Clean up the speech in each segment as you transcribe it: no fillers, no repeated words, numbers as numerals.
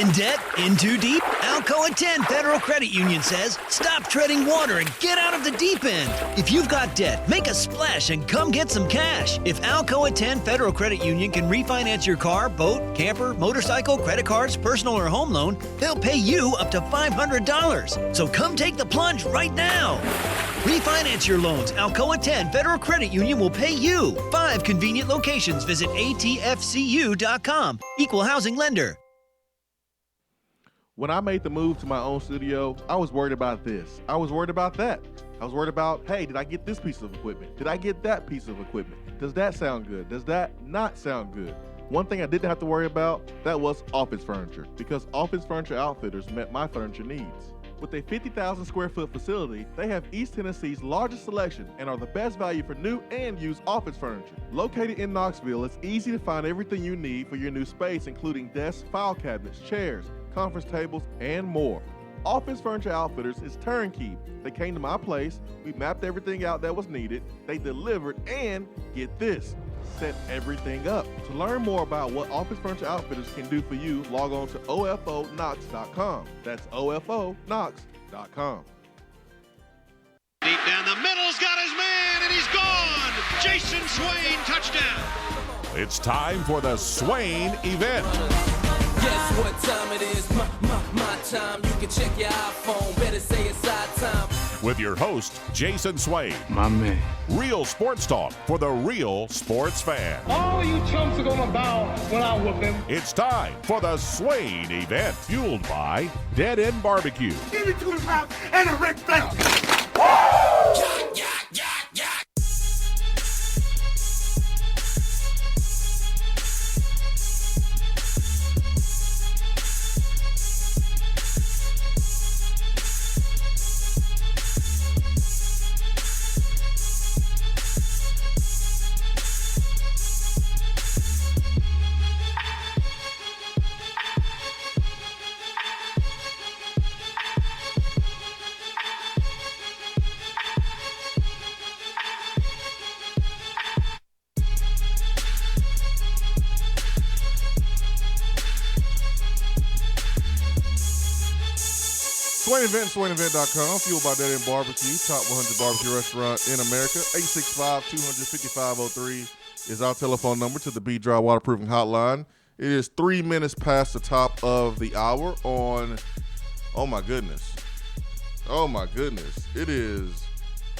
In debt? In too deep? Alcoa 10 Federal Credit Union says, stop treading water and get out of the deep end. If you've got debt, make a splash and come get some cash. If Alcoa 10 Federal Credit Union can refinance your car, boat, camper, motorcycle, credit cards, personal or home loan, they'll pay you up to $500. So come take the plunge right now. Refinance your loans. Alcoa 10 Federal Credit Union will pay you. 5 convenient locations. Visit atfcu.com. Equal housing lender. When I made the move to my own studio, I was worried about this. I was worried about that. I was worried about, hey, did I get this piece of equipment? Did I get that piece of equipment? Does that sound good? Does that not sound good? One thing I didn't have to worry about, that was office furniture, because Office Furniture Outfitters met my furniture needs. With a 50,000 square foot facility, they have East Tennessee's largest selection and are the best value for new and used office furniture. Located in Knoxville, it's easy to find everything you need for your new space, including desks, file cabinets, chairs, conference tables, and more. Office Furniture Outfitters is turnkey. They came to my place, we mapped everything out that was needed, they delivered, and get this, set everything up. To learn more about what Office Furniture Outfitters can do for you, log on to ofonox.com. That's ofonox.com. Deep down the middle's got his man, and he's gone. Jason Swain, touchdown. It's time for the Swain event. Guess what time it is? My time. You can check your iPhone. Better say it's our time. With your host, Jason Swain. My man. Real sports talk for the real sports fan. All you chumps are gonna bow when I whoop him. It's time for the Swain event, fueled by Dead End Barbecue. Give me 2 pounds and a Ric Flair. Swain Event, SwainEvent.com, fueled by Dead End Barbecue, top 100 barbecue restaurant in America. 865-200-5503 is our telephone number to the B-Dry Waterproofing Hotline. It is 3 minutes past the top of the hour on, oh my goodness,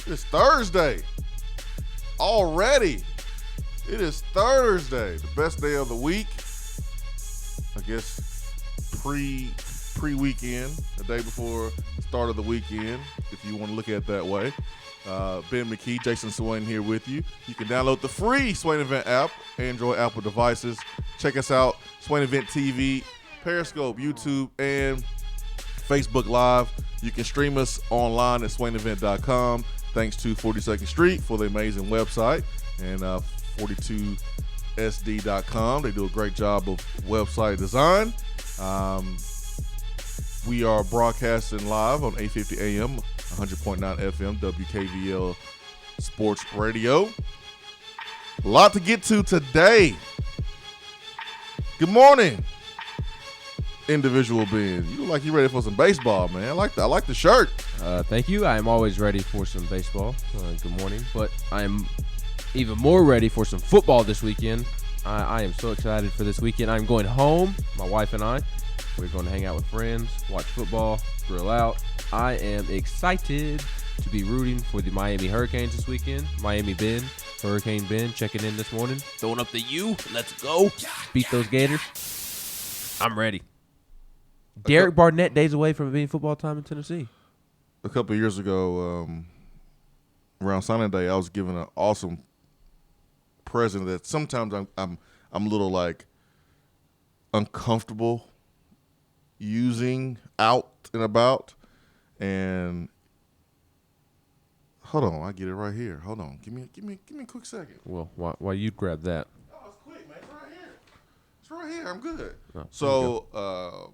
it's Thursday already. It is Thursday, the best day of the week. I guess pre-weekend, the day before the start of the weekend, if you want to look at it that way. Ben McKee, Jason Swain here with you. You can download the free Swain Event app, Android, Apple devices. Check us out, Swain Event TV, Periscope, YouTube, and Facebook Live. You can stream us online at SwainEvent.com. Thanks to 42nd Street for the amazing website, and 42sd.com. They do a great job of website design. We are broadcasting live on 850 AM, 100.9 FM, WKVL Sports Radio. A lot to get to today. Good morning, individual being. You look like you're ready for some baseball, man. I like the shirt. Thank you. I am always ready for some baseball. Good morning. But I am even more ready for some football this weekend. I am so excited for this weekend. I'm going home, my wife and I. We're going to hang out with friends, watch football, grill out. I am excited to be rooting for the Miami Hurricanes this weekend. Hurricane Ben checking in this morning. Throwing up the U. Let's go. Beat those Gators. I'm ready. Derek Barnett days away from it being football time in Tennessee. A couple of years ago, around signing day, I was given an awesome present that sometimes I'm a little like uncomfortable using out and about. And hold on, I get it right here. Hold on, give me a quick second. Well, why you grab that? Oh, it's quick, man. It's right here. I'm good. Oh, so a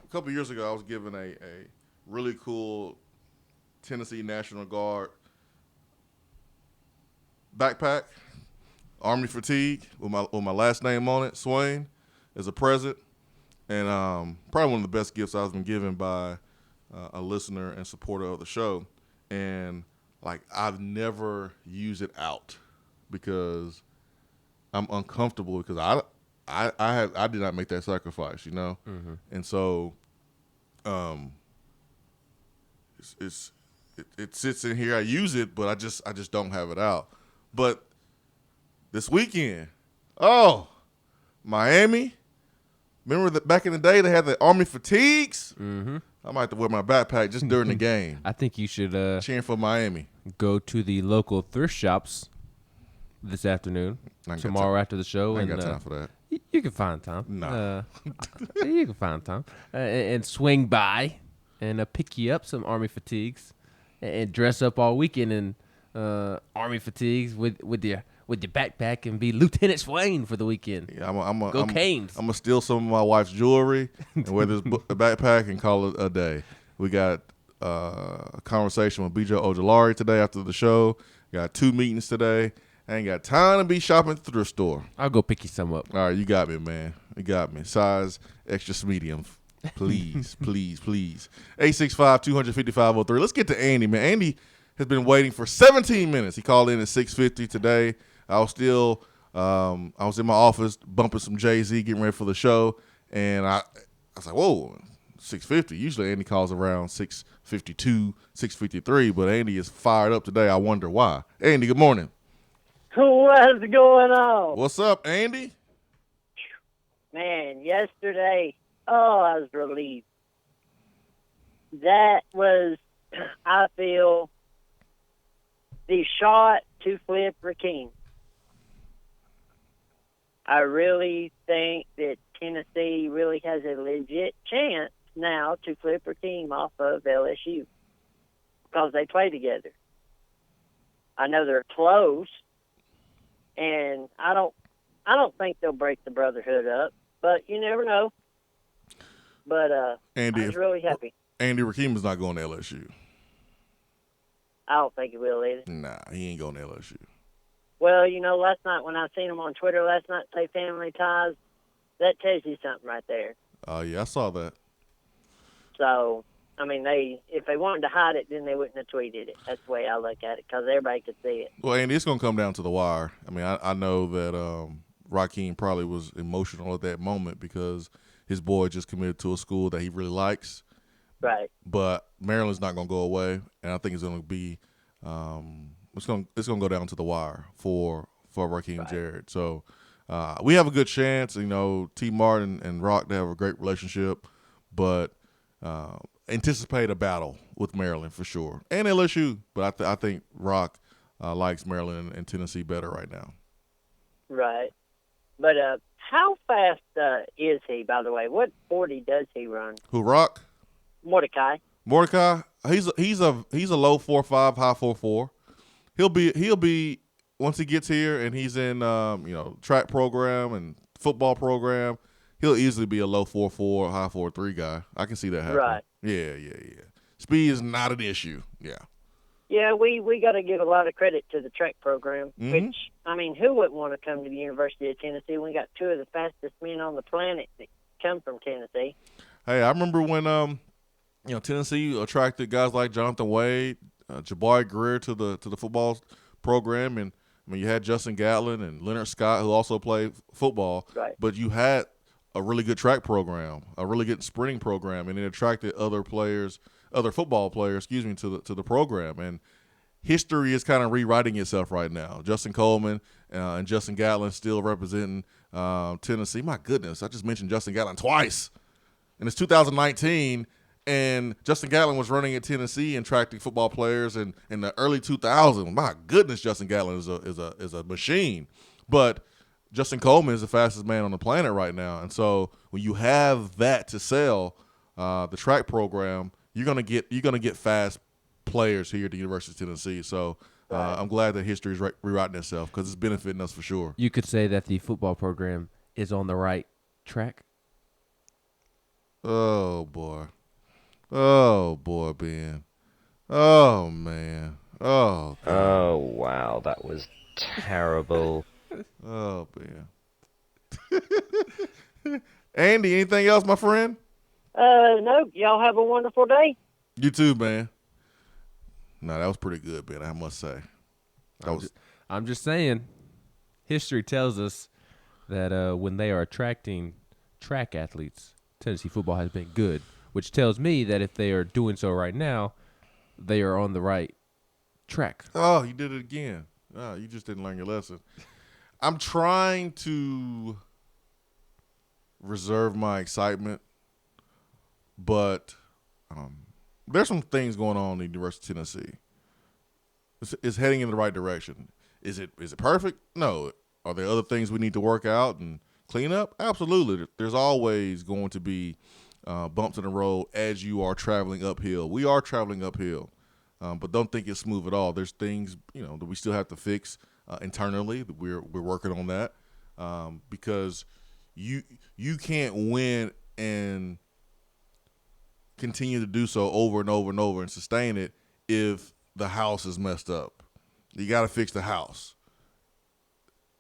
couple of years ago, I was given a really cool Tennessee National Guard backpack, Army fatigue with my last name on it, Swain, as a present. and probably one of the best gifts I've been given by a listener and supporter of the show. And like I've never used it out because I'm uncomfortable because I did not make that sacrifice, you know, and so it sits in here. I use it, but I just don't have it out. But this weekend, Miami. Remember that back in the day they had the Army fatigues? Mm-hmm. I might have to wear my backpack just during the game. I think you should cheering for Miami. Go to the local thrift shops this afternoon, tomorrow after the show. I ain't got time for that. You can find time. No. You can find time. And swing by and pick you up some Army fatigues and dress up all weekend in Army fatigues with your backpack and be Lieutenant Swain for the weekend. Yeah, I'm Canes. I'm gonna steal some of my wife's jewelry and wear this backpack and call it a day. We got a conversation with BJ Ojolari today after the show. Got 2 meetings today. I ain't got time to be shopping at the thrift store. I'll go pick you some up. All right, you got me, man. You got me. Size extra medium. Please, please, please. 865-250-503. Let's get to Andy, man. Andy has been waiting for 17 minutes. He called in at 6:50 today. I was in my office bumping some Jay-Z, getting ready for the show, and I was like, whoa, 6:50. Usually Andy calls around 6:52, 6:53, but Andy is fired up today. I wonder why. Andy, good morning. What's going on? What's up, Andy? Man, yesterday, I was relieved. That was, I feel, the shot to flip Rakeem. I really think that Tennessee really has a legit chance now to flip Rakeem off of LSU because they play together. I know they're close, and I don't think they'll break the brotherhood up, but you never know. But Andy, I was really happy. Andy, Rakeem is not going to LSU. I don't think he will either. Nah, he ain't going to LSU. Well, last night when I seen him on Twitter last night say family ties, that tells you something right there. Oh, yeah, I saw that. So, I mean, if they wanted to hide it, then they wouldn't have tweeted it. That's the way I look at it, because everybody could see it. Well, Andy, it's going to come down to the wire. I mean, I know that Rakeem probably was emotional at that moment because his boy just committed to a school that he really likes. Right. But Maryland's not going to go away, and I think it's going to be it's going to go down to the wire for Rakeem Jarrett. So we have a good chance, T. Martin and Rock, to have a great relationship, but anticipate a battle with Maryland for sure, and LSU. But I think Rock likes Maryland and Tennessee better right now. Right. But how fast is he, by the way? What 40 does he run? Who, Rock? Mordecai, he's a low 4.5, high 4.4. He'll be once he gets here and he's in track program and football program, he'll easily be a low 4.4, high 4.3 guy. I can see that happen. Right. Yeah. Speed is not an issue. Yeah. Yeah, we got to give a lot of credit to the track program, Mm-hmm. which, I mean, who wouldn't want to come to the University of Tennessee? We got 2 of the fastest men on the planet that come from Tennessee. Hey, I remember when Tennessee attracted guys like Jonathan Wade, Jabari Greer to the football program, and I mean you had Justin Gatlin and Leonard Scott who also played football. Right. But you had a really good track program, a really good sprinting program, and it attracted other football players, to the program. And history is kind of rewriting itself right now. Justin Coleman and Justin Gatlin still representing Tennessee. My goodness, I just mentioned Justin Gatlin twice, and it's 2019. And Justin Gatlin was running at Tennessee and attracting football players in the early 2000s. My goodness, Justin Gatlin is a machine. But Justin Coleman is the fastest man on the planet right now. And so when you have that to sell, the track program, you're gonna get fast players here at the University of Tennessee. So I'm glad that history is rewriting itself because it's benefiting us for sure. You could say that the football program is on the right track. Oh boy. Oh, boy, Ben. Oh, man. Oh. God. Oh, wow. That was terrible. Oh, Ben. Andy, anything else, my friend? No. Y'all have a wonderful day. You too, man. No, that was pretty good, man, I must say. I'm just saying, history tells us that when they are attracting track athletes, Tennessee football has been good, which tells me that if they are doing so right now, they are on the right track. Oh, you did it again. Oh, you just didn't learn your lesson. I'm trying to reserve my excitement, but there's some things going on in the University of Tennessee. It's heading in the right direction. Is it perfect? No. Are there other things we need to work out and clean up? Absolutely. There's always going to be bumps in the road as you are traveling uphill. We are traveling uphill, but don't think it's smooth at all. There's things that we still have to fix internally. We're working on that because you can't win and continue to do so over and over and over and sustain it if the house is messed up. You got to fix the house.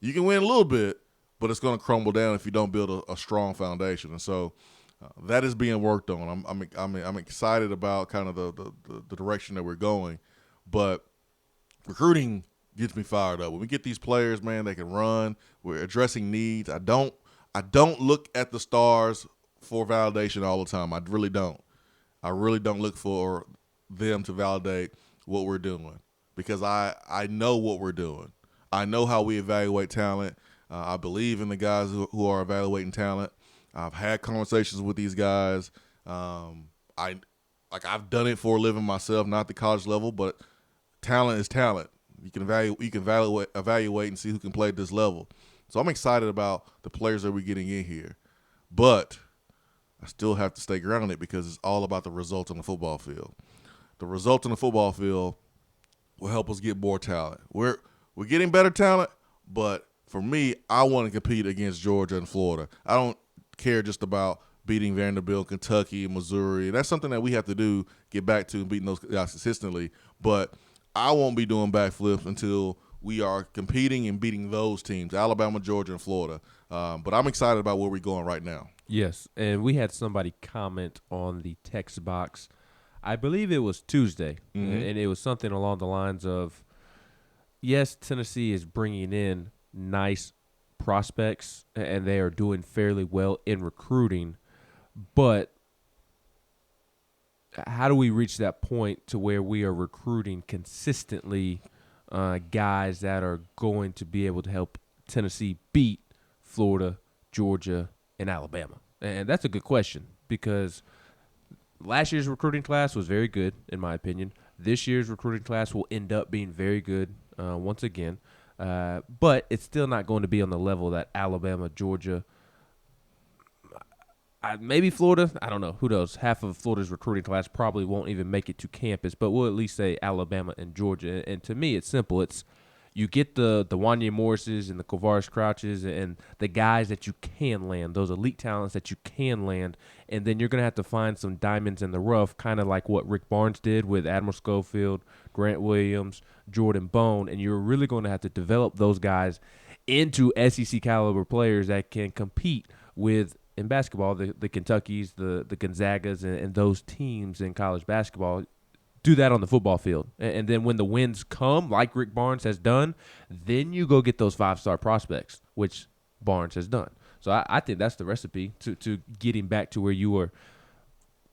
You can win a little bit, but it's going to crumble down if you don't build a strong foundation. And so that is being worked on. I'm excited about kind of the direction that we're going, but recruiting gets me fired up. When we get these players, man, they can run. We're addressing needs. I don't look at the stars for validation all the time. I really don't. I really don't look for them to validate what we're doing because I know what we're doing. I know how we evaluate talent. I believe in the guys who are evaluating talent. I've had conversations with these guys. I've done it for a living myself, not the college level, but talent is talent. You can evaluate and see who can play at this level. So I'm excited about the players that we're getting in here, but I still have to stay grounded because it's all about the results on the football field. The results on the football field will help us get more talent. We're getting better talent, but for me, I want to compete against Georgia and Florida. I don't care just about beating Vanderbilt, Kentucky, Missouri. That's something that we have to do, get back to, and beating those guys consistently. But I won't be doing backflips until we are competing and beating those teams, Alabama, Georgia, and Florida. But I'm excited about where we're going right now. Yes, and we had somebody comment on the text box. I believe it was Tuesday, and it was something along the lines of, yes, Tennessee is bringing in nice prospects, and they are doing fairly well in recruiting, but how do we reach that point to where we are recruiting consistently guys that are going to be able to help Tennessee beat Florida, Georgia, and Alabama? And that's a good question because last year's recruiting class was very good, in my opinion. This year's recruiting class will end up being very good once again. But it's still not going to be on the level that Alabama, Georgia, maybe Florida. I don't know. Who knows? Half of Florida's recruiting class probably won't even make it to campus, but we'll at least say Alabama and Georgia. And to me, it's simple. It's you get the Wanya Morrises and the Kovaris Crouches and the guys that you can land, those elite talents that you can land, and then you're going to have to find some diamonds in the rough, kind of like what Rick Barnes did with Admiral Schofield, Grant Williams, Jordan Bone, and you're really going to have to develop those guys into SEC caliber players that can compete with, in basketball, the Kentuckys, the Gonzagas, and those teams in college basketball. Do that on the football field. And then when the wins come, like Rick Barnes has done, then you go get those 5-star prospects, which Barnes has done. So I think that's the recipe to getting back to where you are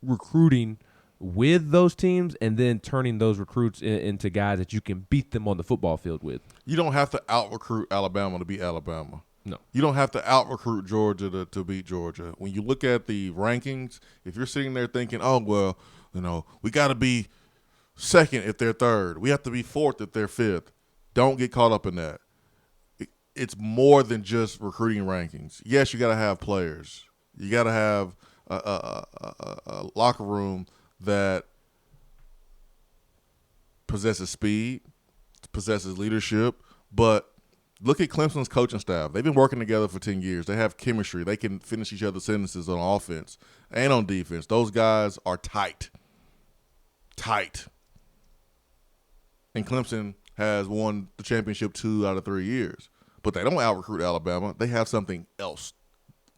recruiting with those teams and then turning those recruits into guys that you can beat them on the football field with. You don't have to out-recruit Alabama to beat Alabama. No. You don't have to out-recruit Georgia to beat Georgia. When you look at the rankings, if you're sitting there thinking, oh, well, we got to be second if they're third. We have to be fourth if they're fifth. Don't get caught up in that. It's more than just recruiting rankings. Yes, you got to have players. You got to have a locker room that possesses speed, possesses leadership. But look at Clemson's coaching staff. They've been working together for 10 years. They have chemistry. They can finish each other's sentences on offense and on defense. Those guys are tight. And Clemson has won the championship 2 out of 3 years. But they don't out-recruit Alabama. They have something else,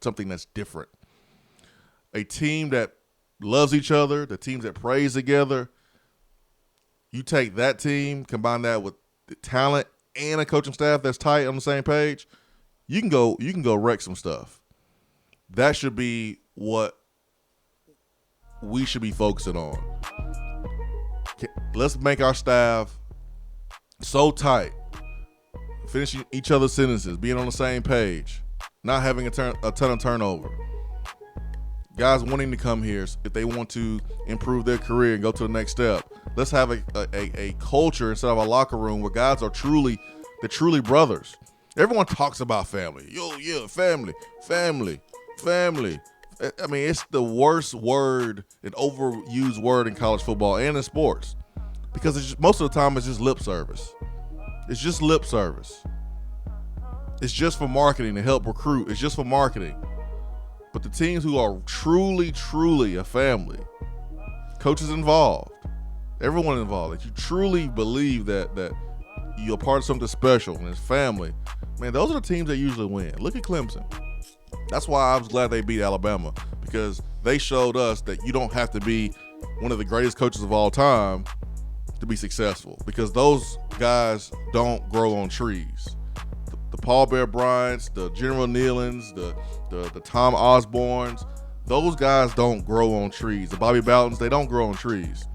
something that's different. a team that loves each other, the teams that prays together. You take that team, combine that with the talent and a coaching staff that's tight on the same page, you can go wreck some stuff. That should be what we should be focusing on. Let's make our staff so tight, finishing each other's sentences, being on the same page, not having a ton of turnover. Guys wanting to come here if they want to improve their career and go to the next step. Let's have a culture instead of a locker room where guys are truly brothers. Everyone talks about family. Family. I mean, it's the worst word, an overused word in college football and in sports, because most of the time it's just lip service. It's just lip service. It's just for marketing to help recruit. It's just for marketing. But the teams who are truly a family, coaches involved, everyone involved, that you truly believe that you're part of something special and it's family, man, those are the teams that usually win. Look at Clemson. That's why I was glad they beat Alabama, because they showed us that you don't have to be one of the greatest coaches of all time to be successful, because those guys don't grow on trees. The Paul Bear Bryants, the General Nealons, the Tom Osbornes, those guys don't grow on trees. The Bobby Bowdens, they don't grow on trees.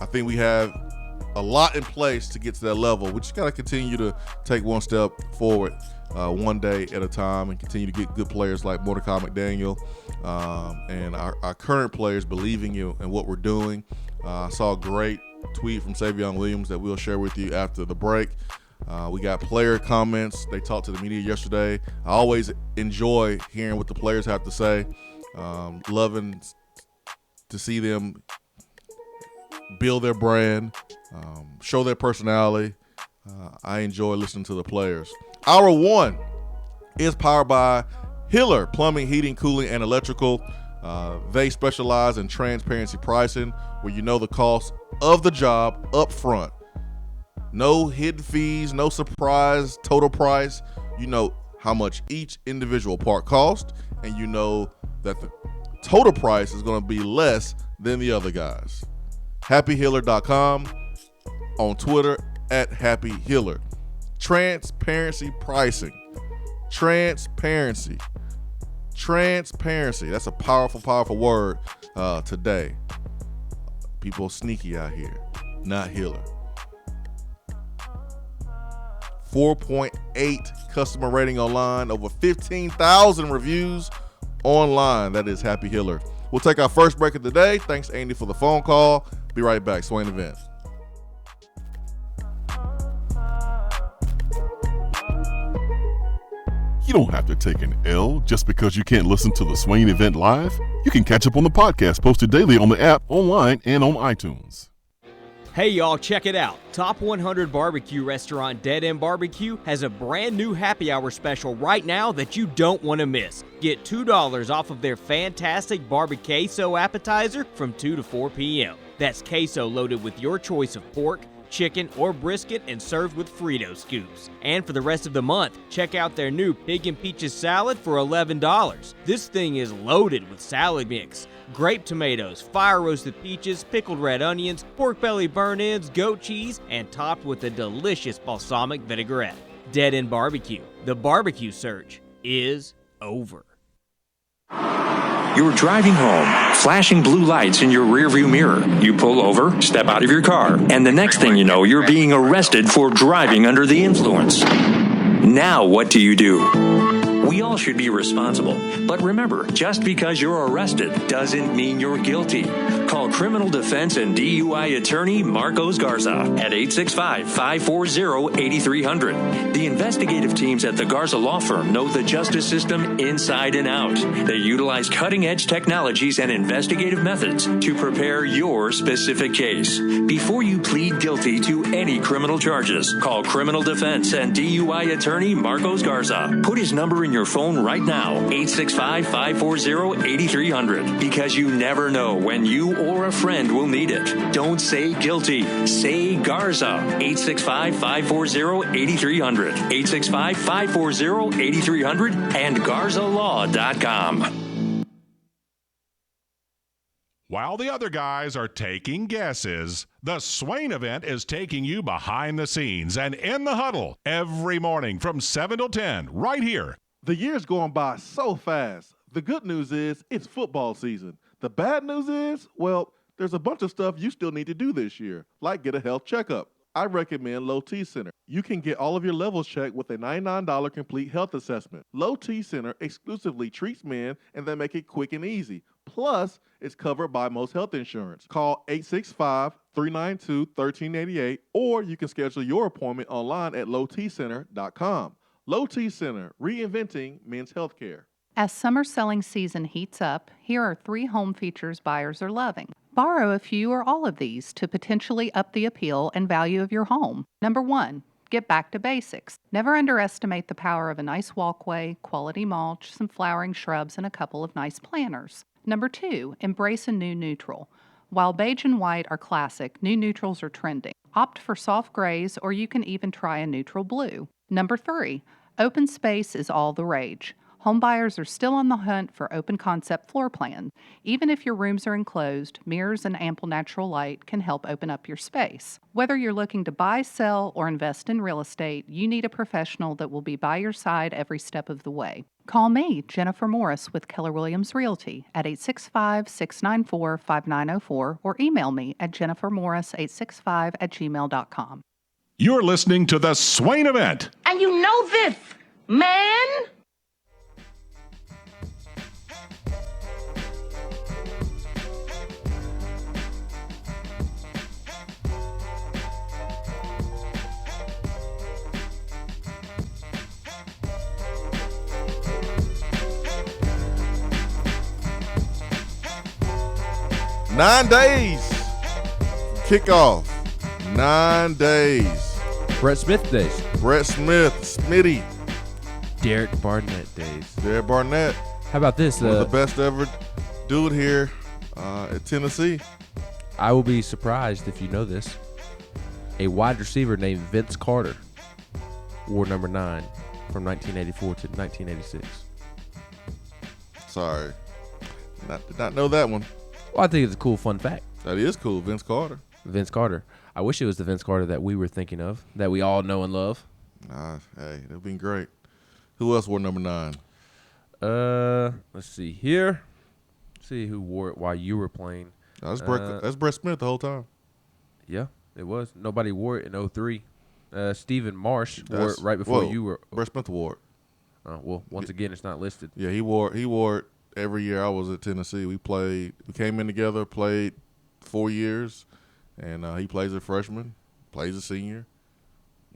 I think we have a lot in place to get to that level. We just got to continue to take one step forward, one day at a time, and continue to get good players like Mordecai McDaniel and our current players believing in what we're doing. I saw a great tweet from Savion Williams that we'll share with you after the break. We got player comments. They talked to the media yesterday. I always enjoy hearing what the players have to say. Loving to see them build their brand, show their personality. I enjoy listening to the players. Hour one is powered by Hiller Plumbing, Heating, Cooling, and Electrical. They specialize in transparency pricing, where you know the cost of the job up front. No hidden fees, no surprise total price. You know how much each individual part costs, and you know that the total price is going to be less than the other guys. HappyHealer.com, on Twitter @HappyHealer. Transparency pricing. Transparency. That's a powerful word today. People sneaky out here, not healer. 4.8 customer rating online, over 15,000 reviews online. That is Happy Healer. We'll take our first break of the day. Thanks, Andy, for the phone call. Be right back. Swain Event. You don't have to take an L just because you can't listen to the Swain Event live. You can catch up on the podcast posted daily on the app, online, and on iTunes. Hey y'all, check it out. Top 100 barbecue restaurant Dead End Barbecue has a brand new happy hour special right now that you don't want to miss. Get $2 off of their fantastic barbecue queso appetizer from 2 to 4 p.m. That's queso loaded with your choice of pork, chicken, or brisket and served with Frito scoops. And for the rest of the month, check out their new Pig and Peaches salad for $11. This thing is loaded with salad mix, grape tomatoes, fire-roasted peaches, pickled red onions, pork belly burn-ins, goat cheese, and topped with a delicious balsamic vinaigrette. Dead End Barbecue. The barbecue search is over. You're driving home, flashing blue lights in your rearview mirror. You pull over, step out of your car, and the next thing you know, you're being arrested for driving under the influence. Now what do? We all should be responsible. But remember, just because you're arrested doesn't mean you're guilty. Call criminal defense and DUI attorney Marcos Garza at 865-540-8300. The investigative teams at the Garza Law Firm know the justice system inside and out. They utilize cutting-edge technologies and investigative methods to prepare your specific case. Before you plead guilty to any criminal charges, call criminal defense and DUI attorney Marcos Garza. Put his number in your phone right now, 865-540-8300, because you never know when you or a friend will need it. Don't say guilty. Say Garza. 865-540-8300. 865-540-8300 and GarzaLaw.com. While the other guys are taking guesses, the Swain event is taking you behind the scenes and in the huddle every morning from 7 till 10 right here. The year's going by so fast. The good news is it's football season. The bad news is, well, there's a bunch of stuff you still need to do this year, like get a health checkup. I recommend Low T Center. You can get all of your levels checked with a $99 complete health assessment. Low T Center exclusively treats men, and they make it quick and easy. Plus, it's covered by most health insurance. Call 865-392-1388, or you can schedule your appointment online at lowtcenter.com. Low T Center, reinventing men's healthcare. As summer selling season heats up, here are 3 home features buyers are loving. Borrow a few or all of these to potentially up the appeal and value of your home. Number 1, get back to basics. Never underestimate the power of a nice walkway, quality mulch, some flowering shrubs, and a couple of nice planters. Number 2, embrace a new neutral. While beige and white are classic, new neutrals are trending. Opt for soft grays, or you can even try a neutral blue. Number 3, open space is all the rage. Homebuyers are still on the hunt for open concept floor plans. Even if your rooms are enclosed, mirrors and ample natural light can help open up your space. Whether you're looking to buy, sell, or invest in real estate, you need a professional that will be by your side every step of the way. Call me, Jennifer Morris, with Keller Williams Realty at 865-694-5904 or email me at jennifermorris865@gmail.com. You're listening to the Swain event. And you know this, man. Nine days. Kickoff. 9 days. Brett Smith days. Brett Smith, Smitty. Derek Barnett days. Derek Barnett. How about this? One of the best ever dude here at Tennessee. I will be surprised if you know this. A wide receiver named Vince Carter wore number 9 from 1984 to 1986. Sorry. Did not know that one. Well, I think it's a cool fun fact. That is cool. Vince Carter. Vince Carter. I wish it was the Vince Carter that we were thinking of, that we all know and love. Hey, that would been great. Who else wore number 9? Let's see here. Let's see who wore it while you were playing. That's Brett Smith the whole time. Yeah, it was. Nobody wore it in 03. Stephen Marsh wore it right before you were. Brett Smith wore it. Well, once again, it's not listed. Yeah, he wore it every year I was at Tennessee. We came in together, played 4 years, and he plays a freshman, plays a senior.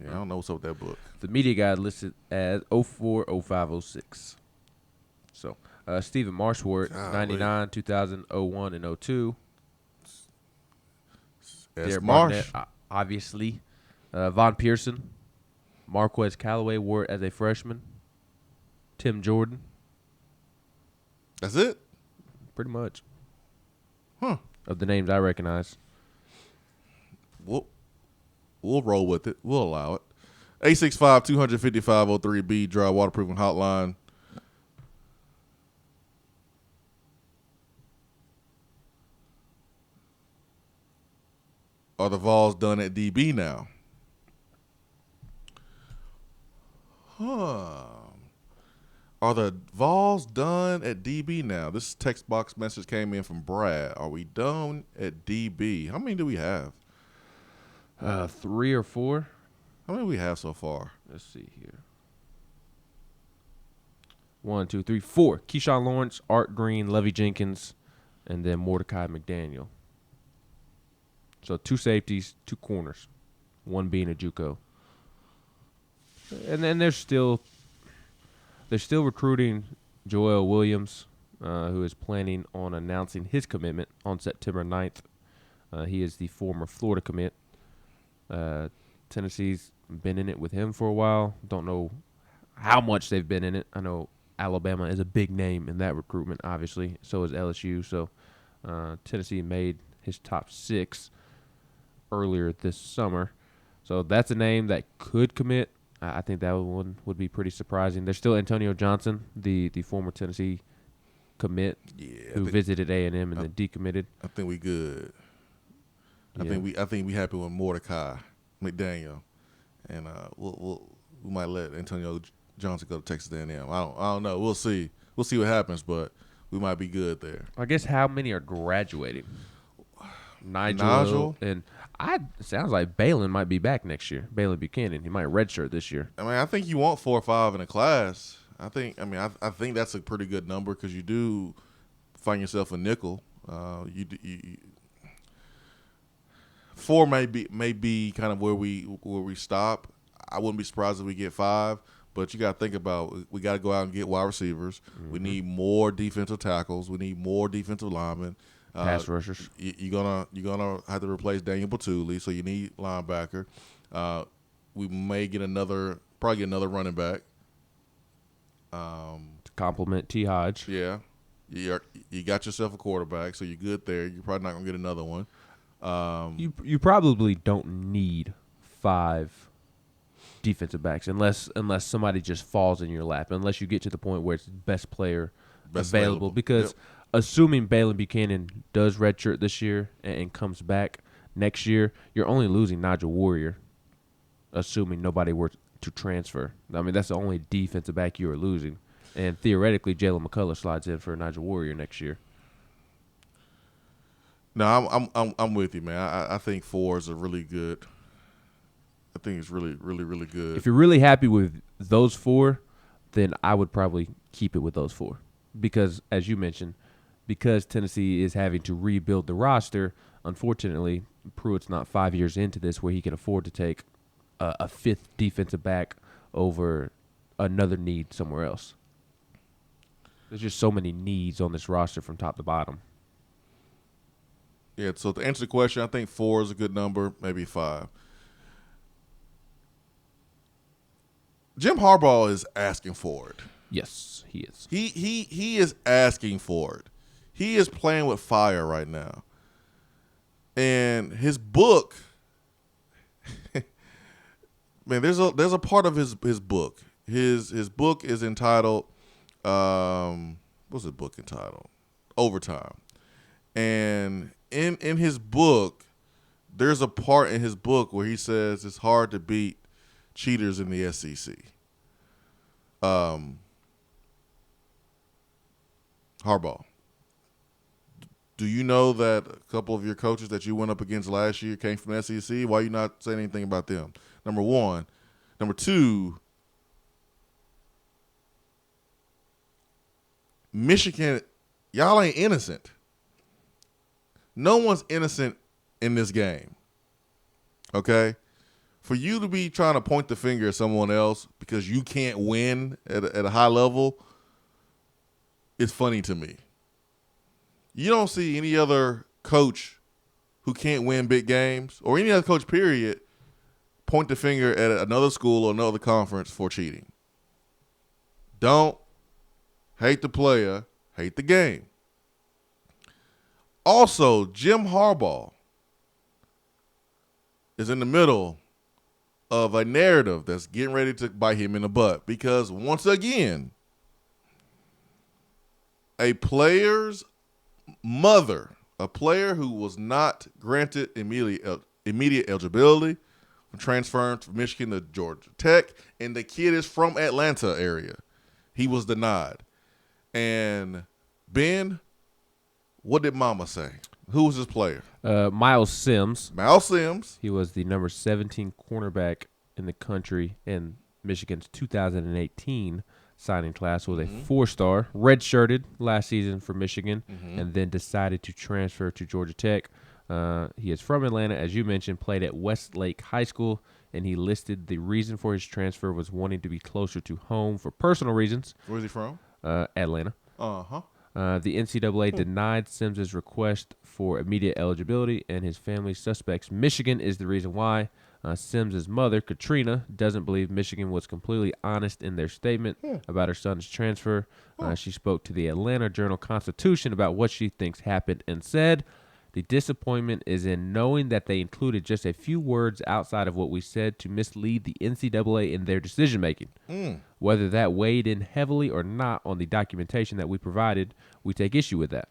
Yeah, I don't know what's up with that book. The media guide listed as 04, 05, 06. So, Stephen Marsh wore it 99, 2000, 01, and 02. Derek Marsh. Barnett, obviously. Von Pearson. Marquez Callaway wore it as a freshman. Tim Jordan. That's it? Pretty much. Huh. Of the names I recognize. We'll roll with it. We'll allow it. 865-255-03B, dry waterproofing hotline. Are the Vols done at DB now? Are the Vols done at DB now? This text box message came in from Brad. Are we done at DB? How many do we have? 3 or 4. How many do we have so far? Let's see here. 1, 2, 3, 4. Keyshawn Lawrence, Art Green, Levy Jenkins, and then Mordecai McDaniel. So 2 safeties, 2 corners, 1 being a JUCO. And then they're still recruiting Joel Williams, who is planning on announcing his commitment on September 9th. He is the former Florida commit. Tennessee's been in it with him for a while. Don't know how much they've been in it. I know Alabama is a big name in that recruitment, obviously. So is LSU. So Tennessee made his top 6 earlier this summer. So that's a name that could commit. I think that one would be pretty surprising. There's still Antonio Johnson, the former Tennessee commit, who visited A&M and then decommitted. I think we good. I think we happy with Mordecai McDaniel, and we might let Antonio Johnson go to Texas A&M. I don't know. We'll see. We'll see what happens, but we might be good there. I guess how many are graduating? Nigel. And it sounds like Balin might be back next year. Balin Buchanan. He might redshirt this year. I mean, I think you want 4 or 5 in a class. I think that's a pretty good number because you do find yourself a nickel. 4 may be kind of where we stop. I wouldn't be surprised if we get 5, but you got to think about we got to go out and get wide receivers. Mm-hmm. We need more defensive tackles. We need more defensive linemen. Pass rushers. You're gonna have to replace Daniel Batuli, so you need linebacker. We may get another running back. To complement T. Hodge. Yeah, you got yourself a quarterback, so you're good there. You're probably not gonna get another one. You probably don't need 5 defensive backs unless somebody just falls in your lap. Unless you get to the point where it's best player available. Because assuming Balin Buchanan does redshirt this year and comes back next year, you're only losing Nigel Warrior. Assuming nobody were to transfer. I mean, that's the only defensive back you are losing. And theoretically, Jalen McCullough slides in for Nigel Warrior next year. No, I'm with you, man. I think 4 is a really good. I think it's really, really, really good. If you're really happy with those 4, then I would probably keep it with those 4. Because, as you mentioned, because Tennessee is having to rebuild the roster, unfortunately, Pruitt's not 5 years into this where he can afford to take a 5th defensive back over another need somewhere else. There's just so many needs on this roster from top to bottom. Yeah, so to answer the question, I think 4 is a good number, maybe 5. Jim Harbaugh is asking for it. Yes, he is. He is asking for it. He is playing with fire right now. And his book, man, there's a part of his book. His book is entitled, what's the book entitled? Overtime. And in his book, there's a part in his book where he says it's hard to beat cheaters in the SEC. Harbaugh, do you know that a couple of your coaches that you went up against last year came from the SEC? Why are you not saying anything about them? Number 1. Number 2, Michigan, y'all ain't innocent. No one's innocent in this game. Okay? For you to be trying to point the finger at someone else because you can't win at a high level, it's funny to me. You don't see any other coach who can't win big games, or any other coach, period, point the finger at another school or another conference for cheating. Don't hate the player, hate the game. Also, Jim Harbaugh is in the middle of a narrative that's getting ready to bite him in the butt because, once again, a player's mother, a player who was not granted immediate eligibility from transferring from Michigan to Georgia Tech, and the kid is from Atlanta area. He was denied. And Ben, what did Mama say? Who was this player? Miles Sims. Miles Sims. He was the number 17 cornerback in the country in Michigan's 2018 signing class. Was a 4-star, redshirted last season for Michigan, and then decided to transfer to Georgia Tech. He is from Atlanta, as you mentioned, played at Westlake High School, and he listed the reason for his transfer was wanting to be closer to home for personal reasons. Where's he from? Atlanta. Uh-huh. The NCAA denied Sims' request for immediate eligibility, and his family suspects Michigan is the reason why. Sims' mother, Katrina, doesn't believe Michigan was completely honest in their statement about her son's transfer. She spoke to the Atlanta Journal-Constitution about what she thinks happened and said, "The disappointment is in knowing that they included just a few words outside of what we said to mislead the NCAA in their decision-making. Whether that weighed in heavily or not on the documentation that we provided, we take issue with that."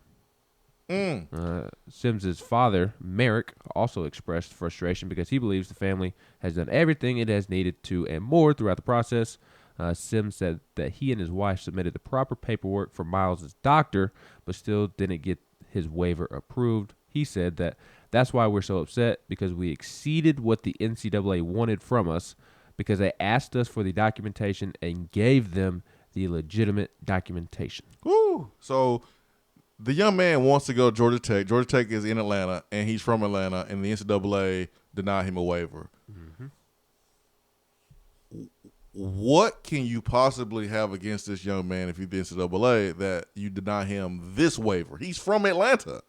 Sims' father, Merrick, also expressed frustration because he believes the family has done everything it has needed to and more throughout the process. Sims said that he and his wife submitted the proper paperwork for Miles' doctor, but still didn't get his waiver approved. He said that that's why we're so upset, because we exceeded what the NCAA wanted from us, because they asked us for the documentation and gave them the legitimate documentation. Woo! So the young man wants to go to Georgia Tech. Georgia Tech is in Atlanta, and he's from Atlanta, and the NCAA denied him a waiver. What can you possibly have against this young man if you're the NCAA that you deny him this waiver? He's from Atlanta,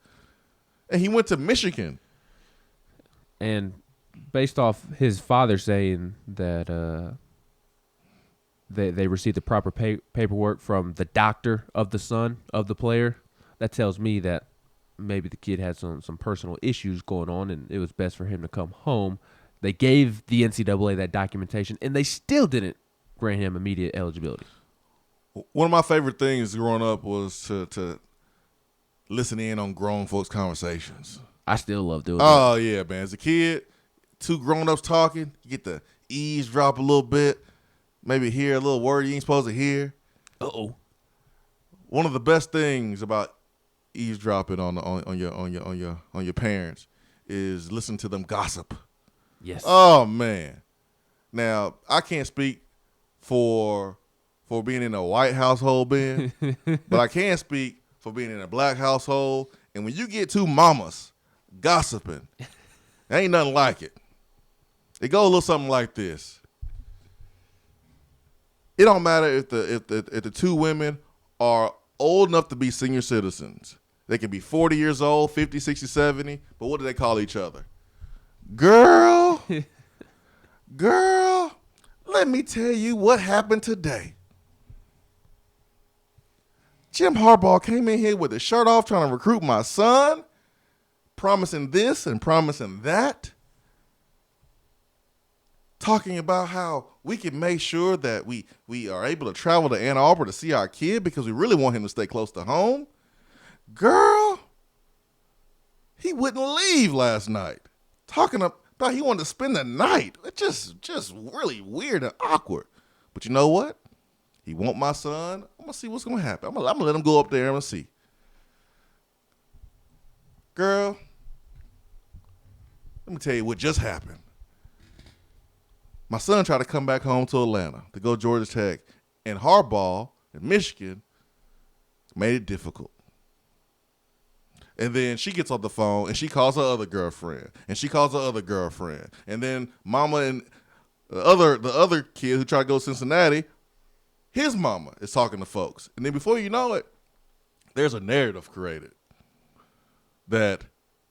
and he went to Michigan. And based off his father saying that they received the proper paperwork from the doctor of the son of the player, that tells me that maybe the kid had some personal issues going on, and it was best for him to come home. They gave the NCAA that documentation, and they still didn't grant him immediate eligibility. One of my favorite things growing up was to listen in on grown folks' conversations. I still love doing that. Oh, yeah, man. As a kid, two grown-ups talking, you get to eavesdrop a little bit, maybe hear a little word you ain't supposed to hear. Uh-oh. One of the best things about eavesdropping on your parents is listen to them gossip. Yes. Oh man. Now I can't speak for being in a white household, Ben, but I can speak for being in a black household. And when you get two mamas gossiping, ain't nothing like it. It goes a little something like this. It don't matter if the two women are old enough to be senior citizens. They can be 40 years old, 50, 60, 70, but what do they call each other? Girl, let me tell you what happened today. Jim Harbaugh came in here with his shirt off trying to recruit my son, promising this and promising that, talking about how we can make sure that we are able to travel to Ann Arbor to see our kid because we really want him to stay close to home. Girl, he wouldn't leave last night. Talking about he wanted to spend the night. It's just really weird and awkward. But you know what? He want my son. I'm going to see what's going to happen. I'm going to let him go up there and I'm going to see. Girl, let me tell you what just happened. My son tried to come back home to Atlanta to go to Georgia Tech, and Harbaugh in Michigan made it difficult. And then she gets off the phone, and she calls her other girlfriend, and she calls her other girlfriend. And then mama and the other kid who tried to go to Cincinnati, his mama is talking to folks. And then before you know it, there's a narrative created that,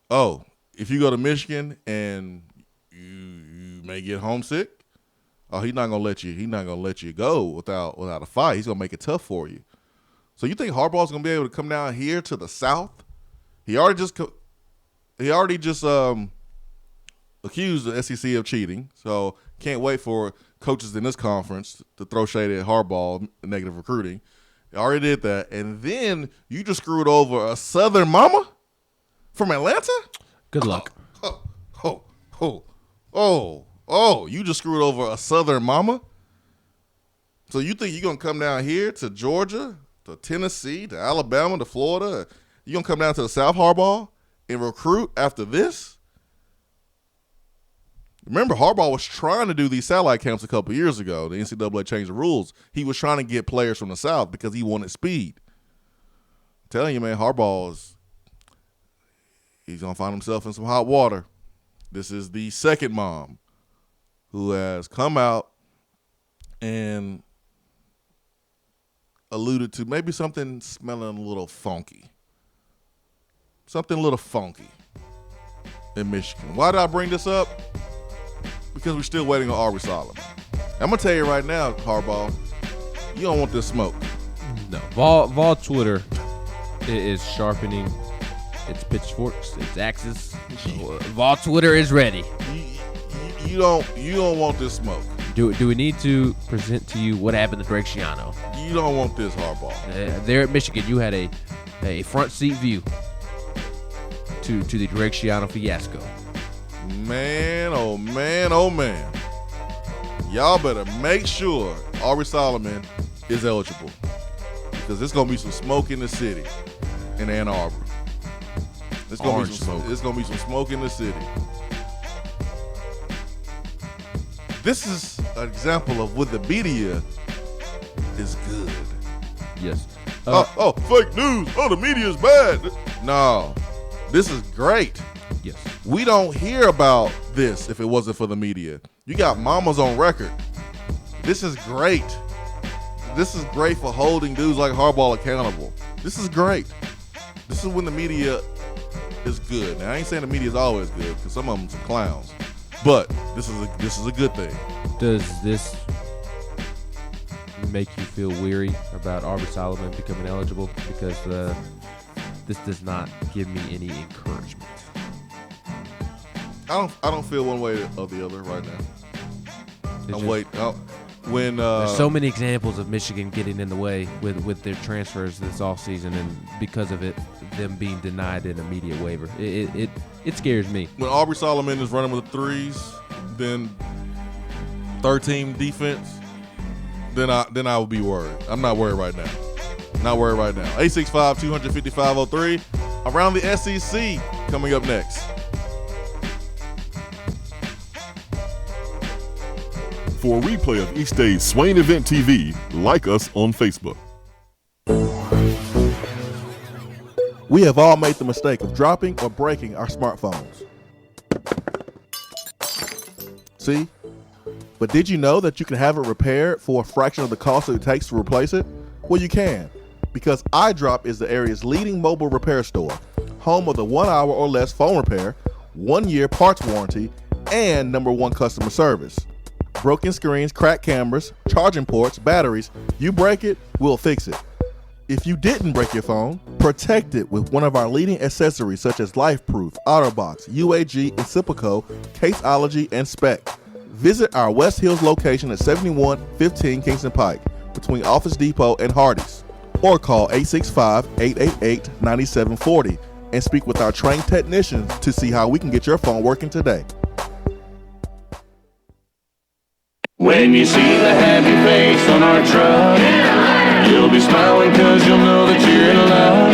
oh, if you go to Michigan and you may get homesick, oh, he's not gonna let you go without a fight. He's gonna make it tough for you. So you think Harbaugh's gonna be able to come down here to the South? He already just accused the SEC of cheating. So can't wait for coaches in this conference to throw shade at Harbaugh, negative recruiting. He already did that, and then you just screwed over a Southern mama from Atlanta. Good luck. Oh, you just screwed over a Southern mama? So you think you're going to come down here to Georgia, to Tennessee, to Alabama, to Florida? You're going to come down to the South, Harbaugh, and recruit after this? Remember, Harbaugh was trying to do these satellite camps a couple years ago. The NCAA changed the rules. He was trying to get players from the South because he wanted speed. I'm telling you, man, he's going to find himself in some hot water. This is the second mom who has come out and alluded to maybe something smelling a little funky. Something a little funky in Michigan. Why did I bring this up? Because we're still waiting on Aubrey Solomon. I'm going to tell you right now, Harbaugh, you don't want this smoke. No. Vol Twitter is sharpening its pitchforks, its axes. Vol Twitter is ready. You don't want this smoke. Do we need to present to you what happened to Greg Schiano? You don't want this, Harbaugh. There at Michigan, you had a front seat view to the Greg Schiano fiasco. Man, oh man, oh man. Y'all better make sure Aubrey Solomon is eligible. Because there's going to be some smoke in the city in Ann Arbor. There's going to be some smoke in the city. This is an example of what the media is good. Yes. Fake news. Oh, the media is bad. No, this is great. Yes. We don't hear about this if it wasn't for the media. You got mamas on record. This is great. This is great for holding dudes like Harbaugh accountable. This is great. This is when the media is good. Now, I ain't saying the media is always good because some of them are clowns. But this is a good thing. Does this make you feel weary about Aubrey Solomon becoming eligible? Because this does not give me any encouragement. I don't feel one way or the other right now. There's so many examples of Michigan getting in the way with their transfers this offseason, and because of it, them being denied an immediate waiver. It scares me. When Aubrey Solomon is running with threes, then third-team defense, then I would be worried. I'm not worried right now. Not worried right now. 865-255-03. Around the SEC coming up next. For a replay of each day's Swain Event TV, like us on Facebook. We have all made the mistake of dropping or breaking our smartphones. See? But did you know that you can have it repaired for a fraction of the cost that it takes to replace it? Well, you can, because iDrop is the area's leading mobile repair store, home of the 1 hour or less phone repair, 1 year parts warranty, and #1 customer service. Broken screens, cracked cameras, charging ports, batteries, you break it, we'll fix it. If you didn't break your phone, protect it with one of our leading accessories such as LifeProof, OtterBox, UAG, Incipico, Caseology, and Spec. Visit our West Hills location at 7115 Kingston Pike between Office Depot and Hardee's, or call 865-888-9740 and speak with our trained technicians to see how we can get your phone working today. When you see the happy face on our truck, you'll be smiling because you'll know that you're in love.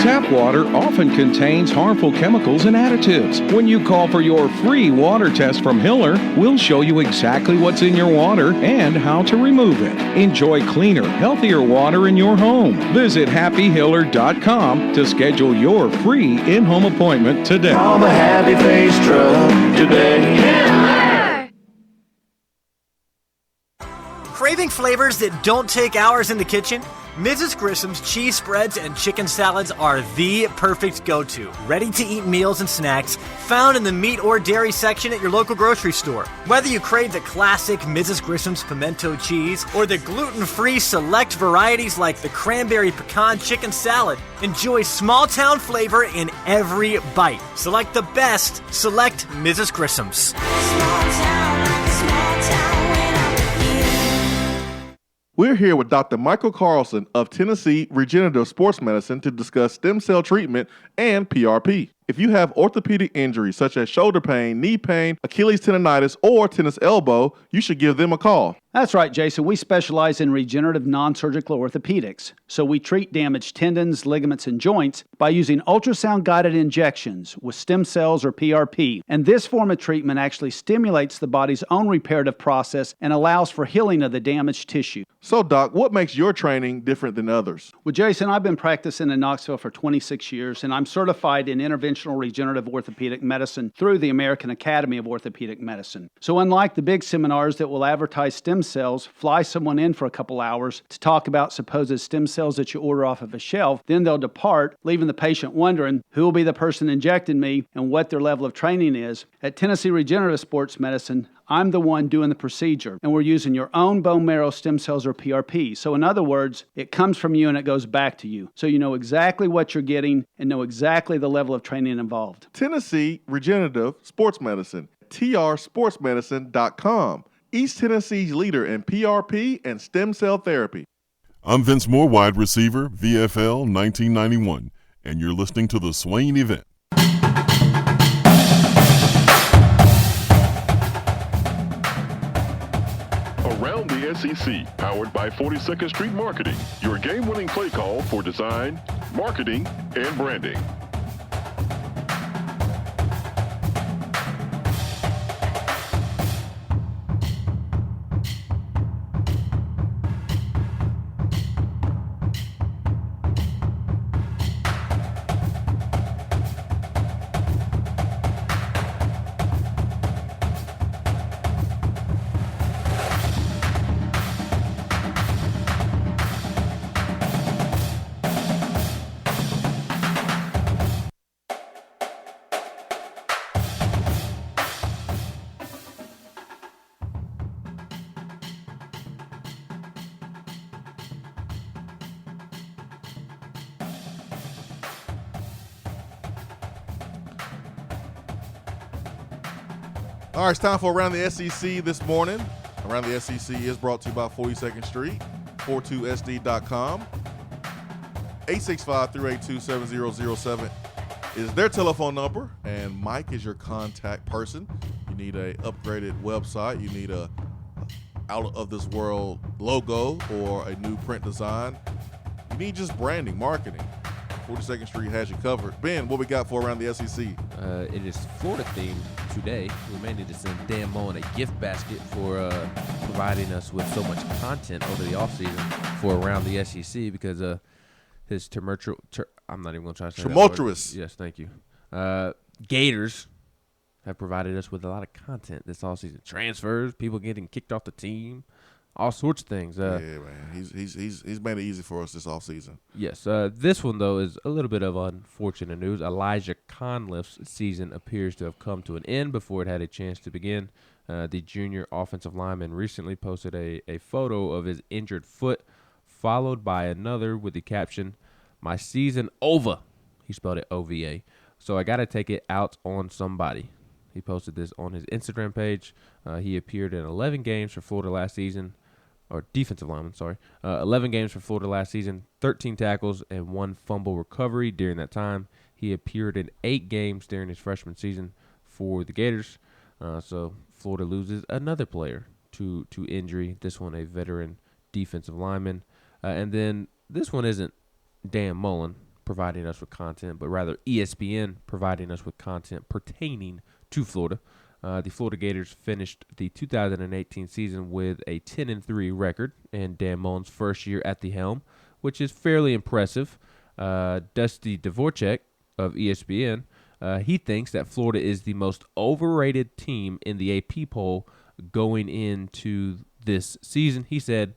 Tap water often contains harmful chemicals and additives. When you call for your free water test from Hiller, we'll show you exactly what's in your water and how to remove it. Enjoy cleaner, healthier water in your home. Visit happyhiller.com to schedule your free in-home appointment today. Call the Happy Face Truck today. Craving flavors that don't take hours in the kitchen? Mrs. Grissom's cheese spreads and chicken salads are the perfect go-to. Ready-to-eat meals and snacks found in the meat or dairy section at your local grocery store. Whether you crave the classic Mrs. Grissom's pimento cheese or the gluten-free select varieties like the cranberry pecan chicken salad, enjoy small-town flavor in every bite. Select the best. Select Mrs. Grissom's. We're here with Dr. Michael Carlson of Tennessee Regenerative Sports Medicine to discuss stem cell treatment and PRP. If you have orthopedic injuries such as shoulder pain, knee pain, Achilles tendonitis, or tennis elbow, you should give them a call. That's right, Jason. We specialize in regenerative non-surgical orthopedics. So we treat damaged tendons, ligaments, and joints by using ultrasound-guided injections with stem cells or PRP. And this form of treatment actually stimulates the body's own reparative process and allows for healing of the damaged tissue. So, Doc, what makes your training different than others? Well, Jason, I've been practicing in Knoxville for 26 years, and I'm certified in interventional interventional regenerative orthopedic medicine through the American Academy of Orthopedic Medicine. So unlike the big seminars that will advertise stem cells, fly someone in for a couple hours to talk about supposed stem cells that you order off of a shelf, then they'll depart, leaving the patient wondering who will be the person injecting me and what their level of training is. At Tennessee Regenerative Sports Medicine, I'm the one doing the procedure, and we're using your own bone marrow stem cells or PRP. So in other words, it comes from you and it goes back to you. So you know exactly what you're getting and know exactly the level of training involved. Tennessee Regenerative Sports Medicine, trsportsmedicine.com. East Tennessee's leader in PRP and stem cell therapy. I'm Vince Moore, wide receiver, VFL 1991, and you're listening to the Swain Event. Around the SEC, powered by 42nd Street Marketing, your game-winning play call for design, marketing, and branding. All right, it's time for Around the SEC this morning. Around the SEC is brought to you by 42nd Street, 42sd.com. 865-382-7007 is their telephone number, and Mike is your contact person. You need a upgraded website, you need a out-of-this-world logo or a new print design. You need just branding, marketing. 42nd Street has you covered. Ben, what we got for Around the SEC? It is Florida themed today. We may need to send Dan Mullen a gift basket for providing us with so much content over the offseason for Around the SEC because his I'm not even going to try to say tumultuous. That word. Yes, thank you. Gators have provided us with a lot of content this offseason. Transfers, people getting kicked off the team, all sorts of things. Yeah, man. He's made it easy for us this offseason. Yes. This one, though, is a little bit of unfortunate news. Elijah Conliff's season appears to have come to an end before it had a chance to begin. The junior offensive lineman recently posted a photo of his injured foot, followed by another with the caption, "My season over." He spelled it OVA. So I got to take it out on somebody. He posted this on his Instagram page. He appeared in 11 games for Florida last season. Or defensive lineman, sorry. 11 games for Florida last season, 13 tackles, and 1 fumble recovery during that time. He appeared in 8 games during his freshman season for the Gators. So Florida loses another player to injury, this one a veteran defensive lineman. And then this one isn't Dan Mullen providing us with content, but rather ESPN providing us with content pertaining to Florida. The Florida Gators finished the 2018 season with a 10-3 record in Dan Mullen's first year at the helm, which is fairly impressive. Dusty Dvorak of ESPN, he thinks that Florida is the most overrated team in the AP poll going into this season. He said,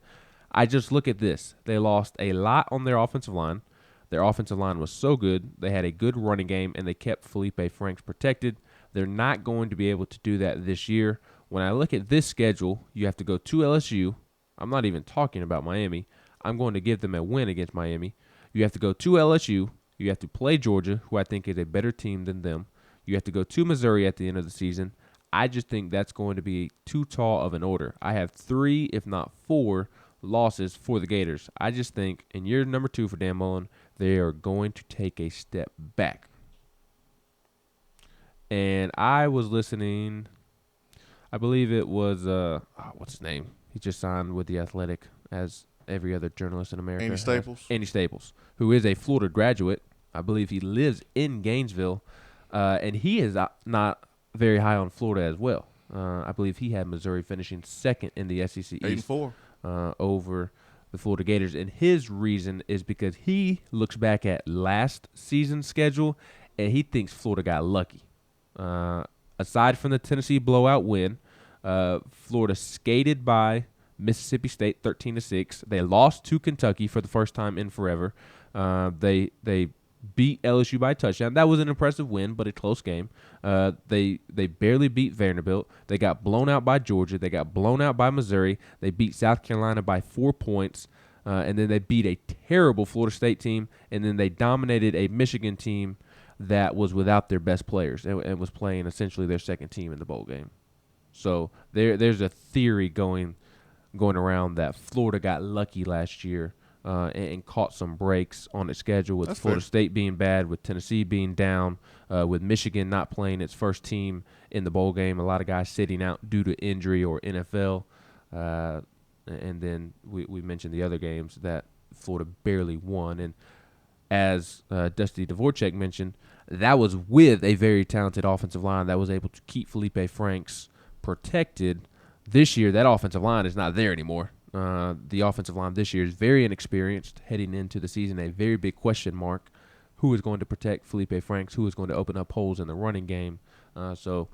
"I just look at this. They lost a lot on their offensive line. Their offensive line was so good. They had a good running game, and they kept Felipe Franks protected. They're not going to be able to do that this year. When I look at this schedule, you have to go to LSU. I'm not even talking about Miami. I'm going to give them a win against Miami. You have to go to LSU. You have to play Georgia, who I think is a better team than them. You have to go to Missouri at the end of the season. I just think that's going to be too tall of an order. I have 3, if not 4, losses for the Gators. I just think in year number 2 for Dan Mullen, they are going to take a step back." And I was listening, I believe it was, what's his name? He just signed with The Athletic, as every other journalist in America. Andy Staples? Andy Staples, who is a Florida graduate. I believe he lives in Gainesville, and he is not very high on Florida as well. I believe he had Missouri finishing second in the SEC East 8-4 over the Florida Gators. And his reason is because he looks back at last season's schedule, and he thinks Florida got lucky. Aside from the Tennessee blowout win, Florida skated by Mississippi State 13-6. They lost to Kentucky for the first time in forever. They beat LSU by a touchdown. That was an impressive win, but a close game. They barely beat Vanderbilt. They got blown out by Georgia. They got blown out by Missouri. They beat South Carolina by 4 points. And then they beat a terrible Florida State team. And then they dominated a Michigan team that was without their best players and was playing essentially their second team in the bowl game. So there's a theory going around that Florida got lucky last year and caught some breaks on its schedule with Florida State being bad, with Tennessee being down, with Michigan not playing its first team in the bowl game. A lot of guys sitting out due to injury or NFL. And then we mentioned the other games that Florida barely won. And as Dusty Dvorak mentioned, that was with a very talented offensive line that was able to keep Felipe Franks protected. This year, that offensive line is not there anymore. The offensive line this year is very inexperienced heading into the season, a very big question mark. Who is going to protect Felipe Franks? Who is going to open up holes in the running game? So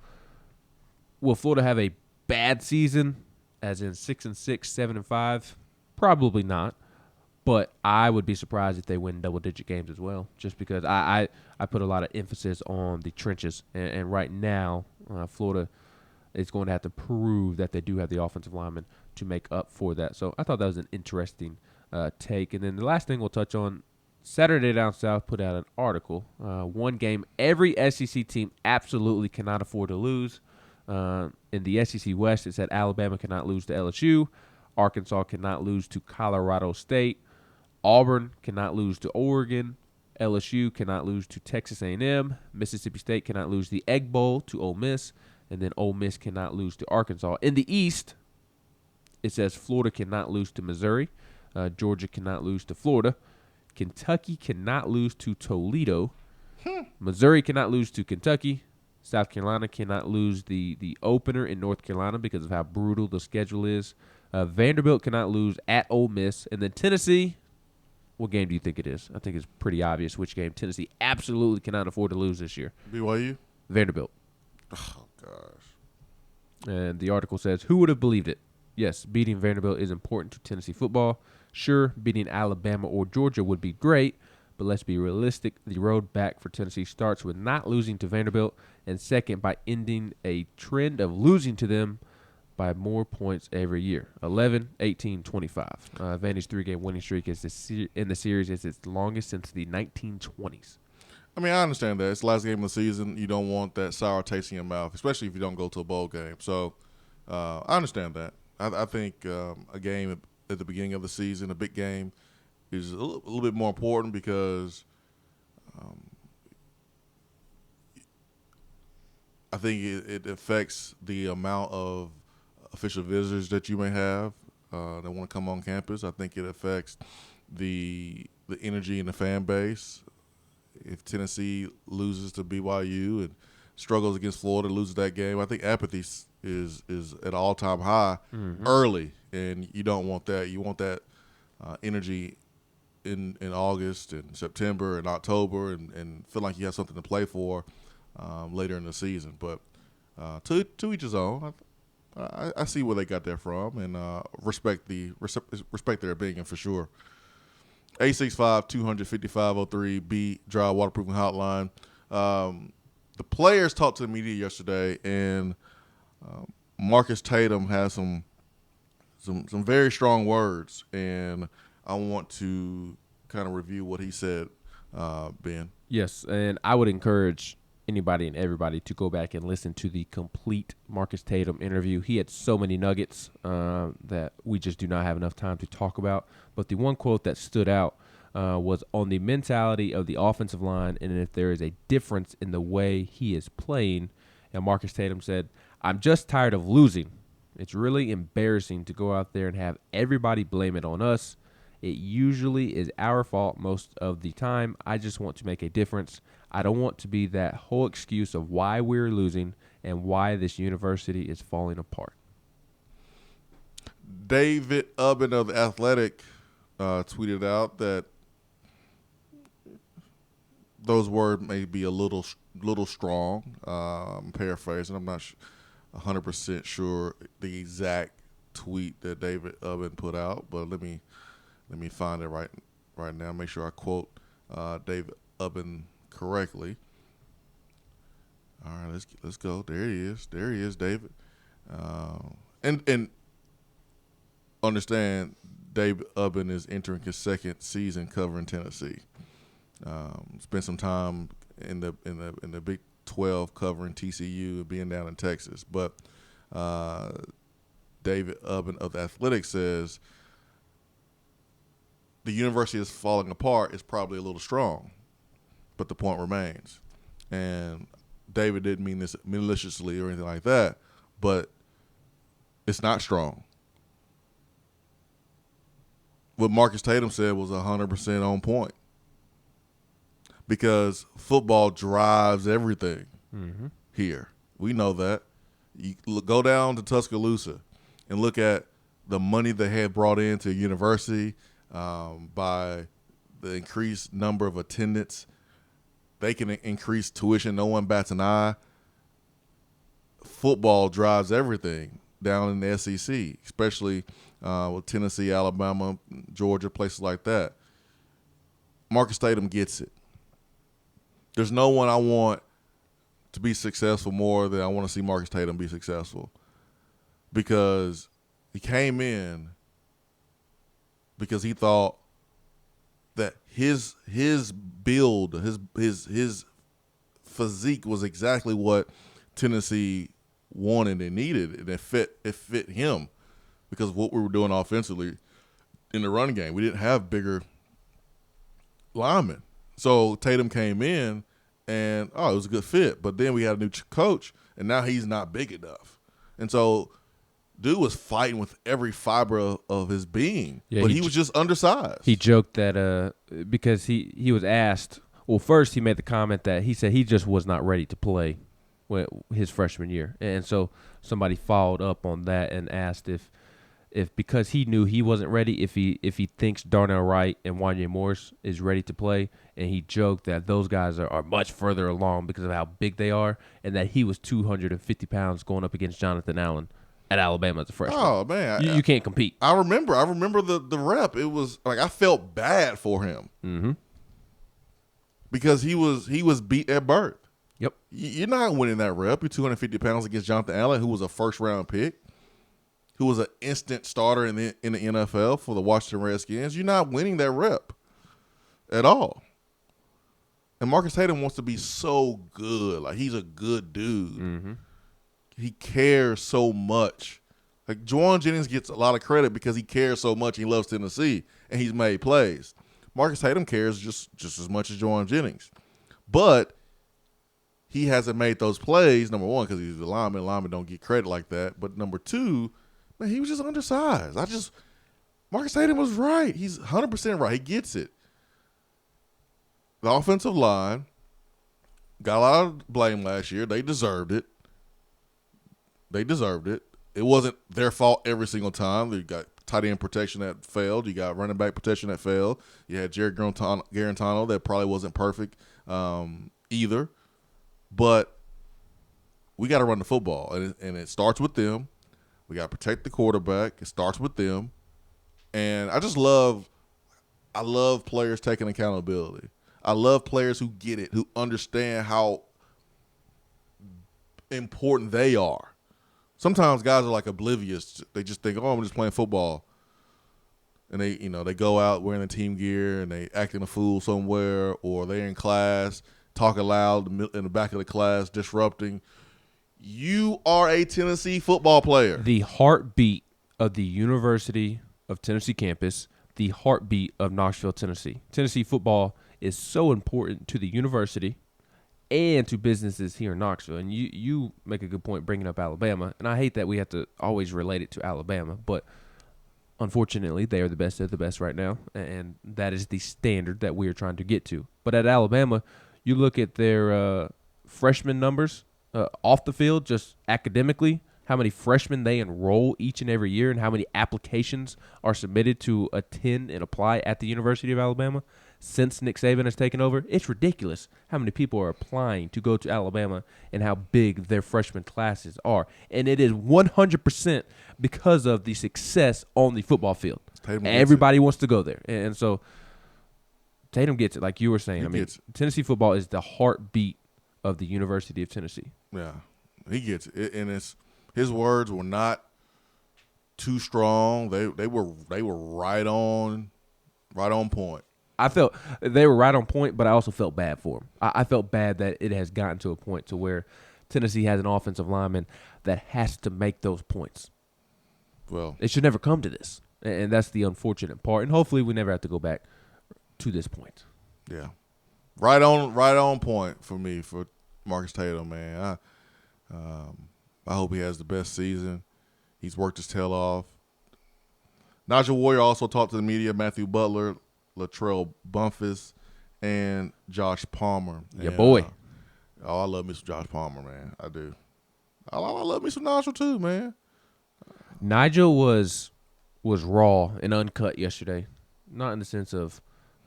will Florida have a bad season, as in 6-6, 7-5? Probably not. But I would be surprised if they win double-digit games as well, just because I put a lot of emphasis on the trenches. And right now, Florida is going to have to prove that they do have the offensive linemen to make up for that. So I thought that was an interesting take. And then the last thing we'll touch on, Saturday Down South put out an article. One game every SEC team absolutely cannot afford to lose. In the SEC West, it said Alabama cannot lose to LSU. Arkansas cannot lose to Colorado State. Auburn cannot lose to Oregon. LSU cannot lose to Texas A&M. Mississippi State cannot lose the Egg Bowl to Ole Miss. And then Ole Miss cannot lose to Arkansas. In the East, it says Florida cannot lose to Missouri. Georgia cannot lose to Florida. Kentucky cannot lose to Toledo. Missouri cannot lose to Kentucky. South Carolina cannot lose the opener in North Carolina because of how brutal the schedule is. Vanderbilt cannot lose at Ole Miss. And then Tennessee, what game do you think it is? I think it's pretty obvious which game Tennessee absolutely cannot afford to lose this year. BYU? Vanderbilt. Oh, gosh. And the article says, who would have believed it? Yes, beating Vanderbilt is important to Tennessee football. Sure, beating Alabama or Georgia would be great, but let's be realistic. The road back for Tennessee starts with not losing to Vanderbilt, and second, by ending a trend of losing to them by more points every year. 11, 18, 25. Vandy's 3-game winning streak in the series is its longest since the 1920s. I mean, I understand that. It's the last game of the season. You don't want that sour taste in your mouth, especially if you don't go to a bowl game. So I understand that. I think a game at the beginning of the season, a big game, is a little bit more important because I think it affects the amount of official visitors that you may have that want to come on campus. I think it affects the energy in the fan base. If Tennessee loses to BYU and struggles against Florida, loses that game, I think apathy is at an all-time high early, and you don't want that. You want that energy in August and September and October and feel like you have something to play for later in the season. But to each his own. I see where they got that from, and respect their opinion for sure. 865-250-503 Dry Waterproofing Hotline. The players talked to the media yesterday, and Marcus Tatum has some very strong words, and I want to kind of review what he said, Ben. Yes, and I would encourage anybody and everybody to go back and listen to the complete Marcus Tatum interview. He had so many nuggets that we just do not have enough time to talk about. But the one quote that stood out was on the mentality of the offensive line and if there is a difference in the way he is playing. And Marcus Tatum said, "I'm just tired of losing. It's really embarrassing to go out there and have everybody blame it on us. It usually is our fault most of the time. I just want to make a difference. I don't want to be that whole excuse of why we're losing and why this university is falling apart." David Ubben of The Athletic tweeted out that those words may be a little strong. I'm paraphrasing. I'm not 100% sure the exact tweet that David Ubben put out, but let me find it right now. Make sure I quote David Ubben correctly. All right, let's go. There he is. There he is, David. And understand, David Ubben is entering his second season covering Tennessee. Spent some time in the Big 12 covering TCU and being down in Texas. But David Ubben of The Athletic says the university is falling apart is probably a little strong, but the point remains. And David didn't mean this maliciously or anything like that, but it's not strong. What Marcus Tatum said was 100% on point, because football drives everything here. We know that. You go down to Tuscaloosa and look at the money they had brought into a university by the increased number of attendance. They can increase tuition. No one bats an eye. Football drives everything down in the SEC, especially with Tennessee, Alabama, Georgia, places like that. Marcus Tatum gets it. There's no one I want to be successful more than I want to see Marcus Tatum be successful, because he came in because he thought that his build, his physique was exactly what Tennessee wanted and needed, and it fit him because of what we were doing offensively in the run game. We didn't have bigger linemen. So Tatum came in, and, it was a good fit. But then we had a new coach, and now he's not big enough. And so dude was fighting with every fiber of his being, but he was just undersized. He joked that because he was asked – well, first he made the comment that he said he just was not ready to play his freshman year. And so somebody followed up on that and asked if because he knew he wasn't ready, if he thinks Darnell Wright and Wanya Morris is ready to play, and he joked that those guys are much further along because of how big they are, and that he was 250 pounds going up against Jonathan Allen at Alabama as a freshman. Oh man, you can't compete. I remember the rep. It was like I felt bad for him because he was beat at birth. Yep, you're not winning that rep. You're 250 pounds against Jonathan Allen, who was a first round pick, who was an instant starter in the NFL for the Washington Redskins. You're not winning that rep at all. And Marcus Tatum wants to be so good. Like, he's a good dude. He cares so much. Like, Juwan Jennings gets a lot of credit because he cares so much. He loves Tennessee, and he's made plays. Marcus Tatum cares just as much as Juwan Jennings. But he hasn't made those plays, number one, because he's a lineman. Linemen don't get credit like that. But number two, man, he was just undersized. Marcus Tatum was right. He's 100% right. He gets it. The offensive line got a lot of blame last year. They deserved it. It wasn't their fault every single time. You got tight end protection that failed. You got running back protection that failed. You had Jared Garantano that probably wasn't perfect either. But we got to run the football, and it starts with them. We got to protect the quarterback. It starts with them. And I love players taking accountability. I love players who get it, who understand how important they are. Sometimes guys are like oblivious. They just think, I'm just playing football. And they go out wearing the team gear and they acting a fool somewhere, or they're in class, talking loud in the back of the class, disrupting. You are a Tennessee football player. The heartbeat of the University of Tennessee campus, the heartbeat of Knoxville, Tennessee. Tennessee football is so important to the university and to businesses here in Knoxville. And you make a good point bringing up Alabama, and I hate that we have to always relate it to Alabama, but unfortunately they are the best of the best right now, and that is the standard that we are trying to get to. But at Alabama, you look at their freshman numbers off the field, just academically, how many freshmen they enroll each and every year and how many applications are submitted to attend and apply at the University of Alabama. since Nick Saban has taken over. It's ridiculous how many people are applying to go to Alabama and how big their freshman classes are. And it is 100% because of the success on the football field. Everybody wants to go there. And so Tatum gets it, like you were saying. Tennessee football is the heartbeat of the University of Tennessee. Yeah, he gets it. And his words were not too strong. They were right on point. I felt they were right on point, but I also felt bad for him. I felt bad that it has gotten to a point to where Tennessee has an offensive lineman that has to make those points. Well, it should never come to this, and that's the unfortunate part. And hopefully, we never have to go back to this point. Yeah, right on point for me, for Marcus Tatum, man. I hope he has the best season. He's worked his tail off. Nigel Warrior also talked to the media. Matthew Butler, Latrell Bumpus, and Josh Palmer. Yeah, boy. I love me some Josh Palmer, man. I do. I love me some Nigel too, man. Nigel was raw and uncut yesterday. Not in the sense of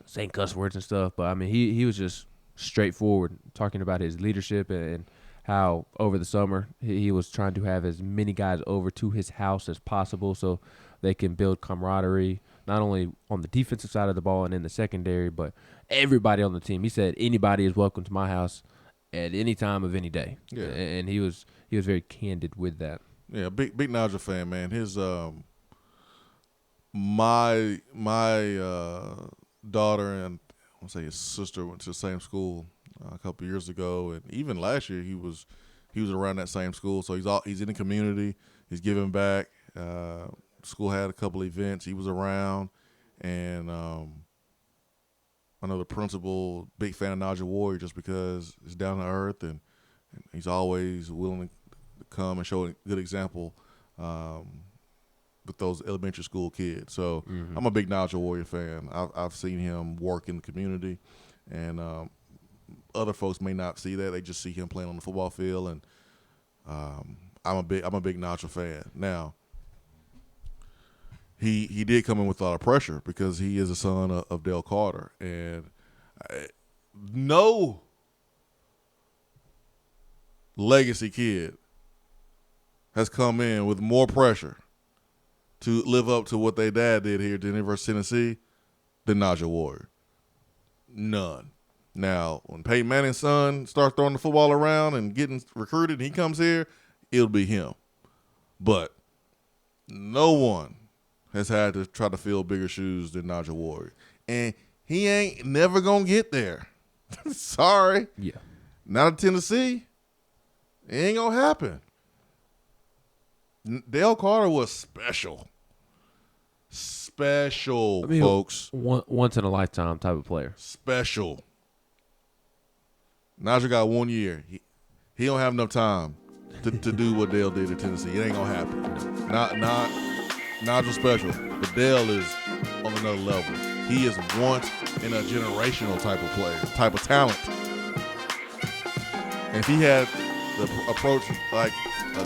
saying cuss words and stuff, but I mean he was just straightforward, talking about his leadership and how over the summer he was trying to have as many guys over to his house as possible so they can build camaraderie, not only on the defensive side of the ball and in the secondary, but everybody on the team. He said anybody is welcome to my house at any time of any day. Yeah. And he was very candid with that. Yeah, big Nigel fan, man. His my daughter and I want to say his sister went to the same school a couple of years ago, and even last year he was around that same school. So he's in the community. He's giving back. School had a couple of events. He was around, and I know the principal, big fan of Nigel Warrior just because he's down to earth and he's always willing to come and show a good example with those elementary school kids. So I'm a big Nigel Warrior fan. I've seen him work in the community, and other folks may not see that. They just see him playing on the football field, and I'm a big Nigel fan. Now, he did come in with a lot of pressure because he is a son of Dale Carter, and no legacy kid has come in with more pressure to live up to what their dad did here at the University of Tennessee than Nigel Warrior. None. Now, when Peyton Manning's son starts throwing the football around and getting recruited and he comes here, it'll be him. But no one has had to try to fill bigger shoes than Nigel Warrior. And he ain't never going to get there. Sorry. Yeah. Not at Tennessee. It ain't going to happen. Dale Carter was special. Special, folks. Once in a lifetime type of player. Special. Nigel got 1 year. He don't have enough time to do what Dale did at Tennessee. It ain't gonna happen. Not Nigel special, but Dale is on another level. He is once in a generational type of player, type of talent. And if he had the approach like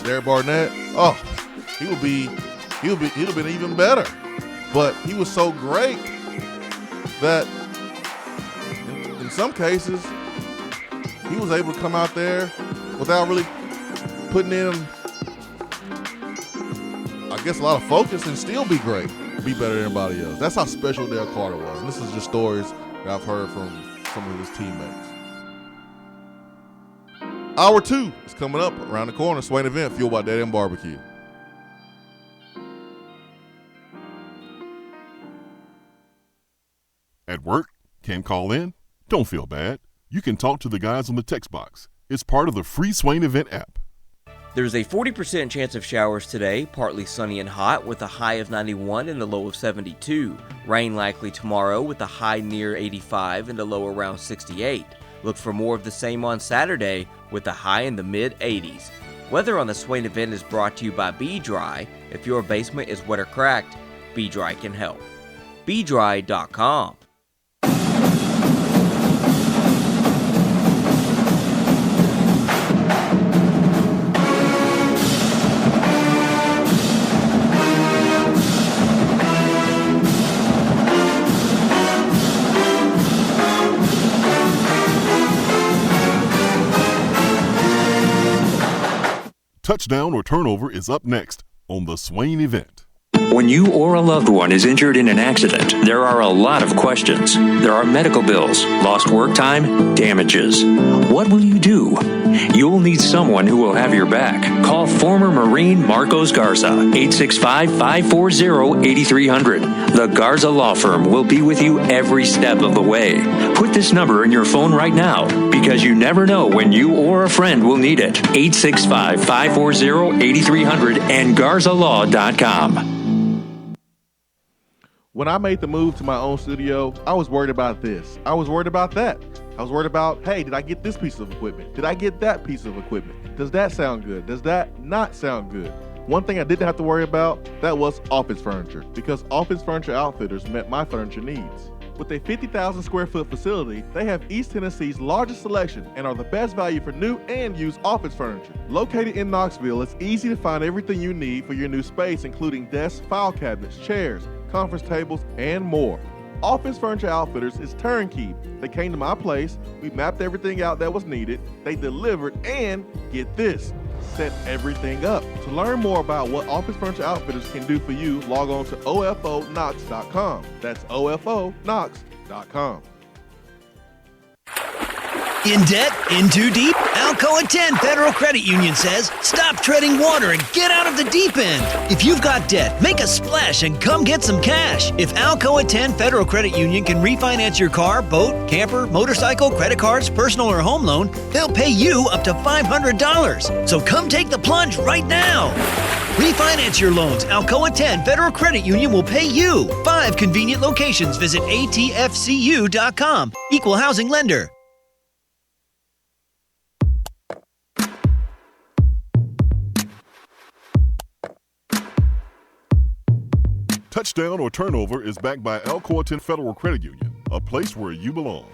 Derek Barnett, he'd have been even better. But he was so great that in some cases he was able to come out there without really putting in, I guess, a lot of focus and still be great, be better than anybody else. That's how special Dale Carter was. And this is just stories that I've heard from some of his teammates. Hour 2 is coming up around the corner. Swain event fueled by Dead End Barbecue. At work? Can't call in? Don't feel bad. You can talk to the guys on the text box. It's part of the free Swain event app. There's a 40% chance of showers today, partly sunny and hot with a high of 91 and a low of 72. Rain likely tomorrow with a high near 85 and a low around 68. Look for more of the same on Saturday with a high in the mid-80s. Weather on the Swain event is brought to you by Be Dry. If your basement is wet or cracked, Be Dry can help. BeDry.com. Touchdown or turnover is up next on the Swain event. When you or a loved one is injured in an accident, there are a lot of questions. There are medical bills, lost work time, damages. What will you do? You'll need someone who will have your back. Call former Marine Marcos Garza, 865-540-8300. The Garza Law Firm will be with you every step of the way. Put this number in your phone right now, because you never know when you or a friend will need it. 865-540-8300 and GarzaLaw.com. When I made the move to my own studio, I was worried about this. I was worried about that. I was worried about, hey, did I get this piece of equipment? Did I get that piece of equipment? Does that sound good? Does that not sound good? One thing I didn't have to worry about, that was office furniture, because Office Furniture Outfitters met my furniture needs. With a 50,000 square foot facility, they have East Tennessee's largest selection and are the best value for new and used office furniture. Located in Knoxville, it's easy to find everything you need for your new space, including desks, file cabinets, chairs, conference tables, and more. Office Furniture Outfitters is turnkey. They came to my place, we mapped everything out that was needed, they delivered, and get this, set everything up. To learn more about what Office Furniture Outfitters can do for you, log on to OFOKnox.com. That's OFOKnox.com. In debt? In too deep? Alcoa 10 Federal Credit Union says, stop treading water and get out of the deep end. If you've got debt, make a splash and come get some cash. If Alcoa 10 Federal Credit Union can refinance your car, boat, camper, motorcycle, credit cards, personal or home loan, they'll pay you up to $500. So come take the plunge right now. Refinance your loans. Alcoa 10 Federal Credit Union will pay you. 5 convenient locations. Visit atfcu.com. Equal housing lender. Touchdown or turnover is backed by Alcoa 10 Federal Credit Union, a place where you belong.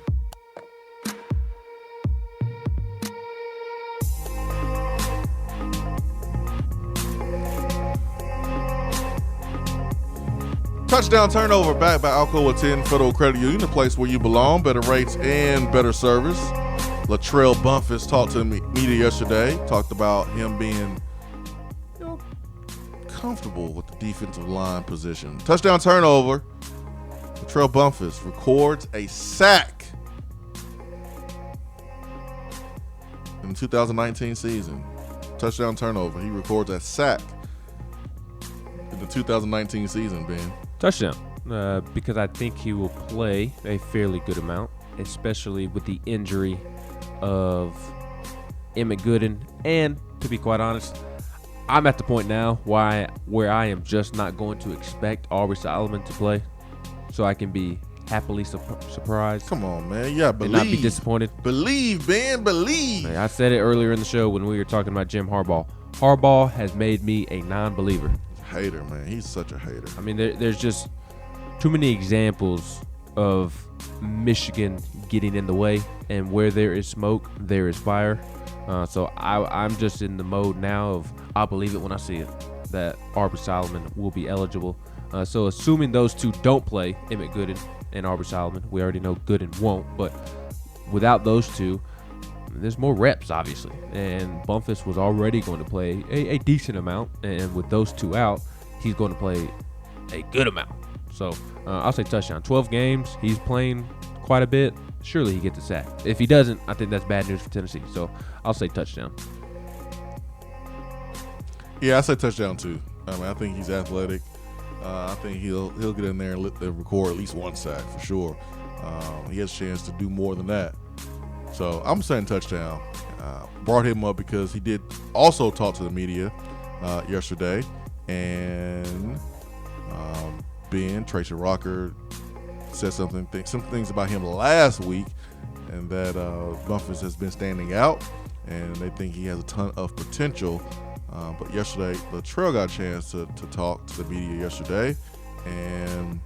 Touchdown turnover backed by Alcoa 10 Federal Credit Union, a place where you belong, better rates and better service. Latrell Bumpus talked to the media yesterday, talked about him being comfortable with the defensive line position. Touchdown turnover. Latrell Bumpus records a sack in the 2019 season. Touchdown turnover. He records a sack in the 2019 season, Ben. Touchdown. Because I think he will play a fairly good amount, especially with the injury of Emmett Gooden. And to be quite honest, I'm at the point now where I am just not going to expect Aubrey Solomon to play, so I can be happily surprised. Come on, man. Yeah, believe. And not be disappointed. Believe, Ben. Believe. Man, I said it earlier in the show when we were talking about Jim Harbaugh. Harbaugh has made me a non-believer. Hater, man. He's such a hater. I mean, there's just too many examples of Michigan getting in the way, and where there is smoke, there is fire. So I'm just in the mode now of I'll believe it when I see it, that Aubrey Solomon will be eligible. So assuming those two don't play, Emmett Gooden and Aubrey Solomon, we already know Gooden won't, but without those two, there's more reps, obviously. And Bumpus was already going to play a decent amount, and with those two out, he's going to play a good amount. So I'll say touchdown. 12 games, he's playing quite a bit. Surely he gets a sack. If he doesn't, I think that's bad news for Tennessee. So I'll say touchdown. Yeah, I say touchdown too. I mean, I think he's athletic. I think he'll get in there and record at least one sack for sure. He has a chance to do more than that. So I'm saying touchdown. Brought him up because he did also talk to the media yesterday, and Ben Tracy Rocker said some things about him last week, and that Bumpus has been standing out, and they think he has a ton of potential. But yesterday, Latrell got a chance to talk to the media yesterday, and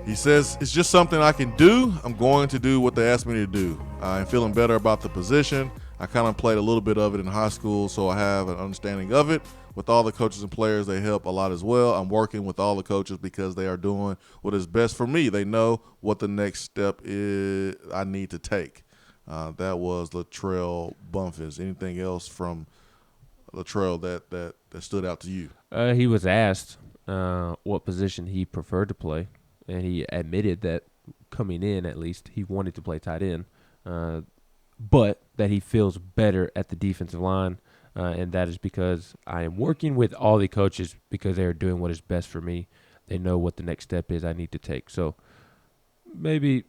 he says, it's just something I can do. I'm going to do what they asked me to do. I'm feeling better about the position. I kind of played a little bit of it in high school, so I have an understanding of it. With all the coaches and players, they help a lot as well. I'm working with all the coaches because they are doing what is best for me. They know what the next step is I need to take. that was Latrell Bumpus. Anything else from Latrell that stood out to you? He was asked what position he preferred to play, and he admitted that coming in, at least, he wanted to play tight end, but that he feels better at the defensive line, and that is because I am working with all the coaches because they are doing what is best for me. They know what the next step is I need to take. So maybe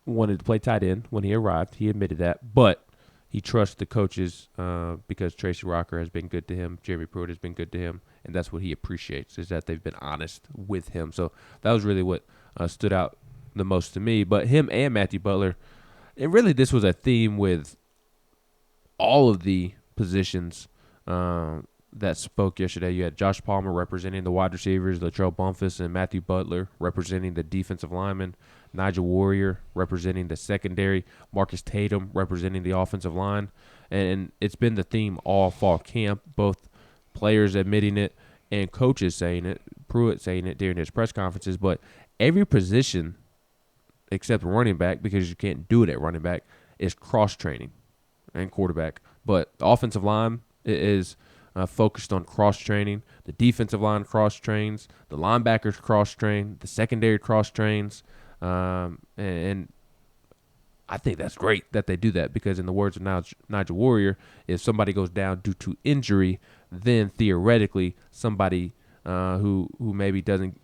wanted to play tight end when he arrived. He admitted that, but he trusts the coaches because Tracy Rocker has been good to him. Jeremy Pruitt has been good to him, and that's what he appreciates, is that they've been honest with him. So that was really what stood out the most to me. But him and Matthew Butler, and really this was a theme with all of the positions that spoke yesterday. You had Josh Palmer representing the wide receivers, Latrell Bumpus and Matthew Butler representing the defensive linemen, Nigel Warrior representing the secondary, Marcus Tatum representing the offensive line. And it's been the theme all fall camp, both players admitting it and coaches saying it, Pruitt saying it during his press conferences. But every position except running back, because you can't do it at running back, is cross-training, and quarterback. But the offensive line is focused on cross-training. The defensive line cross-trains. The linebackers cross-train. The secondary cross-trains. And I think that's great that they do that, because in the words of Nigel Warrior, if somebody goes down due to injury, then theoretically somebody who maybe doesn't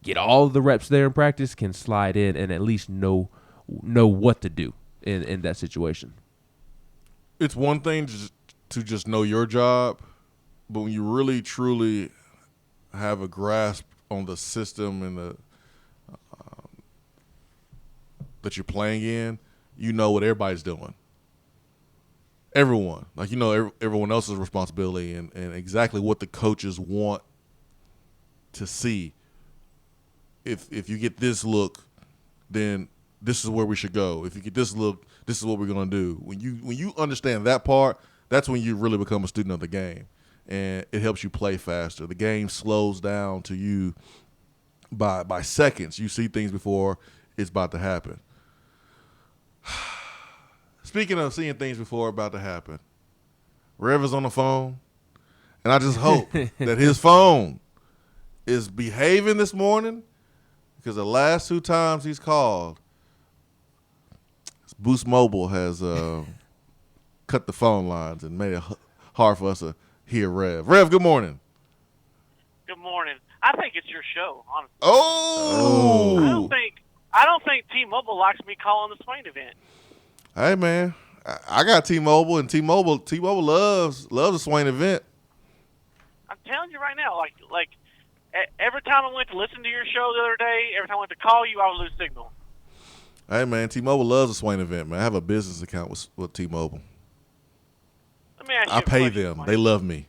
get all of the reps there in practice can slide in and at least know what to do in that situation. It's one thing to just know your job, but when you really truly have a grasp on the system and the that you're playing in, you know what everybody's doing. Everyone. Like, you know everyone else's responsibility and exactly what the coaches want to see. If you get this look, then this is where we should go. If you get this look, this is what we're going to do. When you understand that part, that's when you really become a student of the game, and it helps you play faster. The game slows down to you by seconds. You see things before it's about to happen. Speaking of seeing things before about to happen, Rev is on the phone, and I just hope that his phone is behaving this morning, because the last 2 times he's called, Boost Mobile has cut the phone lines and made it hard for us to hear Rev. Rev, good morning. Good morning. I think it's your show, honestly. Oh! I don't think T-Mobile likes me calling the Swain event. Hey, man, I got T-Mobile, and T-Mobile loves the Swain event. I'm telling you right now, like every time I went to listen to your show the other day, every time I went to call you, I would lose signal. Hey, man, T-Mobile loves the Swain event, man. I have a business account with T-Mobile. Let me ask you I a pay question, them. Mike. They love me.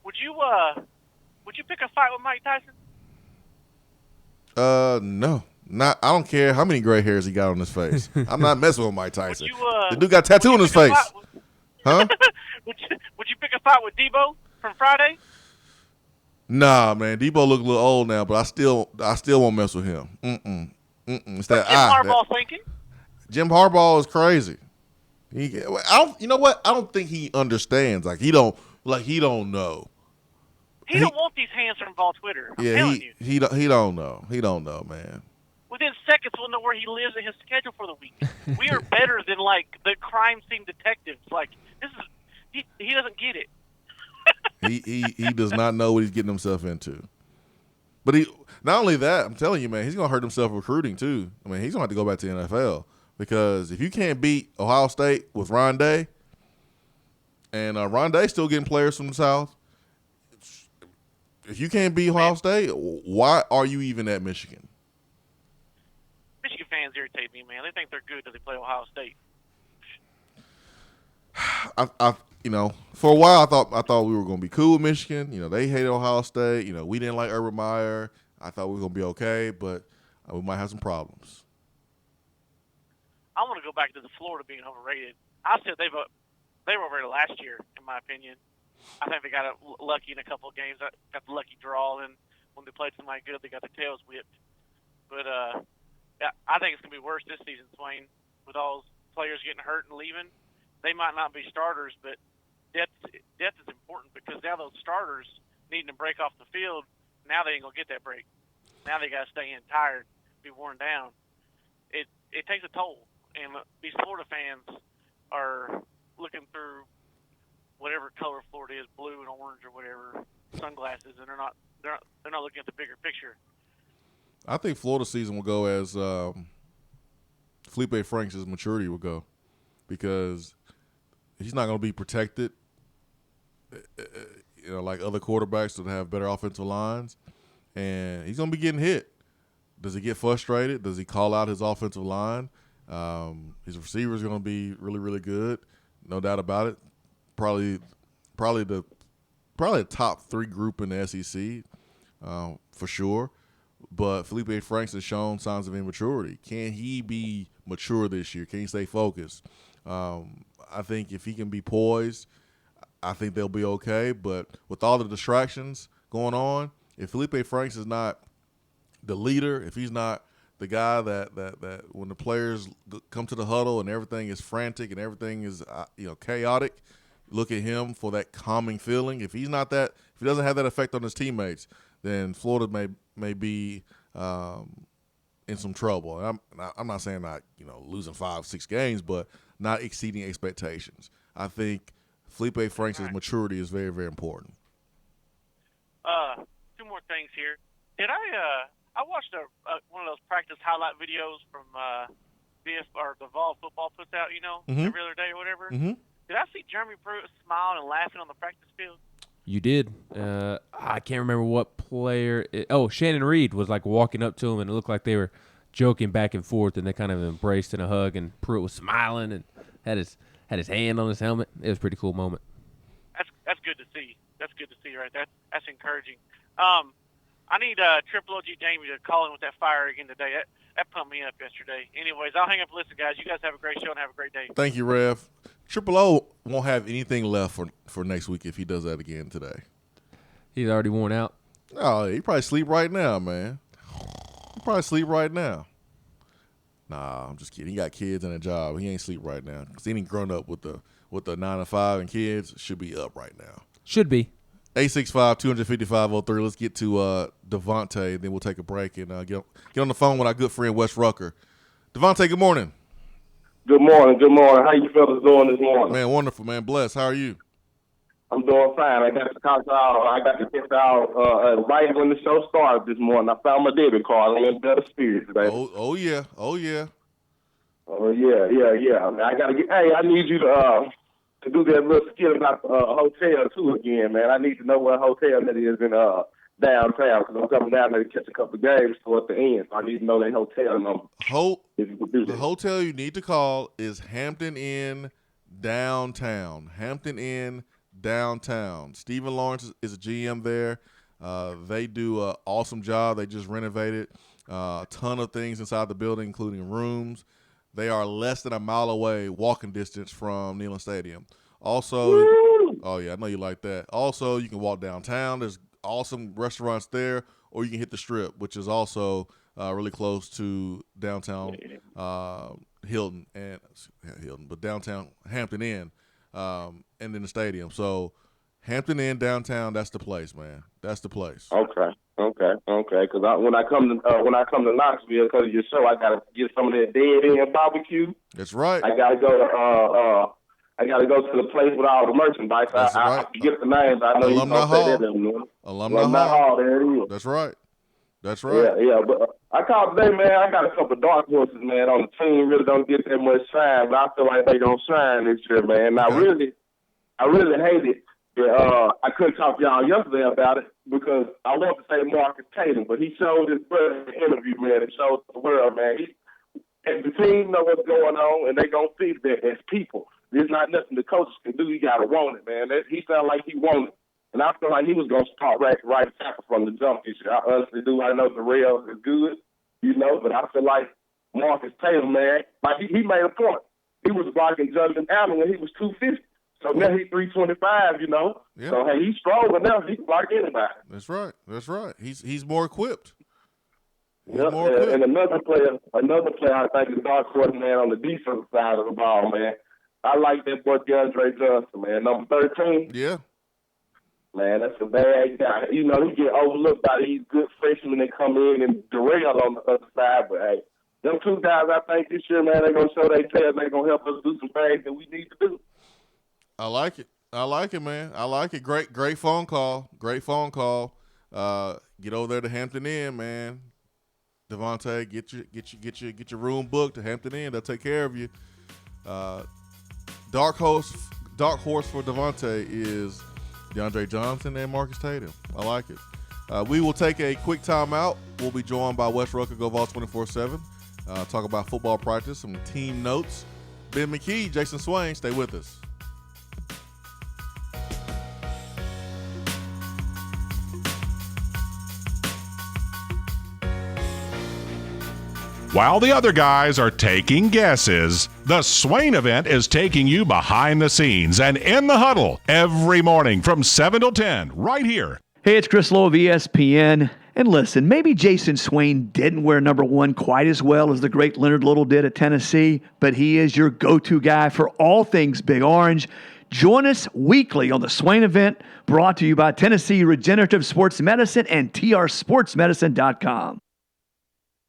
Would you pick a fight with Mike Tyson? No. I don't care how many gray hairs he got on his face. I'm not messing with Mike Tyson. The dude got a tattoo on his face. Huh? Would you pick a fight with Debo from Friday? Nah, man. Debo look a little old now, but I still won't mess with him. It's that Jim Harbaugh thinking? Jim Harbaugh is crazy. You know what? I don't think he understands. He don't know. He don't want these hands from Vol Twitter. I'm telling you. He don't know. He don't know, man. Within seconds, we'll know where he lives and his schedule for the week. We are better than the crime scene detectives. This is he doesn't get it. he does not know what he's getting himself into. But not only that, I'm telling you, man, he's gonna hurt himself recruiting too. I mean, he's gonna have to go back to the NFL, because if you can't beat Ohio State with Ron Day, and Ron Day's still getting players from the South. If you can't beat Ohio State, why are you even at Michigan? Michigan fans irritate me, man. They think they're good until they play Ohio State. For a while I thought we were going to be cool with Michigan. They hated Ohio State. We didn't like Urban Meyer. I thought we were going to be okay, but we might have some problems. I want to go back to the Florida being overrated. I said they were overrated last year, in my opinion. I think they got lucky in a couple of games. Got the lucky draw, and when they played somebody good, they got their tails whipped. But I think it's going to be worse this season, Swain. with all those players getting hurt and leaving. They might not be starters, but depth is important because now those starters needing to break off the field, now they ain't going to get that break. Now they got to stay in tired, be worn down. It takes a toll. And these Florida fans are looking through whatever color Florida is, blue and orange or whatever, sunglasses, and they're not looking at the bigger picture. I think Florida season will go as Felipe Franks' maturity will go, because he's not going to be protected, like other quarterbacks that have better offensive lines, and he's going to be getting hit. Does he get frustrated? Does he call out his offensive line? His receivers are going to be really, really good, no doubt about it. Probably the top 3 group in the SEC for sure. But Felipe Franks has shown signs of immaturity. Can he be mature this year? Can he stay focused? I think if he can be poised, I think they'll be okay. But with all the distractions going on, if Felipe Franks is not the leader, if he's not the guy that when the players come to the huddle and everything is frantic and everything is chaotic, look at him for that calming feeling. If he's not that, if he doesn't have that effect on his teammates, then Florida may be in some trouble. And I'm not saying not losing 5-6 games, but not exceeding expectations. I think Felipe Franks' maturity is very, very important. 2 more things here. Did I watched one of those practice highlight videos from BF or the Vol football puts out, every other day or whatever. Mm-hmm. Did I see Jeremy Pruitt smiling and laughing on the practice field? You did. I can't remember what player. Shannon Reed was like walking up to him, and it looked like they were joking back and forth, and they kind of embraced in a hug. And Pruitt was smiling and had his hand on his helmet. It was a pretty cool moment. That's good to see. That's good to see right there. That's encouraging. I need Triple OG Jamie to call in with that fire again today. That pumped me up yesterday. Anyways, I'll hang up and listen, guys. You guys have a great show and have a great day. Thank you, Rev. Triple O won't have anything left for next week if he does that again today. He's already worn out. Oh, he probably sleep right now, man. He probably sleep right now. Nah, I'm just kidding. He got kids and a job. He ain't sleep right now because he ain't grown up with the 9 to 5 and kids. Should be up right now. Should be. 865-255-03. Let's get to Devontae. Then we'll take a break and get on the phone with our good friend Wes Rucker. Devontae, good morning. Good morning. Good morning. How you fellas doing this morning? Man, wonderful, man. Blessed. How are you? I'm doing fine. I got to get out right when the show started this morning. I found my debit card. I'm in better spirits today. Oh yeah. Oh yeah. Man, I need you to do that little skit about hotel too again, man. I need to know what hotel that is in downtown because I'm coming down there to catch a couple of games toward the end. So I need to know that hotel number. The hotel you need to call is Hampton Inn Downtown. Hampton Inn Downtown. Stephen Lawrence is a GM there. They do an awesome job. They just renovated a ton of things inside the building, including rooms. They are less than a mile away, walking distance from Neyland Stadium. Also, oh yeah, I know you like that. Also, you can walk downtown. There's awesome restaurants there, or you can hit the Strip, which is also really close to downtown but downtown Hampton Inn, and then the stadium. So Hampton Inn downtown, that's the place, man. That's the place. Okay. Because when I come to Knoxville, because of your show, I gotta get some of that dead end barbecue. That's right. I gotta go to the place with all the merchandise. I forget the names. I know Alumni Hall. Alumni Hall. There it is. That's right. Yeah. But I called today, man. I got a couple of dark horses, man, on the team. Really don't get that much shine, but I feel like they gonna shine this year, man. And Okay. I really hate it. I couldn't talk to y'all yesterday about it because I want to say Marcus Tatum, but he showed his brother in the interview, man. It showed the world, man. And the team know what's going on, and they gonna see that as people. There's not nothing the coaches can do. You gotta want it, man. He sounded like he wanted it, and I feel like he was gonna start right tackle from the jump this year. I honestly do. I know Terrell is good, but I feel like Marcus Tatum, man, like he made a point. He was blocking Justin Allen when he was 250. So now he's 325, Yeah. So, hey, he's strong enough. He can block anybody. That's right. He's more equipped. Yep. And another player I think is dark horse, man, on the defensive side of the ball, man. I like that boy DeAndre Johnson, man. Number 13. Yeah. Man, that's a bad guy. You know, he get overlooked by these good freshmen that come in and derail on the other side. But, hey, them two guys, I think this year, man, they're going to show their tail. They're going to help us do some things that we need to do. I like it. I like it, man. I like it. Great phone call. Great phone call. Get over there to Hampton Inn, man. Devontae, get your room booked to Hampton Inn. They'll take care of you. Dark horse for Devontae is DeAndre Johnson and Marcus Tatum. I like it. We will take a quick timeout. We'll be joined by Wes Rucker, Go Vols 24/7. Talk about football practice, some team notes. Ben McKee, Jason Swain, stay with us. While the other guys are taking guesses, the Swain event is taking you behind the scenes and in the huddle every morning from 7 till 10 right here. Hey, it's Chris Lowe of ESPN. And listen, maybe Jason Swain didn't wear number 1 quite as well as the great Leonard Little did at Tennessee, but he is your go-to guy for all things Big Orange. Join us weekly on the Swain event, brought to you by Tennessee Regenerative Sports Medicine and trsportsmedicine.com.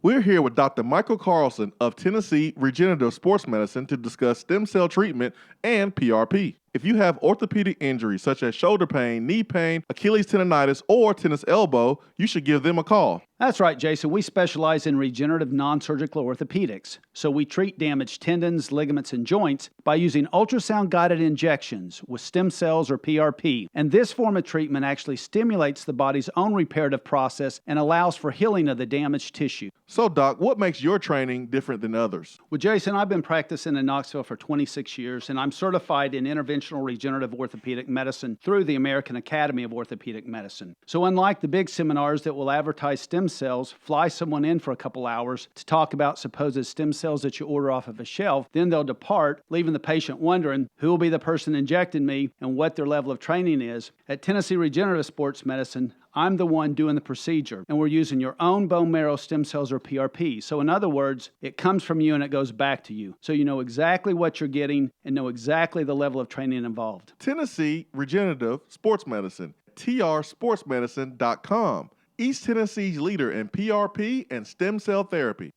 We're here with Dr. Michael Carlson of Tennessee Regenerative Sports Medicine to discuss stem cell treatment and PRP. If you have orthopedic injuries such as shoulder pain, knee pain, Achilles tendonitis, or tennis elbow, you should give them a call. That's right, Jason. We specialize in regenerative non-surgical orthopedics. So we treat damaged tendons, ligaments, and joints by using ultrasound-guided injections with stem cells or PRP. And this form of treatment actually stimulates the body's own reparative process and allows for healing of the damaged tissue. So, Doc, what makes your training different than others? Well, Jason, I've been practicing in Knoxville for 26 years, and I'm certified in interventional regenerative orthopedic medicine through the American Academy of Orthopedic Medicine. So unlike the big seminars that will advertise stem cells, fly someone in for a couple hours to talk about supposed stem cells that you order off of a shelf, then they'll depart, leaving the patient wondering who will be the person injecting me and what their level of training is. At Tennessee Regenerative Sports Medicine, I'm the one doing the procedure, and we're using your own bone marrow stem cells or PRP. So in other words, it comes from you and it goes back to you. So you know exactly what you're getting and know exactly the level of training involved. Tennessee Regenerative Sports Medicine, trsportsmedicine.com. East Tennessee's leader in PRP and stem cell therapy.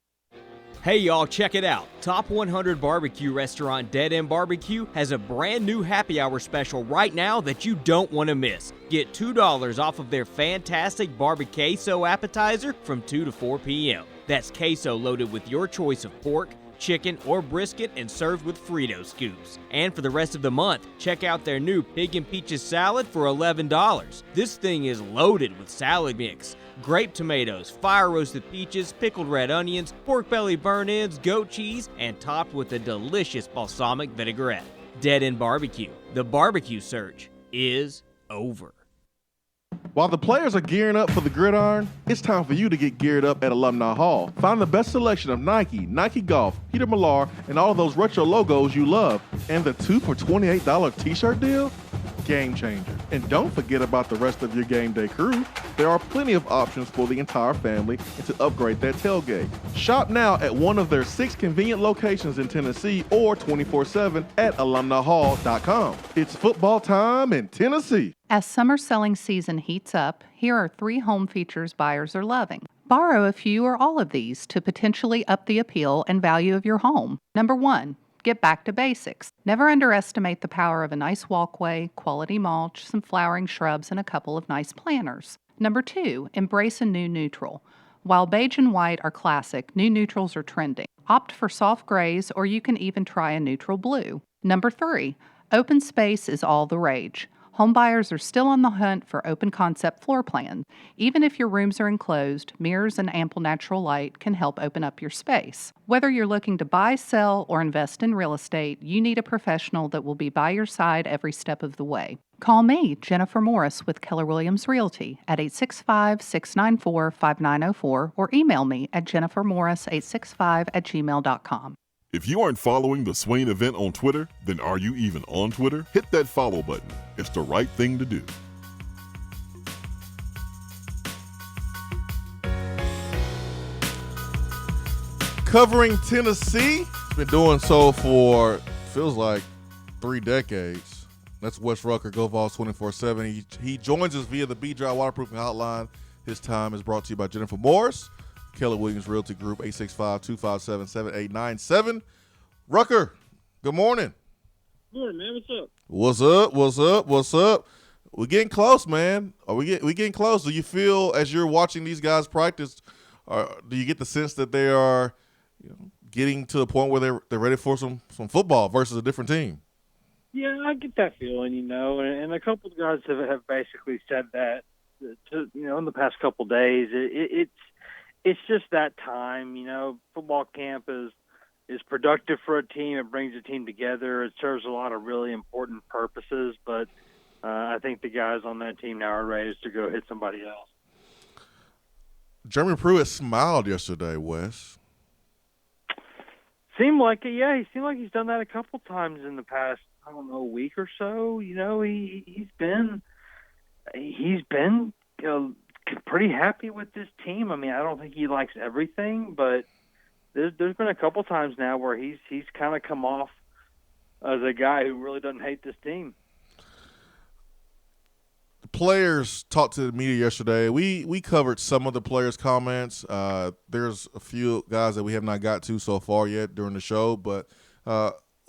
Hey y'all, check it out. Top 100 barbecue restaurant Dead End Barbecue has a brand new happy hour special right now that you don't want to miss. Get $2 off of their fantastic barbecue appetizer from 2 to 4 p.m. That's queso loaded with your choice of pork, chicken, or brisket and served with Frito scoops. And for the rest of the month, check out their new Pig and Peaches salad for $11. This thing is loaded with salad mix, grape tomatoes, fire-roasted peaches, pickled red onions, pork belly burn-ins, goat cheese, and topped with a delicious balsamic vinaigrette. Dead End Barbecue. The barbecue search is over. While the players are gearing up for the gridiron, it's time for you to get geared up at Alumni Hall. Find the best selection of Nike, Nike Golf, Peter Millar, and all of those retro logos you love. And the 2 for $28 t-shirt deal? Game changer. And don't forget about the rest of your game day crew. There are plenty of options for the entire family and to upgrade that tailgate. Shop now at one of their 6 convenient locations in Tennessee or 24/7 at alumnihall.com. It's football time in Tennessee. As summer selling season heats up, here are 3 home features buyers are loving. Borrow a few or all of these to potentially up the appeal and value of your home. Number 1. Get back to basics. Never underestimate the power of a nice walkway, quality mulch, some flowering shrubs, and a couple of nice planters. Number 2, embrace a new neutral. While beige and white are classic, new neutrals are trending. Opt for soft grays, or you can even try a neutral blue. Number 3, open space is all the rage. Homebuyers are still on the hunt for open concept floor plans. Even if your rooms are enclosed, mirrors and ample natural light can help open up your space. Whether you're looking to buy, sell, or invest in real estate, you need a professional that will be by your side every step of the way. Call me, Jennifer Morris with Keller Williams Realty at 865-694-5904 or email me at jennifermorris865@gmail.com. If you aren't following the Swain event on Twitter, then are you even on Twitter? Hit that follow button. It's the right thing to do. covering Tennessee. He's been doing so for, feels like, 3 decades. That's Wes Rucker, Go Vols 24/7. He joins us via the B-Dry Waterproofing Hotline. His time is brought to you by Jennifer Morris, Keller Williams Realty Group, 865-257-7897. Rucker, good morning. Good, man. What's up? What's up? What's up? What's up? We're getting close, man. We getting close. Do you feel, as you're watching these guys practice, do you get the sense that they are getting to a point where they're ready for some football versus a different team? Yeah, I get that feeling, and a couple of guys have basically said that, in the past couple of days. It's just that time, football camp is productive for a team. It brings a team together. It serves a lot of really important purposes, but I think the guys on that team now are ready to go hit somebody else. Jeremy Pruitt smiled yesterday, Wes. Seemed like it, yeah. He seemed like he's done that a couple times in the past, a week or so. He's been pretty happy with this team. I mean, I don't think he likes everything, but there's been a couple times now where he's kind of come off as a guy who really doesn't hate this team. The players talked to the media yesterday. We covered some of the players' comments. There's a few guys that we have not got to so far yet during the show, but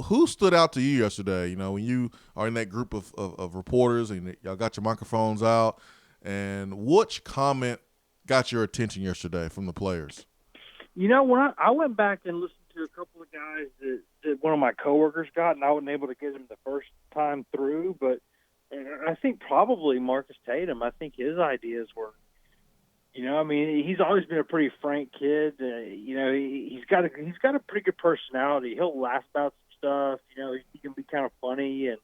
who stood out to you yesterday? When you are in that group of reporters and y'all got your microphones out, and which comment got your attention yesterday from the players? When I went back and listened to a couple of guys that one of my coworkers got, and I wasn't able to get him the first time through, but I think probably Marcus Tatum. I think his ideas were, he's always been a pretty frank kid. He's got a pretty good personality. He'll laugh about some stuff. He can be kind of funny, and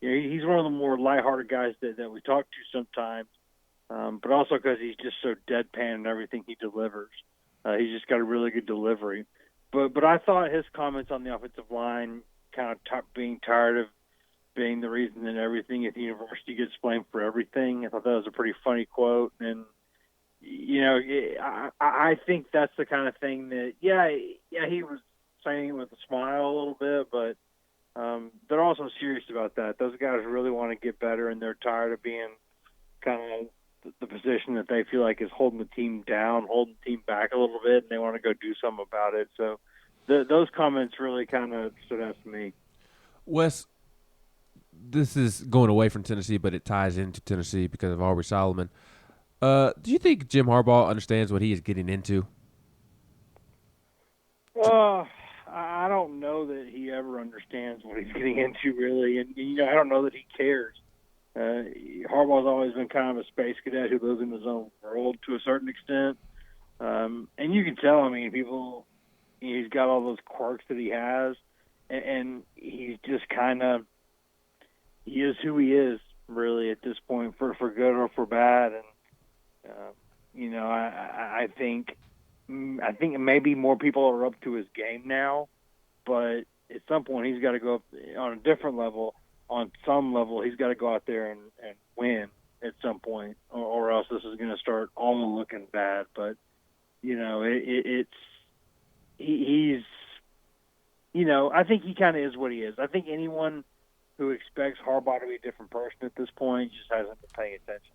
he's one of the more lighthearted guys that we talk to sometimes. But also because he's just so deadpan in everything he delivers. He's just got a really good delivery. But I thought his comments on the offensive line, kind of being tired of being the reason that everything at the university gets blamed for everything. I thought that was a pretty funny quote. And, I think that's the kind of thing that, he was saying it with a smile a little bit, but they're also serious about that. Those guys really want to get better, and they're tired of being kind of the position that they feel like is holding the team down, holding the team back a little bit, and they want to go do something about it. So those comments really kind of stood out to me. Wes, this is going away from Tennessee, but it ties into Tennessee because of Aubrey Solomon. Do you think Jim Harbaugh understands what he is getting into? I don't know that he ever understands what he's getting into, really, and I don't know that he cares. Harbaugh's always been kind of a space cadet who lives in his own world to a certain extent, and you can tell. I mean, people, he's got all those quirks that he has, and he's just kind of, he is who he is, really, at this point, for good or for bad. And I think maybe more people are up to his game now, but at some point he's got to go up on a different level. On some level, he's got to go out there and win at some point, or else this is going to start all looking bad. But he's I think he kind of is what he is. I think anyone who expects Harbaugh to be a different person at this point just hasn't been paying attention.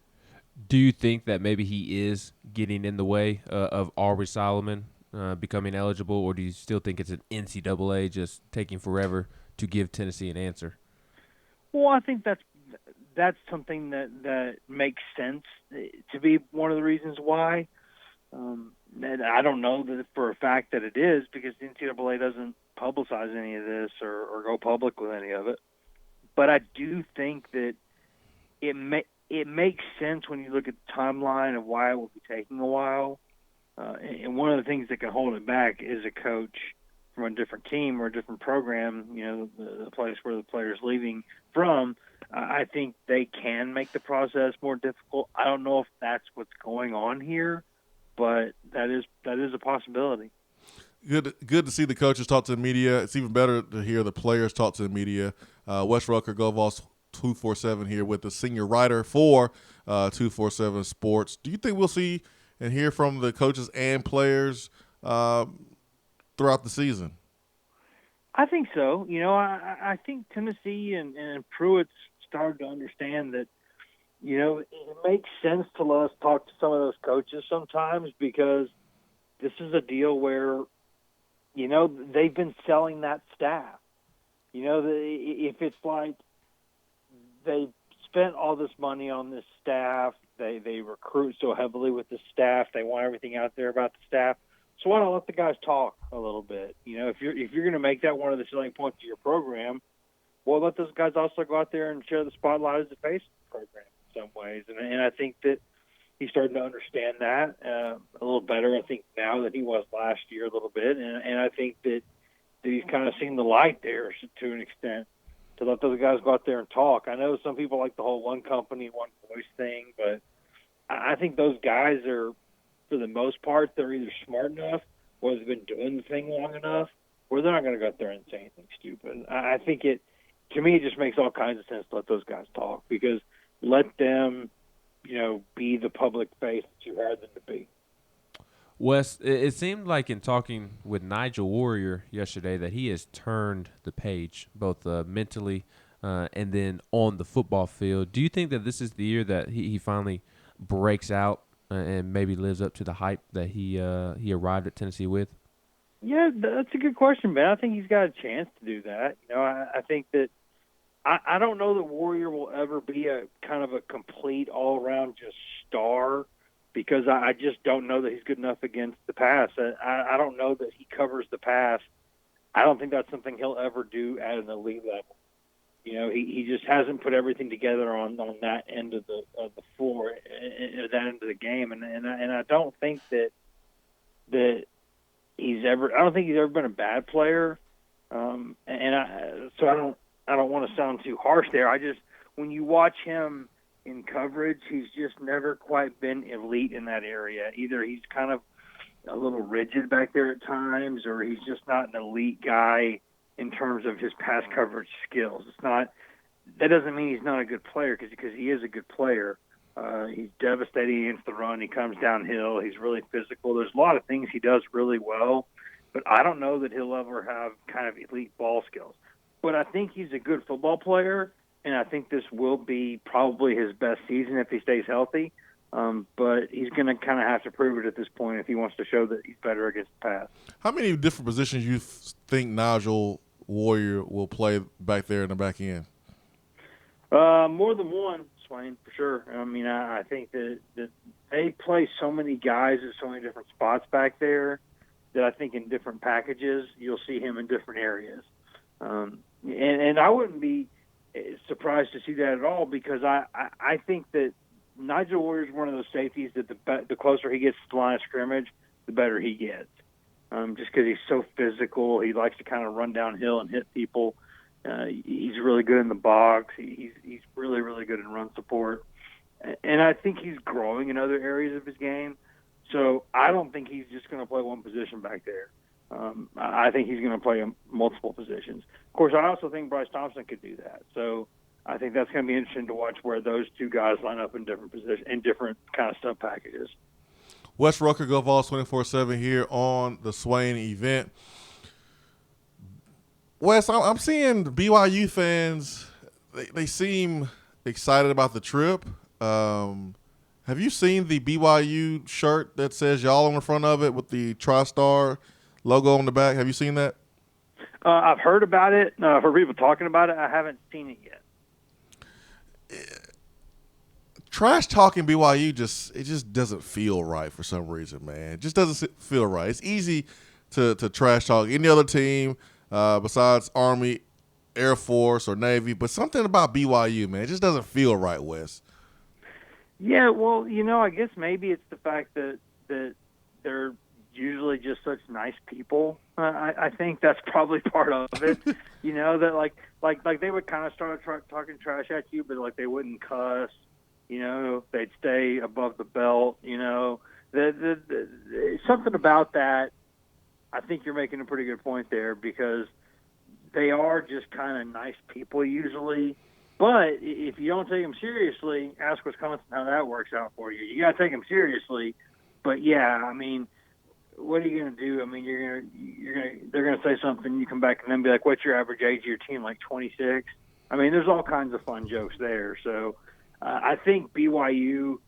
Do you think that maybe he is getting in the way of Aubrey Solomon becoming eligible, or do you still think it's an NCAA just taking forever to give Tennessee an answer? Well, I think that's something that makes sense to be one of the reasons why. And I don't know that for a fact that it is, because the NCAA doesn't publicize any of this or go public with any of it. But I do think that it makes sense when you look at the timeline of why it will be taking a while. And one of the things that can hold it back is a coach from a different team or a different program, the place where the player's leaving from. I think they can make the process more difficult. I don't know if that's what's going on here, but that is a possibility. Good to see the coaches talk to the media. It's even better to hear the players talk to the media. Wes Rucker, Go Vols 247 here with the senior writer for 247 Sports. Do you think we'll see and hear from the coaches and players throughout the season? I think so. You know, I think Tennessee and Pruitt's started to understand that, you know, it makes sense to let us talk to some of those coaches sometimes because this is a deal where, you know, they've been selling that staff. You know, if it's like they spent all this money on this staff, they recruit so heavily with the staff, they want everything out there about the staff. So why not let the guys talk a little bit? You know, if you're going to make that one of the selling points of your program, well, let those guys also go out there and share the spotlight as the face of the program in some ways. And I think that he's starting to understand that a little better, I think, now than he was last year a little bit. And I think that he's kind of seen the light there to an extent to let those guys go out there and talk. I know some people like the whole one company, one voice thing, but I think those guys are, for the most part, they're either smart enough or they've been doing the thing long enough where they're not going to go out there and say anything stupid. I think to me, it just makes all kinds of sense to let those guys talk because let them, you know, be the public face that you hired them to be. Wes, it seemed like in talking with Nigel Warrior yesterday that he has turned the page, both mentally and then on the football field. Do you think that this is the year that he finally breaks out and maybe lives up to the hype that he arrived at Tennessee with? Yeah, that's a good question, man. I think he's got a chance to do that. You know, I think that I don't know that Warrior will ever be a kind of a complete all-around just star because I just don't know that he's good enough against the pass. I don't know that he covers the pass. I don't think that's something he'll ever do at an elite level. You know, he just hasn't put everything together on that end of the floor, that end of the game, and I don't think that he's ever. I don't think he's ever been a bad player, so I don't want to sound too harsh there. I just when you watch him in coverage, he's just never quite been elite in that area. Either he's kind of a little rigid back there at times, or he's just not an elite guy in terms of his pass coverage skills. It's not. That doesn't mean he's not a good player because he is a good player. He's devastating against the run. He comes downhill. He's really physical. There's a lot of things he does really well, but I don't know that he'll ever have kind of elite ball skills. But I think he's a good football player, and I think this will be probably his best season if he stays healthy. But he's going to kind of have to prove it at this point if he wants to show that he's better against the pass. How many different positions you think Nigel Warrior will play back there in the back end? More than one, Swain, for sure. I mean, I think that they play so many guys at so many different spots back there that I think in different packages you'll see him in different areas. And I wouldn't be surprised to see that at all because I think that Nigel Warrior is one of those safeties that the closer he gets to the line of scrimmage, the better he gets. Just because he's so physical, he likes to kind of run downhill and hit people. He's really good in the box. He's really, really good in run support. And I think he's growing in other areas of his game. So I don't think he's just going to play one position back there. I think he's going to play multiple positions. Of course, I also think Bryce Thompson could do that. So I think that's going to be interesting to watch where those two guys line up in different positions, in different kind of sub packages. Wes Rucker, Go Vols 24/7 here on the Swain event. Wes, I'm seeing BYU fans, they seem excited about the trip. Have you seen the BYU shirt that says y'all on the front of it with the TriStar logo on the back? Have you seen that? I've heard about it. I've heard people talking about it. I haven't seen it yet. Trash talking BYU just doesn't feel right for some reason, man. It just doesn't feel right. It's easy to trash talk any other team besides Army, Air Force, or Navy, but something about BYU, man, it just doesn't feel right, Wes. Yeah, well, I guess maybe it's the fact that they're usually just such nice people. I think that's probably part of it. That like they would kind of start talking trash at you, but like they wouldn't cuss. They'd stay above the belt. Something about that. I think you're making a pretty good point there because they are just kind of nice people usually. But if you don't take them seriously, ask Wisconsin how that works out for you. You got to take them seriously. But yeah, I mean, what are you going to do? I mean, they're going to say something. You come back and then be like, "What's your average age of your team?" Like 26. I mean, there's all kinds of fun jokes there. So I think BYU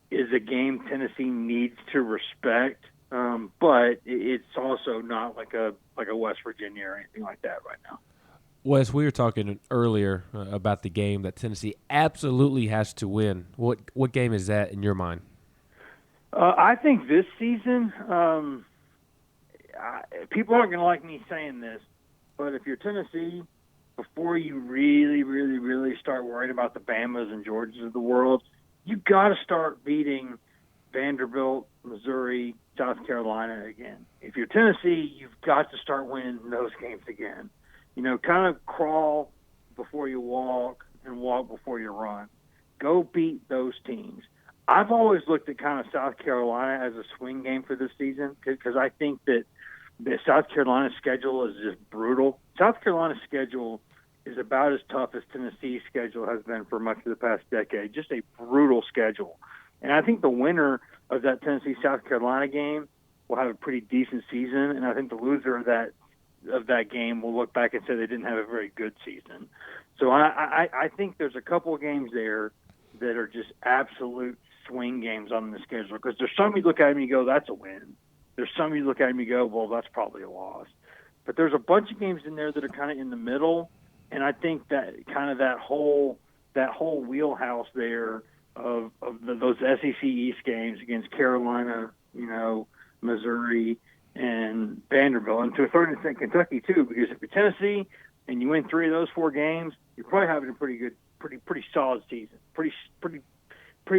is a game Tennessee needs to respect, but it's also not like a West Virginia or anything like that right now. Wes, we were talking earlier about the game that Tennessee absolutely has to win. What game is that in your mind? I think this season, people aren't going to like me saying this, but if you're Tennessee, before you really, really, really start worrying about the Bamas and Georgias of the world, you got to start beating Vanderbilt, Missouri, South Carolina again. If you're Tennessee, you've got to start winning those games again. You know, kind of crawl before you walk and walk before you run. Go beat those teams. I've always looked at kind of South Carolina as a swing game for this season because I think that the South Carolina schedule is just brutal. South Carolina's schedule is about as tough as Tennessee's schedule has been for much of the past decade. Just a brutal schedule. And I think the winner of that Tennessee-South Carolina game will have a pretty decent season, and I think the loser of that game will look back and say they didn't have a very good season. So I think there's a couple of games there that are just absolute swing games on the schedule because there's some you look at them and you go, that's a win. There's some you look at them and you go, well, that's probably a loss. But there's a bunch of games in there that are kind of in the middle, and I think that kind of that whole wheelhouse there of those SEC East games against Carolina, Missouri, and Vanderbilt, and to a certain extent Kentucky too, because if you're Tennessee and you win 3 of those 4 games, you're probably having a pretty good, pretty solid season, pretty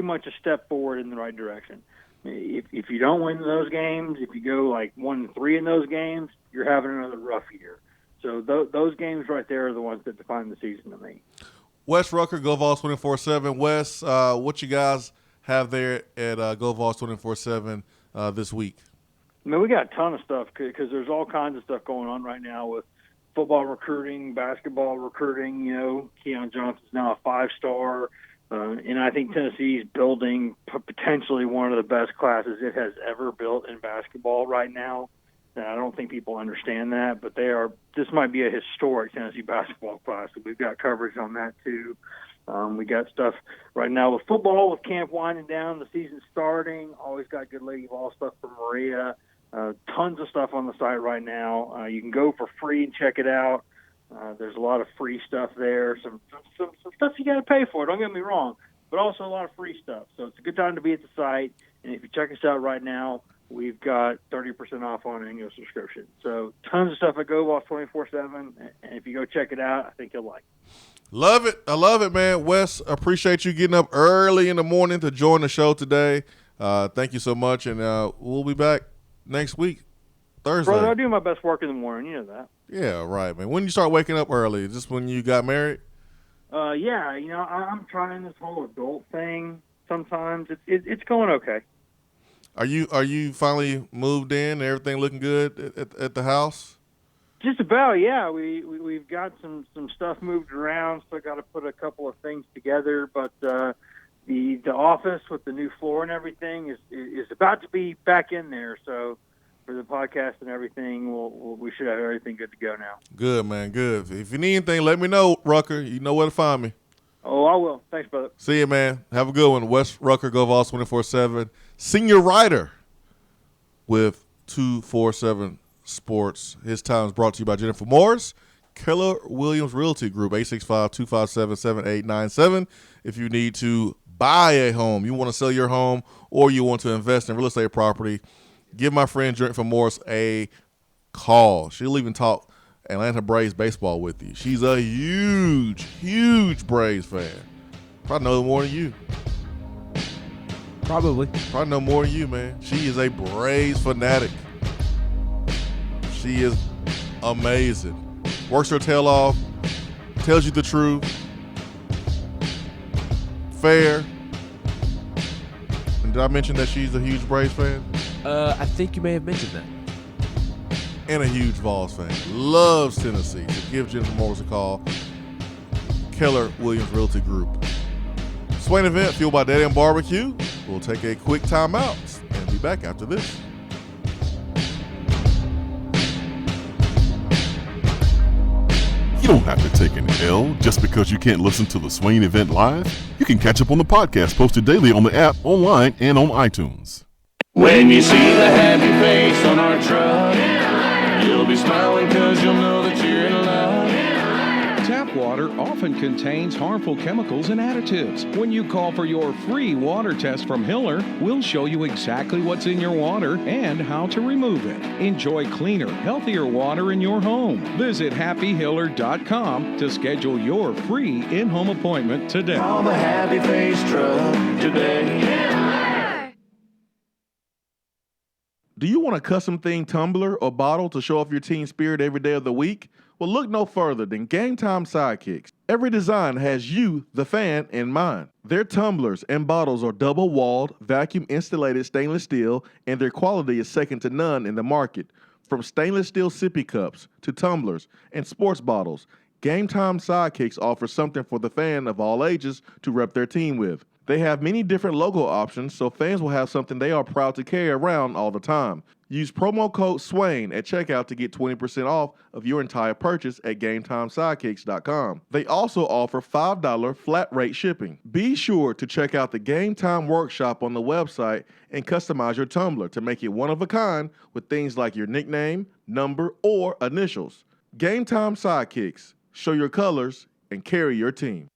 much a step forward in the right direction. If you don't win those games, if you go like 1-3 in those games, you're having another rough year. So those games right there are the ones that define the season to me. Wes Rucker, Go Vols 24/7. Wes, what you guys have there at Go Vols 24/7 this week? I mean, we got a ton of stuff because there's all kinds of stuff going on right now with football recruiting, basketball recruiting. Keon Johnson's now a 5-star. And I think Tennessee's building potentially one of the best classes it has ever built in basketball right now. And I don't think people understand that, but this might be a historic Tennessee basketball class. So we've got coverage on that too. We got stuff right now with football, with camp winding down, the season starting. Always got good Lady Vol stuff from Maria. Tons of stuff on the site right now. You can go for free and check it out. There's a lot of free stuff there. Some stuff you got to pay for. Don't get me wrong, but also a lot of free stuff. So it's a good time to be at the site. And if you check us out right now, we've got 30% off on an annual subscription. So tons of stuff at GoVols 24/7. And if you go check it out, I think you'll like it. Love it. I love it, man. Wes, appreciate you getting up early in the morning to join the show today. Thank you so much. And we'll be back next week, Thursday. Brother, I do my best work in the morning. You know that. Yeah, right, man. When you start waking up early? Just when you got married? Yeah, I'm trying this whole adult thing sometimes. It's going okay. Are you finally moved in? Everything looking good at the house? Just about, yeah. We've got some stuff moved around, so I got to put a couple of things together. But the office with the new floor and everything is about to be back in there. So for the podcast and everything, we should have everything good to go now. Good, man. Good. If you need anything, let me know, Rucker. You know where to find me. Oh, I will. Thanks, brother. See you, man. Have a good one. Wes Rucker, Go Vols 24/7, senior writer with 247 Sports. His time is brought to you by Jennifer Morris, Keller Williams Realty Group, 865-257-7897. If you need to buy a home, you want to sell your home, or you want to invest in real estate property, give my friend Jennifer Morris a call. She'll even talk Atlanta Braves baseball with you. She's a huge, huge Braves fan. Probably know more than you. Probably know more than you, man. She is a Braves fanatic. She is amazing. Works her tail off. Tells you the truth. Fair. And did I mention that she's a huge Braves fan? I think you may have mentioned that. And a huge Vols fan. Loves Tennessee. So give Jennifer Morris a call. Keller Williams Realty Group. Swain event fueled by Dead End Barbecue. We'll take a quick timeout and be back after this. You don't have to take an L just because you can't listen to the Swain event live. You can catch up on the podcast posted daily on the app, online, and on iTunes. When you see the happy face on our truck, you'll be smiling because you'll know that you're in love. Tap water often contains harmful chemicals and additives. When you call for your free water test from Hiller, we'll show you exactly what's in your water and how to remove it. Enjoy cleaner, healthier water in your home. Visit happyhiller.com to schedule your free in-home appointment today. Call the Happy Face Truck today. Do you want a custom themed tumbler or bottle to show off your team spirit every day of the week? Well, look no further than Game Time Sidekicks. Every design has you, the fan, in mind. Their tumblers and bottles are double-walled, vacuum-insulated stainless steel, and their quality is second to none in the market. From stainless steel sippy cups to tumblers and sports bottles, Game Time Sidekicks offers something for the fan of all ages to rep their team with. They have many different logo options, so fans will have something they are proud to carry around all the time. Use promo code SWAIN at checkout to get 20% off of your entire purchase at GameTimeSidekicks.com. They also offer $5 flat rate shipping. Be sure to check out the Game Time Workshop on the website and customize your tumbler to make it one of a kind with things like your nickname, number, or initials. Game Time Sidekicks. Show your colors and carry your team.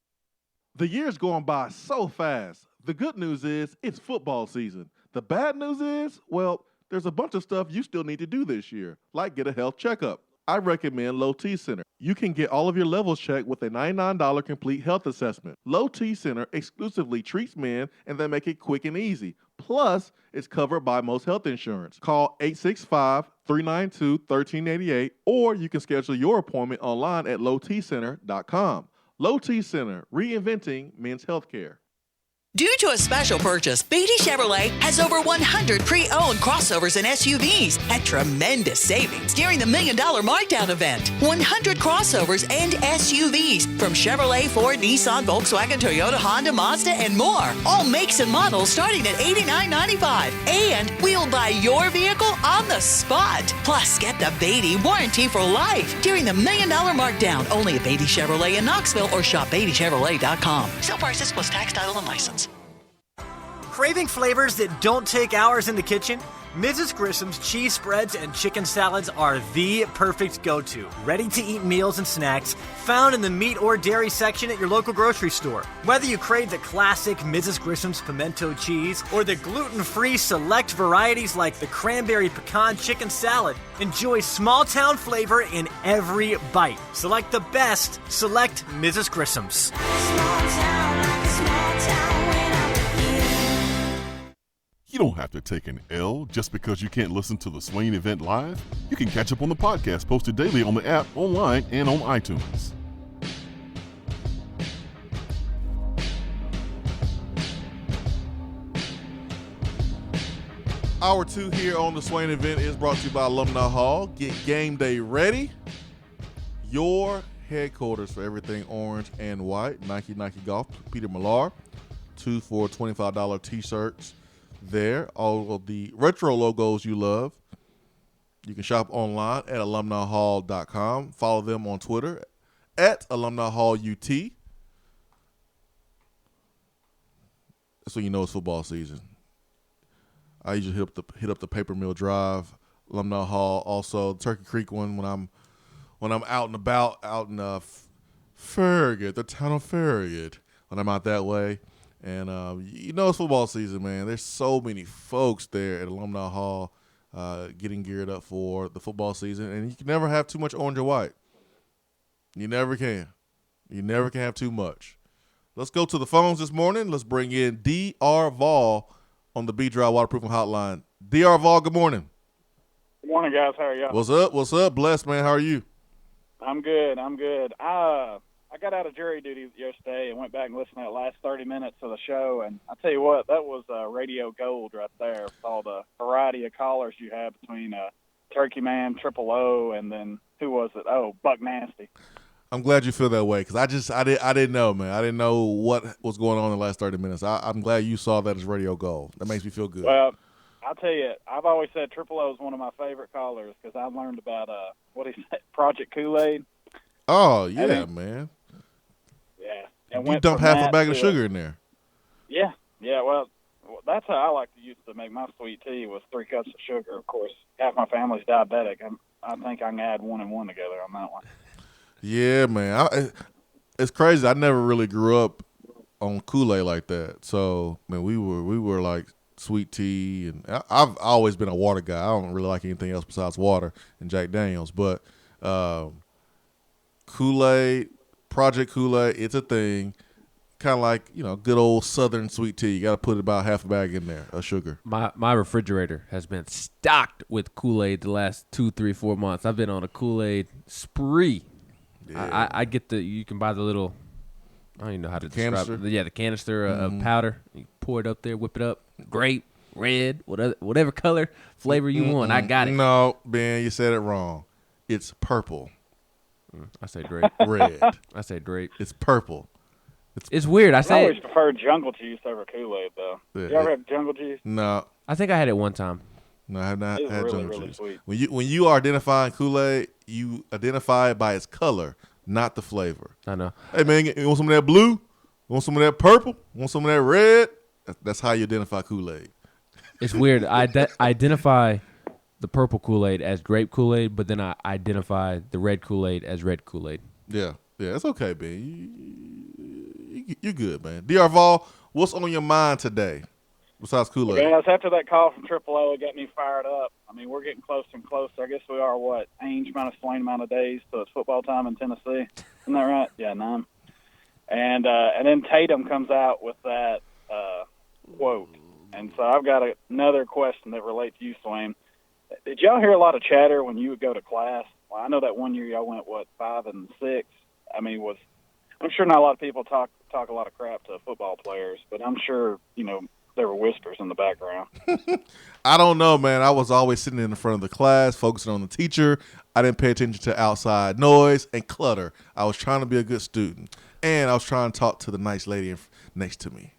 The year's going by so fast. The good news is it's football season. The bad news is, well, there's a bunch of stuff you still need to do this year, like get a health checkup. I recommend Low T Center. You can get all of your levels checked with a $99 complete health assessment. Low T Center exclusively treats men, and they make it quick and easy. Plus, it's covered by most health insurance. Call 865-392-1388, or you can schedule your appointment online at lowtcenter.com. Low T Center, reinventing men's healthcare. Due to a special purchase, Beatty Chevrolet has over 100 pre-owned crossovers and SUVs at tremendous savings during the $1 Million Markdown event. 100 crossovers and SUVs from Chevrolet, Ford, Nissan, Volkswagen, Toyota, Honda, Mazda, and more. All makes and models starting at $89.95. And we'll buy your vehicle on the spot. Plus, get the Beatty warranty for life during the $1 Million Markdown. Only at Beatty Chevrolet in Knoxville or shop BeattyChevrolet.com. Sale prices plus tax, title, and license. Craving flavors that don't take hours in the kitchen? Mrs. Grissom's cheese spreads and chicken salads are the perfect go-to. Ready-to-eat meals and snacks found in the meat or dairy section at your local grocery store. Whether you crave the classic Mrs. Grissom's pimento cheese or the gluten-free select varieties like the cranberry pecan chicken salad, enjoy small-town flavor in every bite. Select the best. Select Mrs. Grissom's. You don't have to take an L just because you can't listen to the Swain event live. You can catch up on the podcast posted daily on the app, online, and on iTunes. Hour 2 here on the Swain event is brought to you by Alumni Hall. Get game day ready. Your headquarters for everything orange and white. Nike Golf, Peter Millar. 2 for $25 t-shirts. There, all of the retro logos you love. You can shop online at alumnihall.com. Follow them on Twitter at alumnihallut. That's when you know it's football season. I usually hit up the Paper Mill Drive, Alumni Hall, also Turkey Creek one when I'm out and about out in Farragut, the town of Farragut, when I'm out that way. And you know it's football season, man. There's so many folks there at Alumni Hall getting geared up for the football season. And you can never have too much orange or white. You never can. You never can have too much. Let's go to the phones this morning. Let's bring in D.R. Vol on the B-Drive Waterproofing Hotline. D.R. Vol, good morning. Good morning, guys. How are y'all? What's up? What's up? Blessed, man. How are you? I'm good. I got out of jury duty yesterday and went back and listened to the last 30 minutes of the show, and I tell you what, that was radio gold right there with all the variety of callers you had between Turkey Man, Triple O, and then who was it? Oh, Buck Nasty. I'm glad you feel that way because I didn't know, man. I didn't know what was going on in the last 30 minutes. I'm glad you saw that as radio gold. That makes me feel good. Well, I'll tell you, I've always said Triple O is one of my favorite callers because I learned about what he said, Project Kool-Aid. Oh yeah, then- man. Yeah. And You went dump from half a that bag of to sugar in there. Yeah. Well, that's how I like to use to make my sweet tea with 3 cups of sugar. Of course, half my family's diabetic. I think I can add 1 and 1 together on that one. Yeah, man. It's crazy. I never really grew up on Kool-Aid like that. So, man, we were like sweet tea, and I've always been a water guy. I don't really like anything else besides water and Jack Daniels. But Kool-Aid, Project Kool-Aid, it's a thing. Kind of like, good old Southern sweet tea. You got to put about half a bag in there of sugar. My refrigerator has been stocked with Kool-Aid the last 2, 3, 4 months. I've been on a Kool-Aid spree. Yeah. I get you can buy the little, I don't even know how to describe canister? it. Yeah, the canister of powder. You pour it up there, whip it up. Grape, red, whatever color, flavor you want. I got it. No, Ben, you said it wrong. It's purple. I say grape. Red. I say grape. It's purple. It's weird. I I say always preferred jungle juice over Kool-Aid, though. Yeah, You ever have jungle juice? No. I think I had it one time. No, I have not It's had really, jungle really juice. sweet. When you are identifying Kool-Aid, you identify it by its color, not the flavor. I know. Hey, man, you want some of that blue? You want some of that purple? You want some of that red? That's how you identify Kool-Aid. It's weird. I identify the purple Kool-Aid as grape Kool-Aid, but then I identify the red Kool-Aid as red Kool-Aid. Yeah, it's okay, Ben. You're good, man. DR Vol, what's on your mind today besides Kool-Aid? Guys, after that call from AAA, it got me fired up. I mean, we're getting closer and closer. I guess we are, Ainge minus Swain amount of days till it's football time in Tennessee. Isn't that right? Yeah, 9. And then Tatum comes out with that quote. And so I've got another question that relates to you, Swain. Did y'all hear a lot of chatter when you would go to class? Well, I know that one year y'all went, 5 and 6? I mean, I'm sure not a lot of people talk a lot of crap to football players, but I'm sure, there were whispers in the background. I don't know, man. I was always sitting in the front of the class, focusing on the teacher. I didn't pay attention to outside noise and clutter. I was trying to be a good student, and I was trying to talk to the nice lady next to me.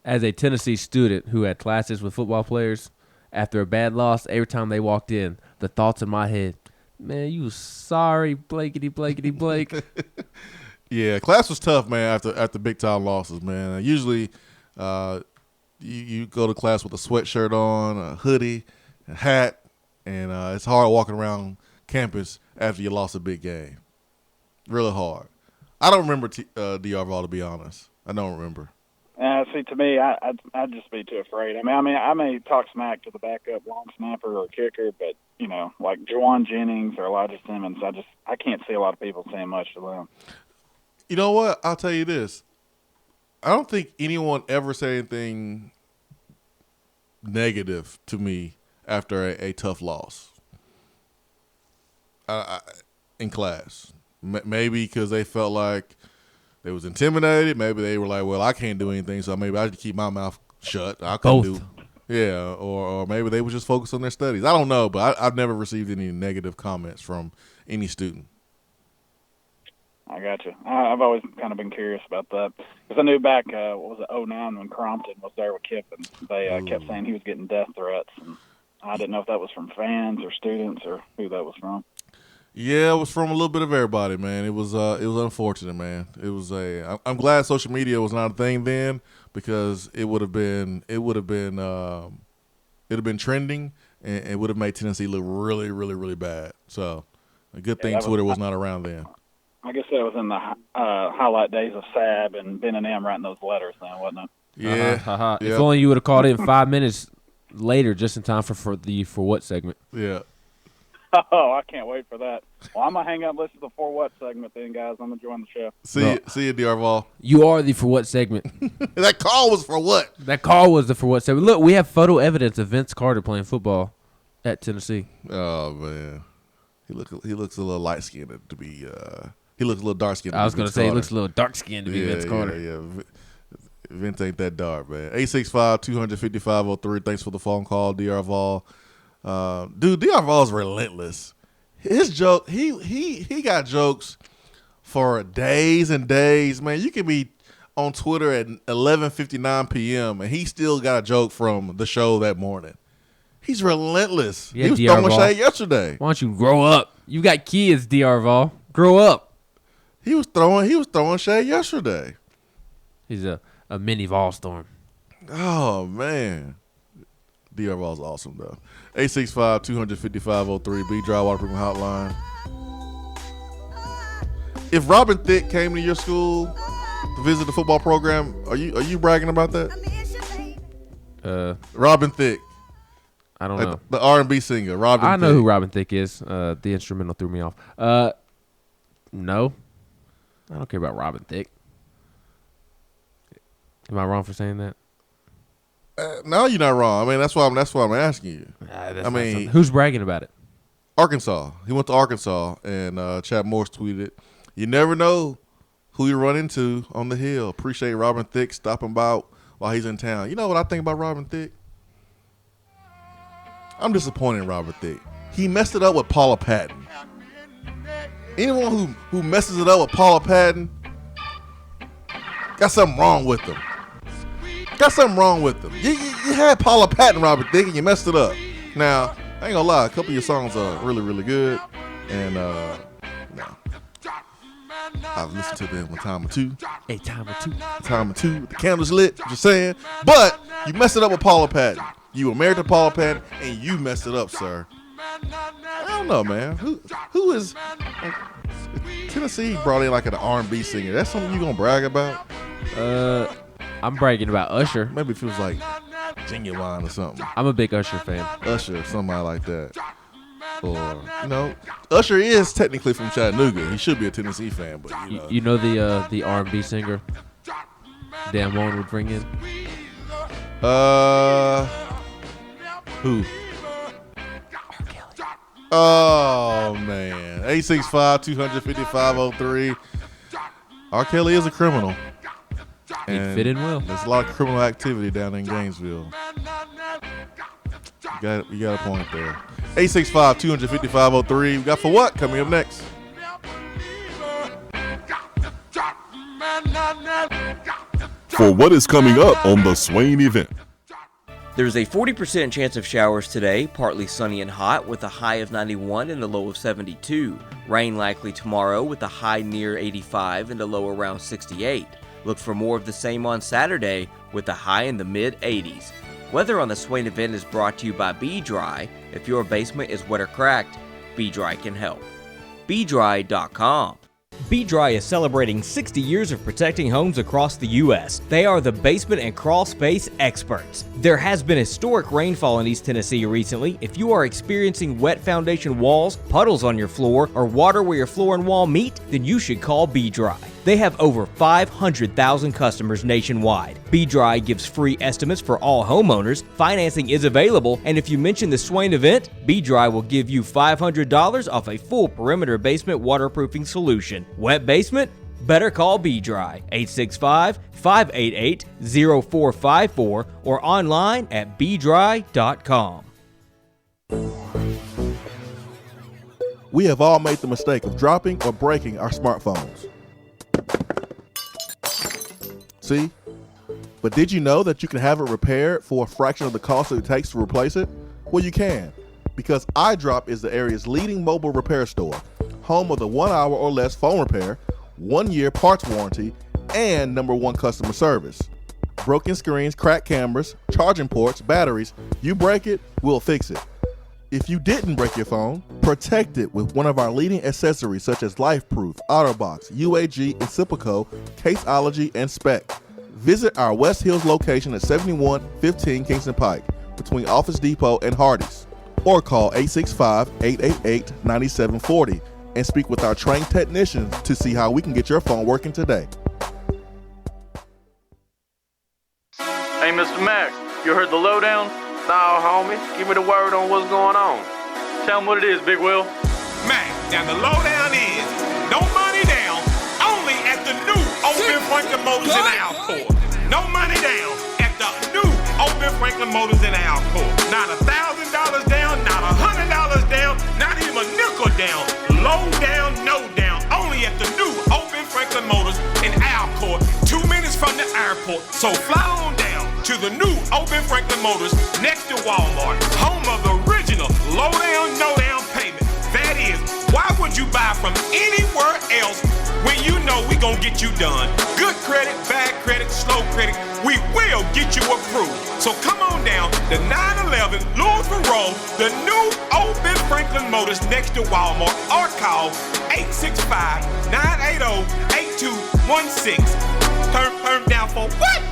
As a Tennessee student who had classes with football players, after a bad loss, every time they walked in, the thoughts in my head, man, you sorry, blankety, blankety, blank. Yeah, class was tough, man, after big-time losses, man. Usually you go to class with a sweatshirt on, a hoodie, a hat, and it's hard walking around campus after you lost a big game. Really hard. I don't remember DR Vol, to be honest. I don't remember. See, to me, I'd just be too afraid. I may talk smack to the backup long snapper or kicker, but, like Juwan Jennings or Elijah Simmons, I can't see a lot of people saying much to them. You know what? I'll tell you this. I don't think anyone ever said anything negative to me after a tough loss in class. Maybe because they felt like they was intimidated. Maybe they were like, well, I can't do anything, so maybe I should keep my mouth shut. I couldn't do. Yeah, or maybe they were just focused on their studies. I don't know, but I've never received any negative comments from any student. I got you. I've always kind of been curious about that because I knew back, 2009 when Crompton was there with Kiffin, they kept saying he was getting death threats, and I didn't know if that was from fans or students or who that was from. Yeah, it was from a little bit of everybody, man. It was unfortunate, man. It was I'm glad social media was not a thing then because it would have been trending and it would have made Tennessee look really, really, really bad. So a good thing Twitter was not around then. I guess that was in the highlight days of Sab and Ben and M writing those letters then, wasn't it? Yeah. If only you would have called in 5 minutes later, just in time for the For What segment. Yeah. Oh, I can't wait for that. Well, I'm going to hang out and listen to the For What segment then, guys. I'm enjoying the show. See you, DR Vol. You are the For What segment. That call was for what? That call was the For What segment. Look, we have photo evidence of Vince Carter playing football at Tennessee. Oh, man. He looks a little light-skinned to be he looks a little dark-skinned. I was going to say he looks a little dark-skinned to be Vince Carter. Yeah. Vince ain't that dark, man. 865-255-03. Thanks for the phone call, DR Vol. Dude, DR Vol's relentless. His joke, he got jokes for days and days, man. You can be on Twitter at 11:59 p.m. and he still got a joke from the show that morning. He's relentless. Yeah, he was DR throwing Vol. shade yesterday. Why don't you grow up? You got kids, DR Vol. Grow up. He was throwing shade yesterday. He's a mini Volstorm. Oh man. DR Ball's awesome though. 865-255-03 B Drive Waterproofing Hotline. If Robin Thicke came to your school to visit the football program, are you bragging about that? Robin Thicke. I don't know. The R&B singer, Robin Thicke. I know who Robin Thicke is. The instrumental threw me off. No. I don't care about Robin Thicke. Am I wrong for saying that? No, you're not wrong. I mean, that's why I'm asking you. Who's bragging about it? Arkansas. He went to Arkansas, and Chad Morris tweeted, "You never know who you run into on the hill. Appreciate Robin Thicke stopping by while he's in town." You know what I think about Robin Thicke? I'm disappointed in Robin Thicke. He messed it up with Paula Patton. Anyone who messes it up with Paula Patton got something wrong with them. You had Paula Patton, Robin Thicke, and you messed it up. Now, I ain't gonna lie, a couple of your songs are really, really good, and I've listened to them a time or two. A time or two. The candles lit, just saying. But you messed it up with Paula Patton. You were married to Paula Patton, and you messed it up, sir. I don't know, man. Who is Tennessee brought in like an R&B singer? That's something you gonna brag about? I'm bragging about Usher. Maybe it feels like Genuine or something. I'm a big Usher fan. Usher, somebody like that. Or, Usher is technically from Chattanooga. He should be a Tennessee fan, but you know the R&B singer Dan Warren would bring in? Who? Oh man. 865-255-03. R. Kelly is a criminal. He'd fit in well. There's a lot of criminal activity down in Gainesville. You got a point there. 865-255-03. We got For What coming up next. For what is coming up on the Swain event. There's a 40% chance of showers today, partly sunny and hot with a high of 91 and a low of 72. Rain likely tomorrow with a high near 85 and a low around 68. Look for more of the same on Saturday with a high in the mid-80s. Weather on the Swain event is brought to you by B-Dry. If your basement is wet or cracked, B-Dry can help. BDry.com. B-Dry is celebrating 60 years of protecting homes across the U.S. They are the basement and crawl space experts. There has been historic rainfall in East Tennessee recently. If you are experiencing wet foundation walls, puddles on your floor, or water where your floor and wall meet, then you should call B-Dry. They have over 500,000 customers nationwide. B-Dry gives free estimates for all homeowners, financing is available, and if you mention the Swain event, B-Dry will give you $500 off a full perimeter basement waterproofing solution. Wet basement? Better call B-Dry, 865-588-0454 or online at bdry.com. We have all made the mistake of dropping or breaking our smartphones. See? But did you know that you can have it repaired for a fraction of the cost that it takes to replace it? Well, you can, because iDrop is the area's leading mobile repair store, home of the 1 hour or less phone repair, 1 year parts warranty, and #1 customer service. Broken screens, cracked cameras, charging ports, batteries, you break it, we'll fix it. If you didn't break your phone, protect it with one of our leading accessories such as LifeProof, OtterBox, UAG, Incipico, Caseology, and Spec. Visit our West Hills location at 7115 Kingston Pike between Office Depot and Hardee's, or call 865-888-9740 and speak with our trained technicians to see how we can get your phone working today. Hey, Mr. Mac, you heard the lowdown? Nah, homie, give me the word on what's going on. Tell them what it is, Big Will. Mac, now the lowdown is no money down, only at the new Open Franklin Motors in Alcoa. No money down at the new Open Franklin Motors in Alcoa. Not $1,000 down, not $100 down, not even a nickel down. Low down, no down, only at the new Open Franklin Motors in Alcoa. 2 minutes from the airport, so fly on down to the new Open Franklin Motors next to Walmart, home of the original low down, no down payment. That is, why would you buy from anywhere else when you know we gon' get you done. Good credit, bad credit, slow credit, we will get you approved. So come on down to 911 Louisville Road, the new Old Ben Franklin Motors next to Walmart, or call 865-980-8216. Turn down for what?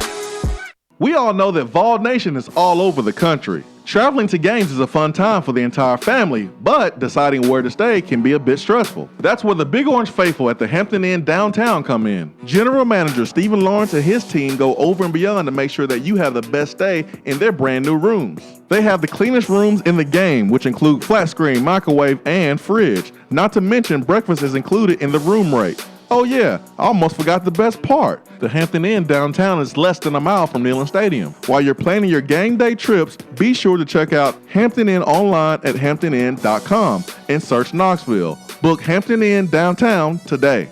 We all know that Vol Nation is all over the country. Traveling to games is a fun time for the entire family, but deciding where to stay can be a bit stressful. That's where the Big Orange Faithful at the Hampton Inn downtown come in. General Manager Stephen Lawrence and his team go over and beyond to make sure that you have the best stay in their brand new rooms. They have the cleanest rooms in the game, which include flat screen, microwave, and fridge. Not to mention breakfast is included in the room rate. Oh yeah, I almost forgot the best part. The Hampton Inn downtown is less than a mile from Neyland Stadium. While you're planning your game day trips, be sure to check out Hampton Inn online at hamptoninn.com and search Knoxville. Book Hampton Inn downtown today.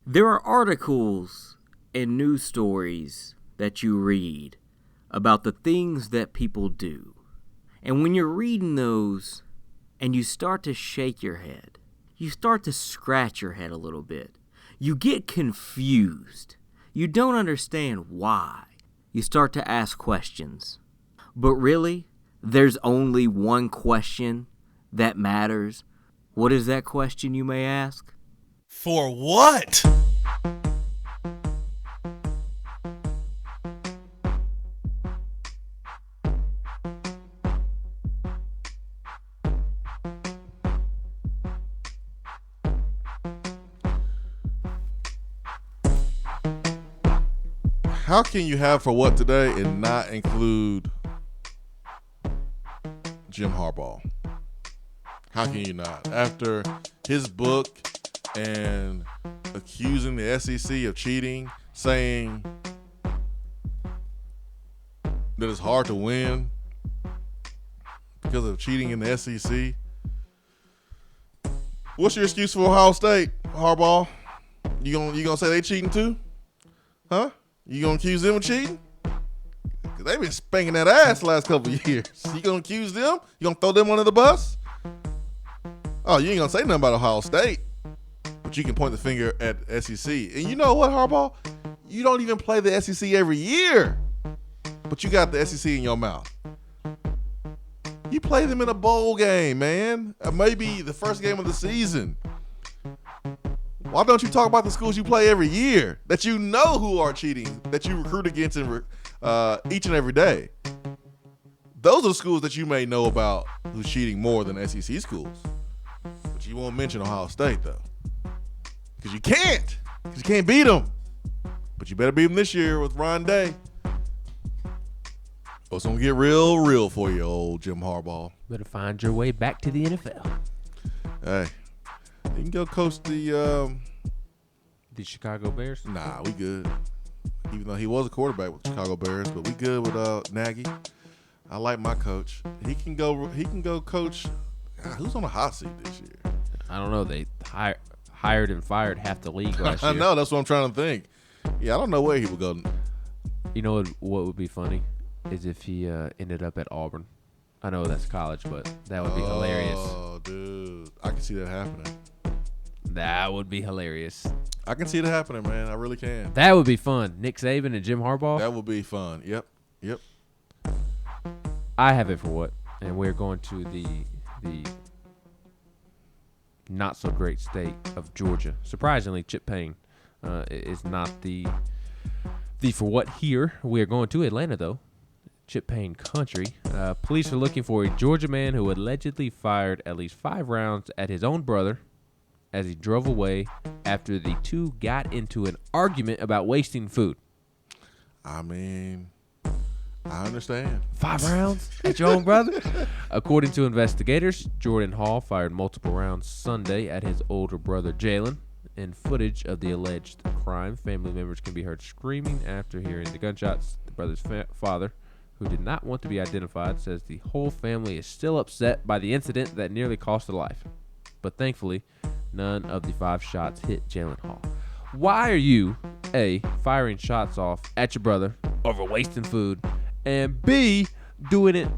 There are articles and news stories that you read about the things that people do. And when you're reading those and you start to shake your head, you start to scratch your head a little bit. You get confused. You don't understand why. You start to ask questions. But really, there's only one question that matters. What is that question, you may ask? For what? How can you have for what today and not include Jim Harbaugh? How can you not? After his book and accusing the SEC of cheating, saying that it's hard to win because of cheating in the SEC. What's your excuse for Ohio State, Harbaugh? You gonna say they cheating too? Huh? You gonna accuse them of cheating? Cause they've been spanking that ass the last couple of years. You gonna accuse them? You gonna throw them under the bus? Oh, you ain't gonna say nothing about Ohio State, but you can point the finger at SEC. And you know what, Harbaugh? You don't even play the SEC every year, but you got the SEC in your mouth. You play them in a bowl game, man. Maybe the first game of the season. Why don't you talk about the schools you play every year that you know who are cheating, that you recruit against each and every day? Those are the schools that you may know about who's cheating more than SEC schools. But you won't mention Ohio State, though. Because you can't. Because you can't beat them. But you better beat them this year with Ron Day. Oh, it's going to get real for you, old Jim Harbaugh. Better find your way back to the NFL. Hey. You can go coach the Chicago Bears? Nah, we good. Even though he was a quarterback with the Chicago Bears, but we good with Nagy. I like my coach. He can go coach. Who's on the hot seat this year? I don't know. They hired and fired half the league last year. I know. That's what I'm trying to think. Yeah, I don't know where he would go. You know what would be funny is if he ended up at Auburn. I know that's college, but that would be hilarious. Oh, dude. I can see that happening. That would be hilarious. I can see it happening, man. I really can. That would be fun. Nick Saban and Jim Harbaugh. That would be fun. Yep. I have it for what? And we're going to the not so great state of Georgia. Surprisingly, Chip Payne is not the for what here. We are going to Atlanta, though. Chip Payne country. Police are looking for a Georgia man who allegedly fired at least 5 rounds at his own brother as he drove away after the two got into an argument about wasting food. I mean, I understand. 5 rounds at your own brother? According to investigators, Jordan Hall fired multiple rounds Sunday at his older brother Jalen. In footage of the alleged crime, family members can be heard screaming after hearing the gunshots. The brother's father, who did not want to be identified, says the whole family is still upset by the incident that nearly cost a life. But thankfully, none of the 5 shots hit Jalen Hall. Why are you, A, firing shots off at your brother over wasting food, and B, doing it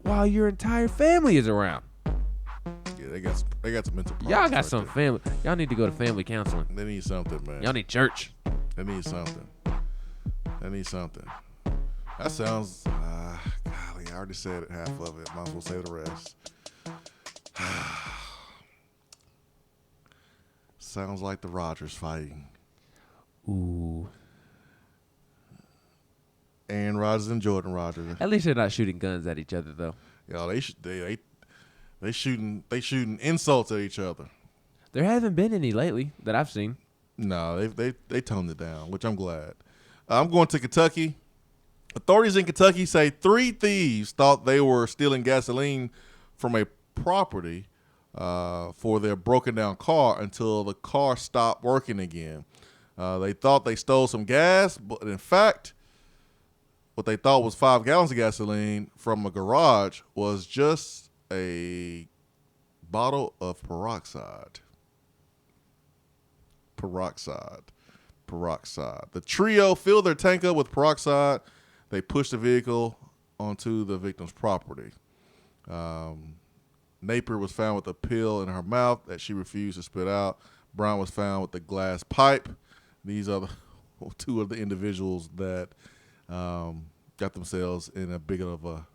while your entire family is around? Yeah, they got some They got some mental problems. Y'all got some family. Y'all need to go to family counseling. They need something, man. Y'all need church. They need something. They need something. That sounds, golly, I already said half of it. Might as well say the rest. Sounds like the Rodgers fighting. Ooh. Aaron Rodgers and Jordan Rodgers. At least they're not shooting guns at each other, though. Yo, they shooting insults at each other. There haven't been any lately that I've seen. No, they toned it down, which I'm glad. I'm going to Kentucky. Authorities in Kentucky say 3 thieves thought they were stealing gasoline from a property for their broken down car until the car stopped working again. They thought they stole some gas, but in fact, what they thought was 5 gallons of gasoline from a garage was just a bottle of peroxide. Peroxide. The trio filled their tank up with peroxide. They pushed the vehicle onto the victim's property. Napier was found with a pill in her mouth that she refused to spit out. Brown was found with a glass pipe. These are the 2 of the individuals that got themselves in a bit of a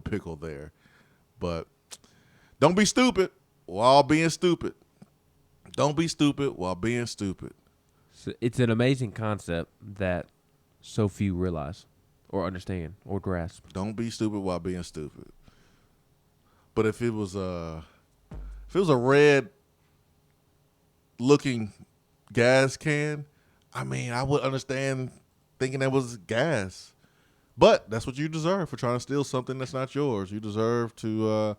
pickle there. But don't be stupid while being stupid. Don't be stupid while being stupid. So it's an amazing concept that so few realize or understand or grasp. Don't be stupid while being stupid. But if it was a red looking gas can, I mean, I would understand thinking that was gas. But that's what you deserve for trying to steal something that's not yours. You deserve to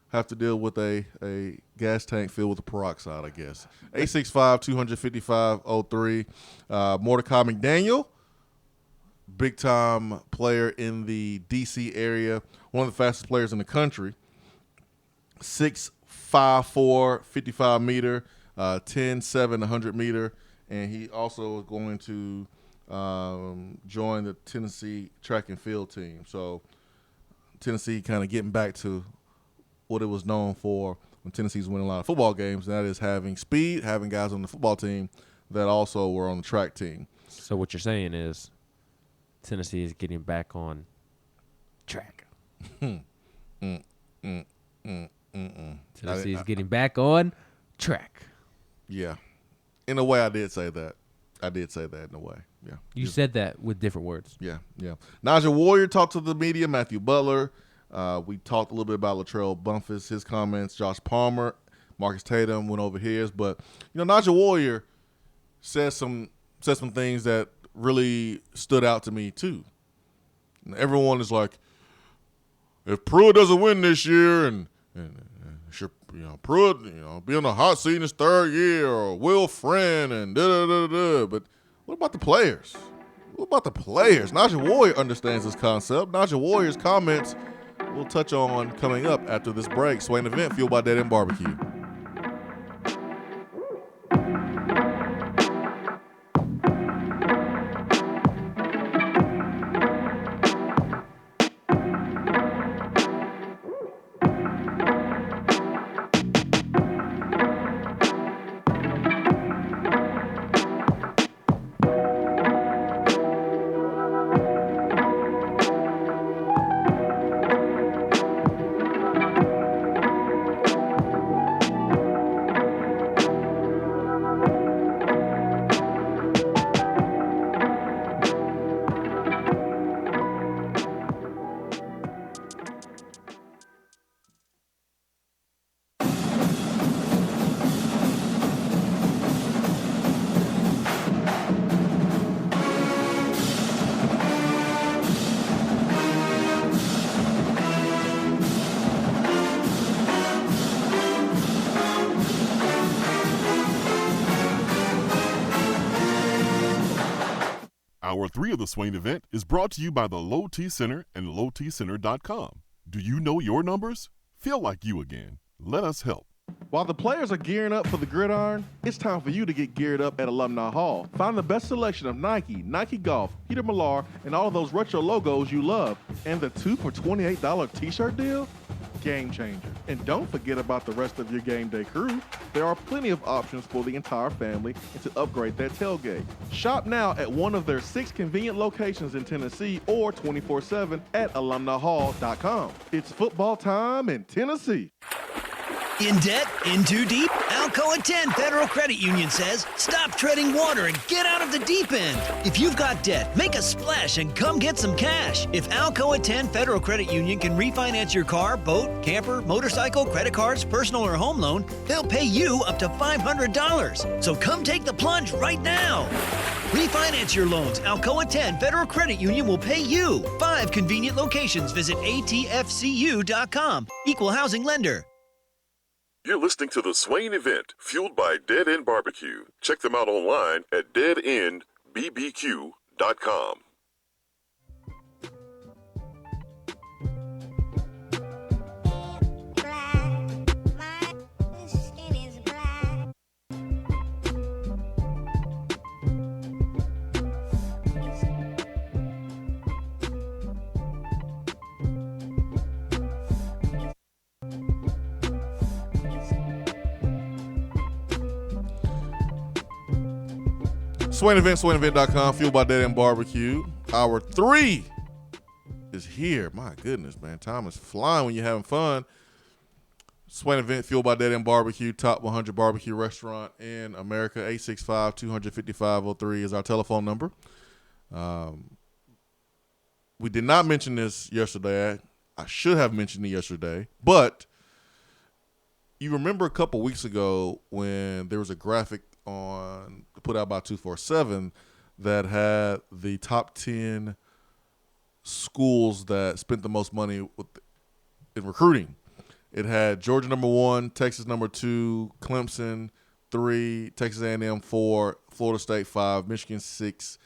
have to deal with a gas tank filled with peroxide, I guess. 865-255-03. Mordecai McDaniel, big-time player in the D.C. area, one of the fastest players in the country. 6'5'4", 55-meter, 10'7", 100-meter. And he also is going to join the Tennessee track and field team. So Tennessee kind of getting back to what it was known for when Tennessee's winning a lot of football games, and that is having speed, having guys on the football team that also were on the track team. So what you're saying is Tennessee is getting back on track. Tennessee is getting back on track. Yeah. In a way, I did say that. In a way. Yeah. You said that with different words. Yeah. Najee Warrior talked to the media, Matthew Butler. We talked a little bit about Latrell Bumpus, his comments. Josh Palmer, Marcus Tatum went over his. But, Najee Warrior said some things that really stood out to me, too. And everyone is like, if Pruitt doesn't win this year and should, Pruitt, be on the hot seat in his 3rd year, or Will Friend and da-da-da-da. But what about the players? Najee Warrior understands this concept. Najee Warrior's comments we'll touch on coming up after this break. Swain Event, fueled by Dead End Barbecue. Hour 3 of the Swain Event is brought to you by the Low T Center and lowtcenter.com. Do you know your numbers? Feel like you again. Let us help. While the players are gearing up for the gridiron, it's time for you to get geared up at Alumni Hall. Find the best selection of Nike, Nike Golf, Peter Millar, and all of those retro logos you love. And the 2 for $28 t-shirt deal? Game changer. And don't forget about the rest of your game day crew. There are plenty of options for the entire family and to upgrade that tailgate. Shop now at one of their 6 convenient locations in Tennessee or 24/7 at alumnihall.com. It's football time in Tennessee. In debt? In too deep? Alcoa 10 Federal Credit Union says, stop treading water and get out of the deep end. If you've got debt, make a splash and come get some cash. If Alcoa 10 Federal Credit Union can refinance your car, boat, camper, motorcycle, credit cards, personal or home loan, they'll pay you up to $500. So come take the plunge right now. Refinance your loans. Alcoa 10 Federal Credit Union will pay you. 5 convenient locations. Visit atfcu.com. Equal housing lender. You're listening to the Swain event, fueled by Dead End Barbecue. Check them out online at deadendbbq.com. Swain Event, SwainEvent.com, fueled by Dead End Barbecue. Hour 3 is here. My goodness, man. Time is flying when you're having fun. Swain Event, fueled by Dead End Barbecue, top 100 barbecue restaurant in America. 865-255-03 is our telephone number. We did not mention this yesterday. I should have mentioned it yesterday. But you remember a couple weeks ago when there was a graphic put out by 247 that had the top 10 schools that spent the most money in recruiting. It had Georgia number 1, Texas number 2, Clemson 3, Texas A&M 4, Florida State 5, Michigan 6,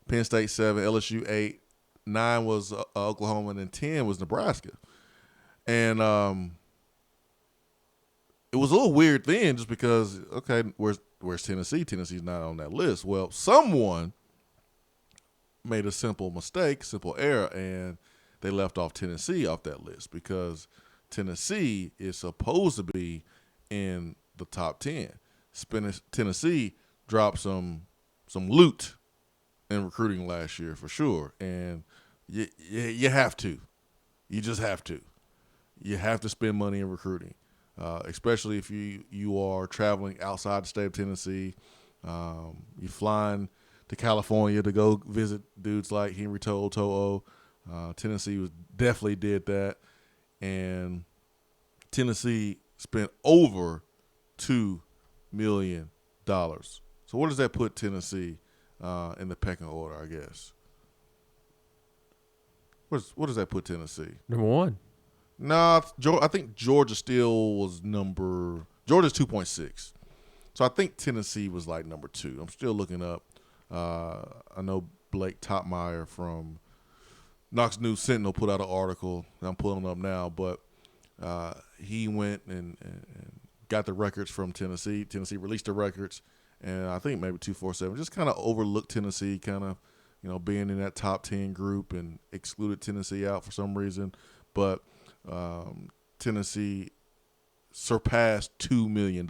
Penn State 7, LSU 8, 9 was Oklahoma, and then 10 was Nebraska. And it was a little weird then just because, okay, where's Tennessee? Tennessee's not on that list. Well, someone made a simple mistake, simple error, and they left off Tennessee off that list because Tennessee is supposed to be in the top 10. Tennessee dropped some loot in recruiting last year for sure, and you have to. You just have to. You have to spend money in recruiting. Especially if you are traveling outside the state of Tennessee. You're flying to California to go visit dudes like Henry To'o. Tennessee definitely did that. And Tennessee spent over $2 million. So what does that put Tennessee in the pecking order, I guess? What does that put Tennessee? Number 1. No, I think Georgia still was Georgia's 2.6. So I think Tennessee was like number 2. I'm still looking up. I know Blake Topmeyer from Knox News Sentinel put out an article that I'm pulling up now, but he went and got the records from Tennessee. Tennessee released the records, and I think maybe 247 just kind of overlooked Tennessee, kind of, being in that top 10 group and excluded Tennessee out for some reason. But Tennessee surpassed $2 million.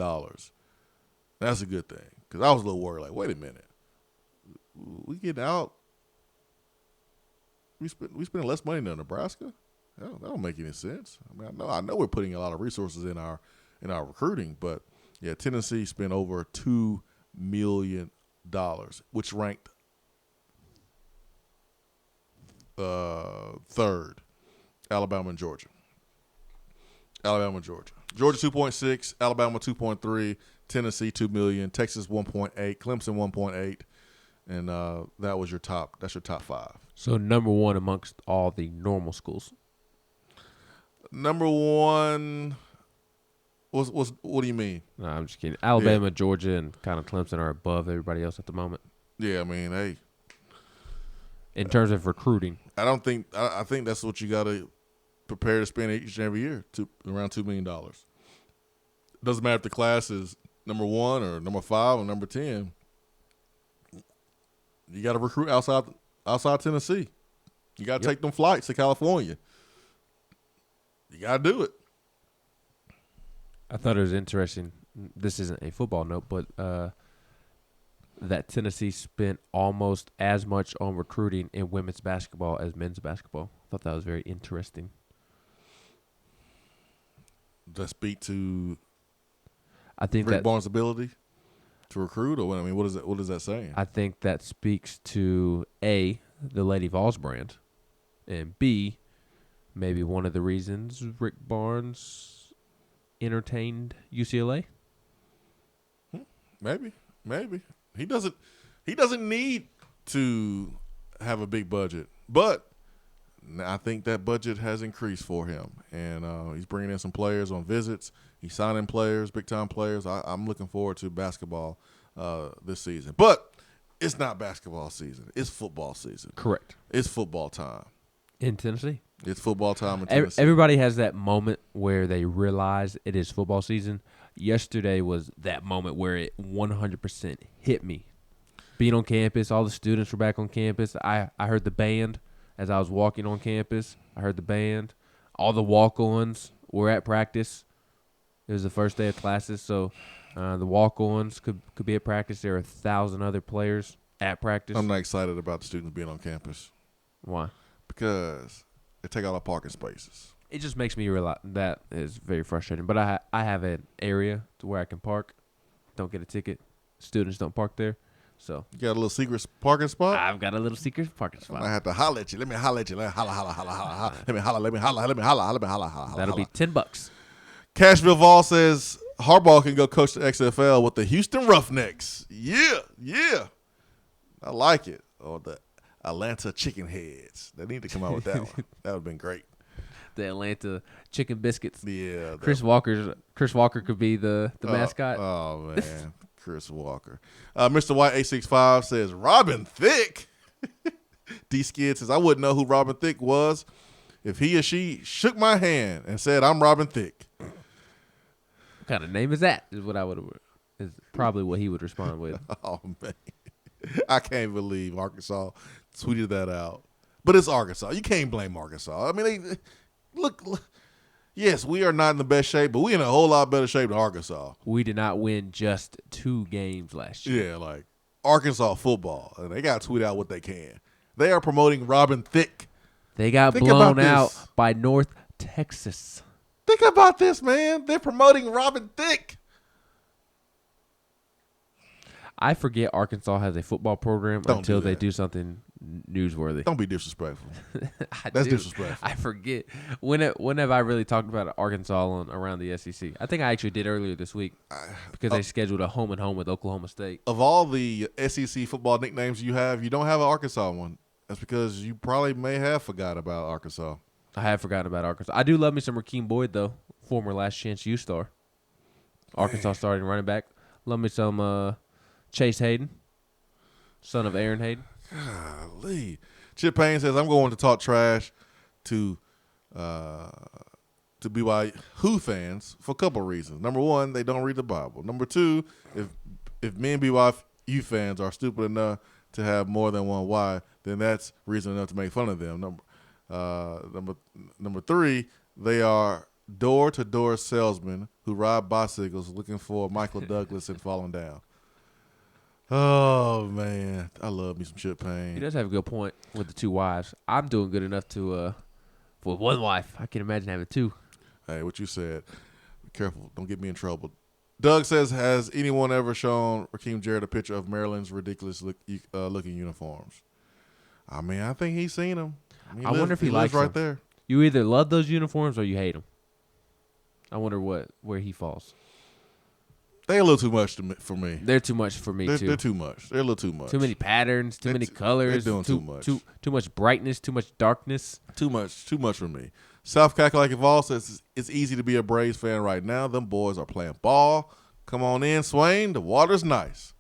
That's a good thing because I was a little worried. Like, wait a minute, we getting out? We spend less money than Nebraska? That don't make any sense. I mean, I know we're putting a lot of resources in our recruiting, but yeah, Tennessee spent over $2 million, which ranked third. Alabama and Georgia. Georgia 2.6, Alabama 2.3, Tennessee 2 million, Texas 1.8, Clemson 1.8, and that's your top 5. So number 1 amongst all the normal schools. Number 1 was what do you mean? No, I'm just kidding. Alabama, Georgia, and kind of Clemson are above everybody else at the moment. Yeah, I mean, hey. In terms of recruiting, I think that's what you got to prepare to spend each and every year, around $2 million. Doesn't matter if the class is number 1 or number 5 or number 10. You got to recruit outside Tennessee. You got to take them flights to California. You got to do it. I thought it was interesting. This isn't a football note, but that Tennessee spent almost as much on recruiting in women's basketball as men's basketball. I thought that was very interesting. Does that speak to I think Rick that Barnes' ability to recruit, or what? I mean, what is that saying? I think that speaks to A, the Lady Vols brand, and B, maybe one of the reasons Rick Barnes entertained UCLA. Maybe he doesn't need to have a big budget, but I think that budget has increased for him, and he's bringing in some players on visits. He's signing players, big-time players. I'm looking forward to basketball this season. But it's not basketball season. It's football season. Correct. It's football time. In Tennessee. It's football time in Tennessee. Everybody has that moment where they realize it is football season. Yesterday was that moment where it 100% hit me. Being on campus, all the students were back on campus. I heard the band as I was walking on campus. I heard the band. All the walk-ons were at practice. It was the first day of classes, so the walk-ons could be at practice. There are 1,000 other players at practice. I'm not excited about the students being on campus. Why? Because they take all our parking spaces. It just makes me realize that is very frustrating. But I have an area to where I can park. Don't get a ticket. Students don't park there. So you got a little secret parking spot? I've got a little secret parking spot. I have to holler at you. Let me holler at you. Let me holla. Let me holla. That'll be $10. Cashville Vol says Harbaugh can go coach the XFL with the Houston Roughnecks. Yeah. I like it. Or the Atlanta Chicken Heads. They need to come out with that one. That would have been great. The Atlanta Chicken Biscuits. Yeah. Chris Walker could be the mascot. Oh, man. Chris Walker. Mr. White 865 says Robin Thicke. D Skid says I wouldn't know who Robin Thicke was if he or she shook my hand and said I'm Robin Thicke. What kind of name is that? Is what I would have. Is probably what he would respond with. Oh man, I can't believe Arkansas tweeted that out. But it's Arkansas. You can't blame Arkansas. I mean, look. Yes, we are not in the best shape, but we in a whole lot better shape than Arkansas. We did not win just 2 games last year. Yeah, like Arkansas football, and they got to tweet out what they can. They are promoting Robin Thicke. They got blown out by North Texas. Think about this, man. They're promoting Robin Thicke. I forget Arkansas has a football program until they do something newsworthy. Don't be disrespectful. That's disrespectful. I forget. When have I really talked about Arkansas around the SEC? I think I actually did earlier this week because they scheduled a home-and-home with Oklahoma State. Of all the SEC football nicknames you have, you don't have an Arkansas one. That's because you probably may have forgot about Arkansas. I have forgotten about Arkansas. I do love me some Rakeem Boyd, though, former Last Chance U-star. Arkansas starting running back. Love me some Chase Hayden, son of Aaron Hayden. Golly. Chip Payne says, I'm going to talk trash to BYU fans for a couple of reasons. Number one, they don't read the Bible. Number two, if me and BYU fans are stupid enough to have more than one Y, then that's reason enough to make fun of them. Number three, they are door-to-door salesmen who ride bicycles looking for Michael Douglas and falling down. Oh, man. I love me some Chip Payne. He does have a good point with the 2 wives. I'm doing good enough to for 1 wife. I can imagine having 2. Hey, what you said. Be careful. Don't get me in trouble. Doug says, has anyone ever shown Rakeem Jarrett a picture of Maryland's ridiculous looking uniforms? I mean, I think he's seen them. I wonder if he likes right them. There. You either love those uniforms or you hate them. I wonder where he falls. They're a little too much for me. They're too much for me, too. They're too much. They're a little too much. Too many patterns, too many colors. They're doing too much. Too much brightness, too much darkness. Too much for me. South Kakalaki Vol says it's easy to be a Braves fan right now. Them boys are playing ball. Come on in, Swain. The water's nice.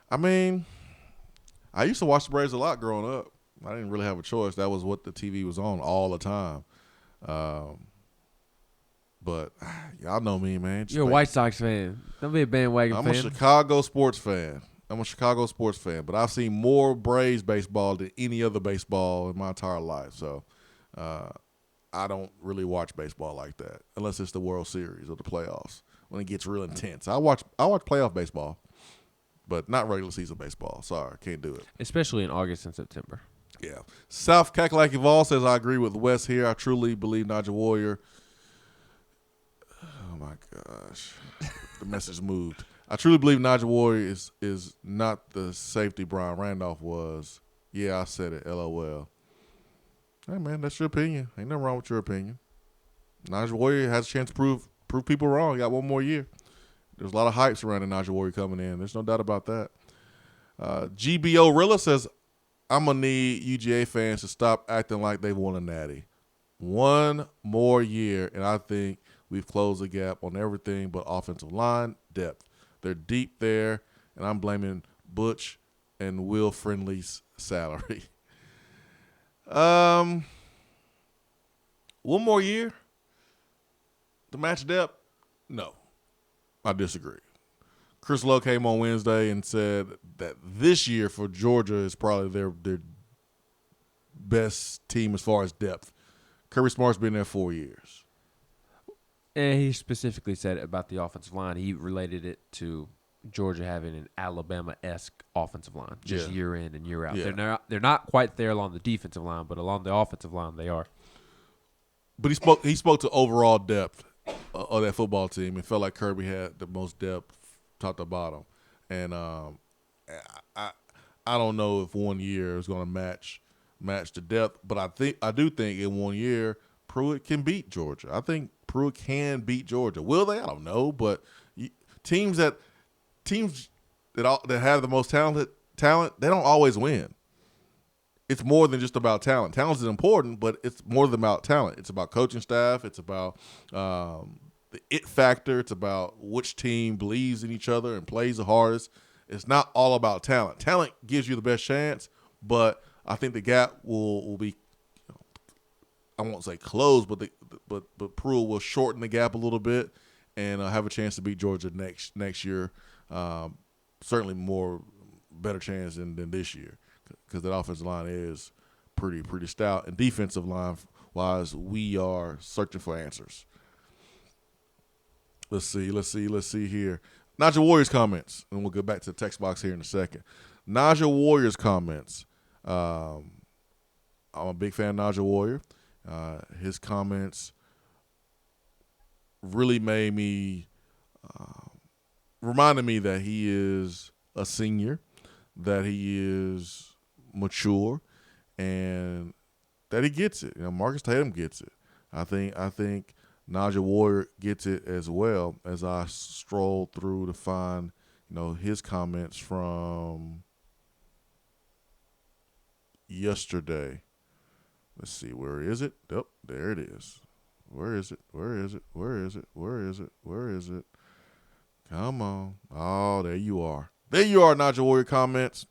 I mean, I used to watch the Braves a lot growing up. I didn't really have a choice. That was what the TV was on all the time. But y'all know me, man. You're a White Sox fan. Don't be a bandwagon fan. I'm a Chicago sports fan. But I've seen more Braves baseball than any other baseball in my entire life. So I I don't really watch baseball like that unless it's the World Series or the playoffs when it gets real intense. I watch playoff baseball, but not regular season baseball. Sorry, can't do it. Especially in August and September. Yeah. South Kakalaki Vol says, I agree with Wes here. I truly believe Nigel Warrior. Oh, my gosh. The message moved. I truly believe Nigel Warrior is not the safety Brian Randolph was. Yeah, I said it. LOL. Hey, man, that's your opinion. Ain't nothing wrong with your opinion. Nigel Warrior has a chance to prove people wrong. He got one more year. There's a lot of hype surrounding Nigel Warrior coming in. There's no doubt about that. GBO Rilla says, I'm going to need UGA fans to stop acting like they've won a natty. One more year, and I think we've closed the gap on everything but offensive line depth. They're deep there, and I'm blaming Butch and Will Friendly's salary. One more year? The match depth? No. I disagree. Chris Lowe came on Wednesday and said that this year for Georgia is probably their best team as far as depth. Kirby Smart's been there 4 years. And he specifically said about the offensive line. He related it to Georgia having an Alabama-esque offensive line, just year in and year out. Yeah. They're not quite there along the defensive line, but along the offensive line they are. But he spoke to overall depth of that football team and felt like Kirby had the most depth top to bottom. And I don't know if 1 year is going to match the depth, but I do think in 1 year Pruitt can beat Georgia. I think Pruitt can beat Georgia. Will they? I don't know, but teams that have the most talent, they don't always win. It's more than just about talent. Talent is important, but it's more than about talent. It's about coaching staff. It's about the it factor. It's about which team believes in each other and plays the hardest. It's not all about talent. Talent gives you the best chance, but I think the gap will be, I won't say closed, but Pruitt will shorten the gap a little bit and have a chance to beat Georgia next year. Certainly better chance than this year, because that offensive line is pretty stout, and defensive line wise, we are searching for answers. Let's see here. Nigel Warrior's comments, and we'll go back to the text box here in a second. Nigel Warrior's comments. I'm a big fan of Nigel Warrior. His comments really made me, reminded me that he is a senior, that he is mature, and that he gets it. Marcus Tatum gets it. I think Nigel Warrior gets it as well. As I stroll through to find, his comments from yesterday. Let's see, where is it? Oh, there it is. Where is it? Come on. Oh, there you are. There you are, Nigel Warrior comments.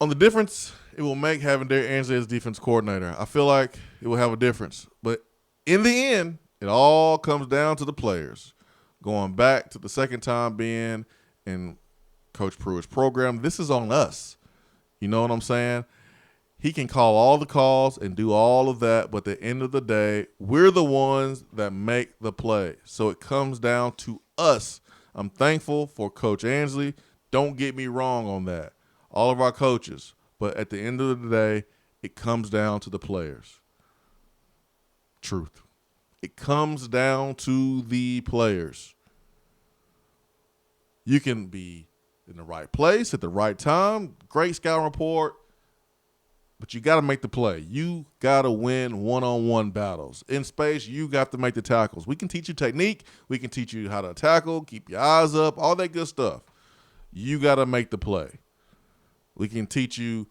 On the difference it will make having Derek Ansley as defense coordinator, I feel like it will have a difference. But in the end, it all comes down to the players. Going back to the second time being in Coach Pruitt's program, this is on us. You know what I'm saying? He can call all the calls and do all of that, but at the end of the day, we're the ones that make the play. So it comes down to us. I'm thankful for Coach Ansley. Don't get me wrong on that. All of our coaches. But at the end of the day, it comes down to the players. Truth. It comes down to the players. You can be in the right place at the right time, great scouting report, but you got to make the play. You got to win one-on-one battles. In space, you got to make the tackles. We can teach you technique. We can teach you how to tackle, keep your eyes up, all that good stuff. You got to make the play. We can teach you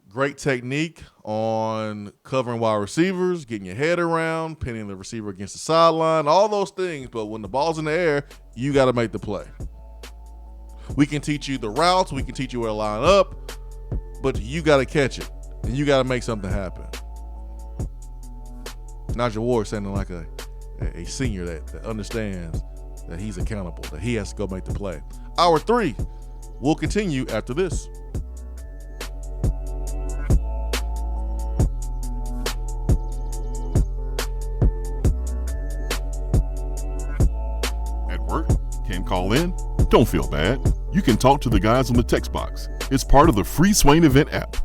great technique on covering wide receivers, getting your head around, pinning the receiver against the sideline, all those things. But when the ball's in the air, you got to make the play. We can teach you the routes. We can teach you where to line up. But you got to catch it, and you got to make something happen. Nigel Ward sounding like a senior that understands that he's accountable, that he has to go make the play. Hour 3 will continue after this. call in? Don't feel bad. You can talk to the guys on the text box. It's part of the free Swain Event app.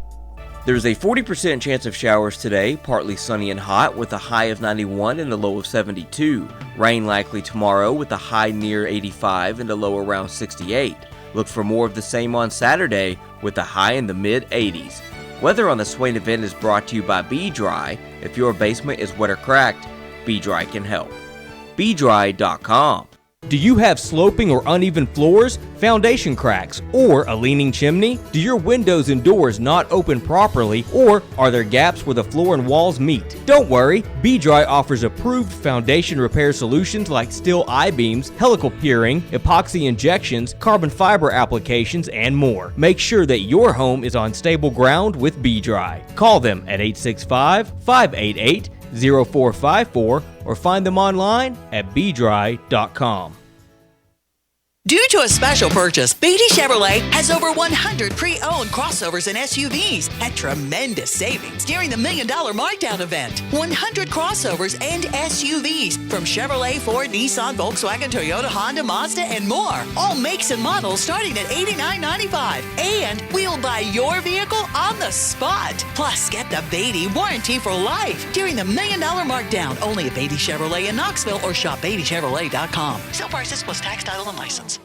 There's a 40% chance of showers today, partly sunny and hot with a high of 91 and a low of 72. Rain likely tomorrow with a high near 85 and a low around 68. Look for more of the same on Saturday with a high in the mid-80s. Weather on the Swain Event is brought to you by Be Dry. If your basement is wet or cracked, Be Dry can help. BeDry.com. Do you have sloping or uneven floors, foundation cracks, or a leaning chimney? Do your windows and doors not open properly, or are there gaps where the floor and walls meet? Don't worry, B-Dry offers approved foundation repair solutions like steel I-beams, helical piering, epoxy injections, carbon fiber applications, and more. Make sure that your home is on stable ground with B-Dry. Call them at 865-588-0454 or find them online at bdry.com. Due to a special purchase, Beatty Chevrolet has over 100 pre-owned crossovers and SUVs at tremendous savings during the $1 Million Markdown event. 100 crossovers and SUVs from Chevrolet, Ford, Nissan, Volkswagen, Toyota, Honda, Mazda, and more. All makes and models starting at $89.95. And we'll buy your vehicle on the spot. Plus, get the Beatty warranty for life during the $1 Million Markdown. Only at Beatty Chevrolet in Knoxville or shop BeattyChevrolet.com. Sale prices plus tax, title, and license.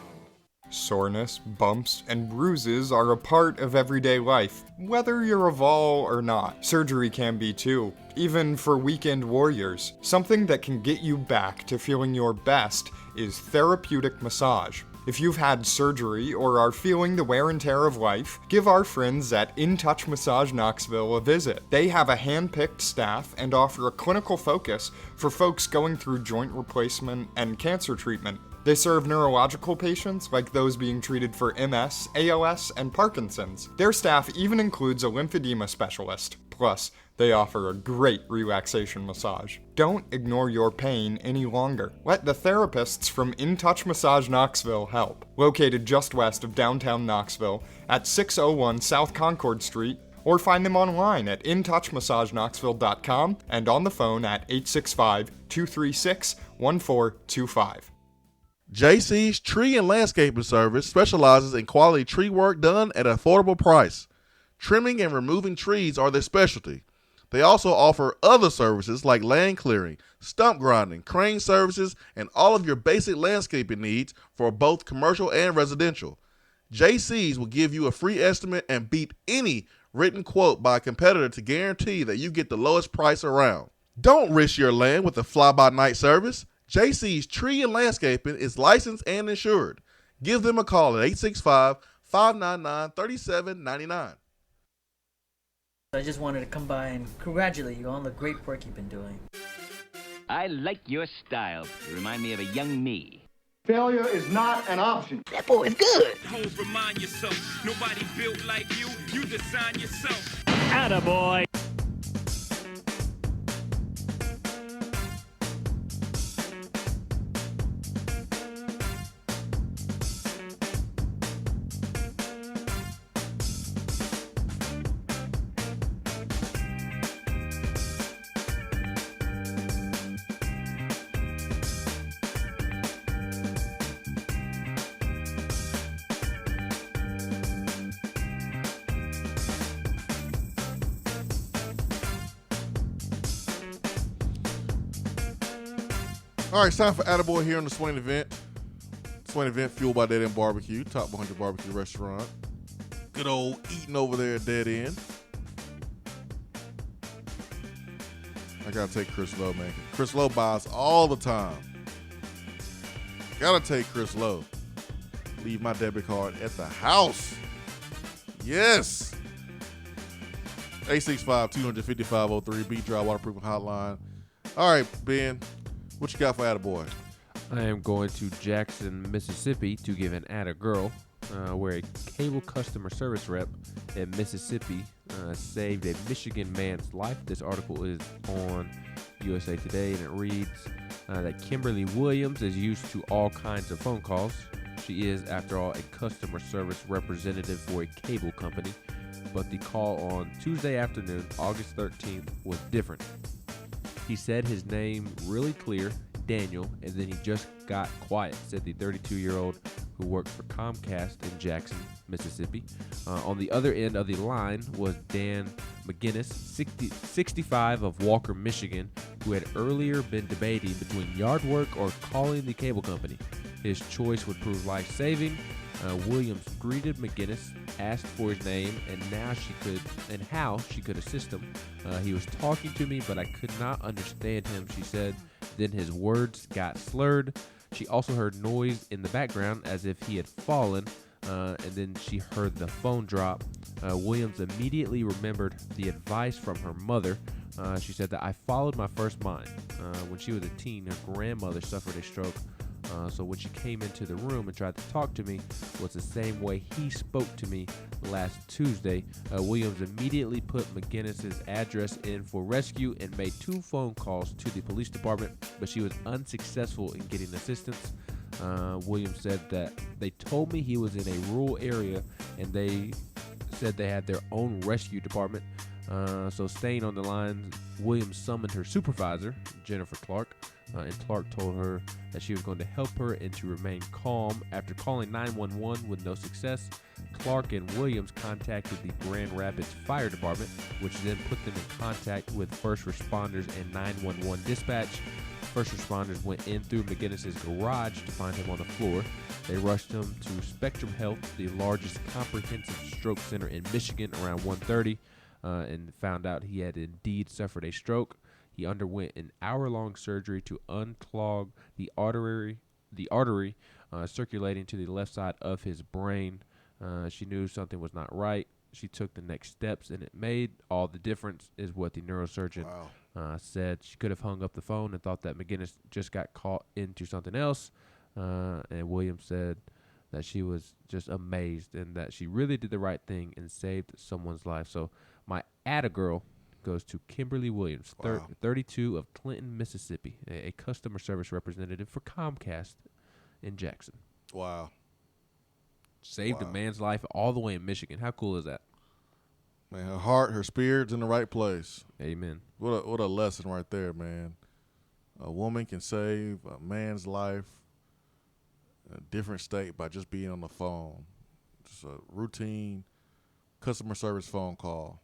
Soreness, bumps, and bruises are a part of everyday life, whether you're a Vol or not. Surgery can be too, even for weekend warriors. Something that can get you back to feeling your best is therapeutic massage. If you've had surgery or are feeling the wear and tear of life, give our friends at In Touch Massage Knoxville a visit. They have a hand-picked staff and offer a clinical focus for folks going through joint replacement and cancer treatment. They serve neurological patients like those being treated for MS, ALS, and Parkinson's. Their staff even includes a lymphedema specialist. Plus, they offer a great relaxation massage. Don't ignore your pain any longer. Let the therapists from In Touch Massage Knoxville help. Located just west of downtown Knoxville at 601 South Concord Street, or find them online at intouchmassagenknoxville.com and on the phone at 865-236-1425. JC's Tree and Landscaping Service specializes in quality tree work done at an affordable price. Trimming and removing trees are their specialty. They also offer other services like land clearing, stump grinding, crane services, and all of your basic landscaping needs for both commercial and residential. JC's will give you a free estimate and beat any written quote by a competitor to guarantee that you get the lowest price around. Don't risk your land with a fly-by-night service. JC's Tree and Landscaping is licensed and insured. Give them a call at 865-599-3799. I just wanted to come by and congratulate you on the great work you've been doing. I like your style. You remind me of a young me. Failure is not an option. That boy is good. Always remind yourself, nobody built like you. You design yourself. Attaboy. All right, it's time for Attaboy here on the Swain Event. Swain Event fueled by Dead End Barbecue, top 100 barbecue restaurant. Good old eating over there at Dead End. I gotta take Chris Lowe, man. Chris Lowe buys all the time. Gotta take Chris Lowe. Leave my debit card at the house. Yes. 865-250-503, B-Dry Waterproofing Hotline. All right, Ben. What you got for Attaboy? I am going to Jackson, Mississippi to give an Atta Girl, where a cable customer service rep in Mississippi saved a Michigan man's life. This article is on USA Today, and it reads that Kimberly Williams is used to all kinds of phone calls. She is, after all, a customer service representative for a cable company, but the call on Tuesday afternoon, August 13th, was different. He said his name really clear, Daniel, and then he just got quiet, said the 32-year-old who worked for Comcast in Jackson, Mississippi. On the other end of the line was Dan McGinnis, 65 of Walker, Michigan, who had earlier been debating between yard work or calling the cable company. His choice would prove life-saving. Williams greeted McGinnis, asked for his name, and how she could assist him. He was talking to me, but I could not understand him, she said. Then his words got slurred. She also heard noise in the background as if he had fallen, and then she heard the phone drop. Williams immediately remembered the advice from her mother. She said that I followed my first mind. When she was a teen, her grandmother suffered a stroke. So when she came into the room and tried to talk to me, was the same way he spoke to me last Tuesday. Williams immediately put McGinnis's address in for rescue and made 2 phone calls to the police department, but she was unsuccessful in getting assistance. Williams said that they told me he was in a rural area, and they said they had their own rescue department. So staying on the line, Williams summoned her supervisor, Jennifer Clark, and Clark told her that she was going to help her and to remain calm. After calling 911 with no success, Clark and Williams contacted the Grand Rapids Fire Department, which then put them in contact with first responders and 911 dispatch. First responders went in through McGinnis's garage to find him on the floor. They rushed him to Spectrum Health, the largest comprehensive stroke center in Michigan, around 1:30, and found out he had indeed suffered a stroke. He underwent an hour-long surgery to unclog the artery circulating to the left side of his brain. She knew something was not right. She took the next steps, and it made all the difference, is what the neurosurgeon said. She could have hung up the phone and thought that McGinnis just got caught into something else. And Williams said that she was just amazed and that she really did the right thing and saved someone's life. So my Attagirl goes to Kimberly Williams, 32 of Clinton, Mississippi, a customer service representative for Comcast in Jackson. Wow. Saved a man's life all the way in Michigan. How cool is that? Man, her heart, her spirit's in the right place. Amen. What a lesson right there, man. A woman can save a man's life in a different state by just being on the phone. Just a routine customer service phone call.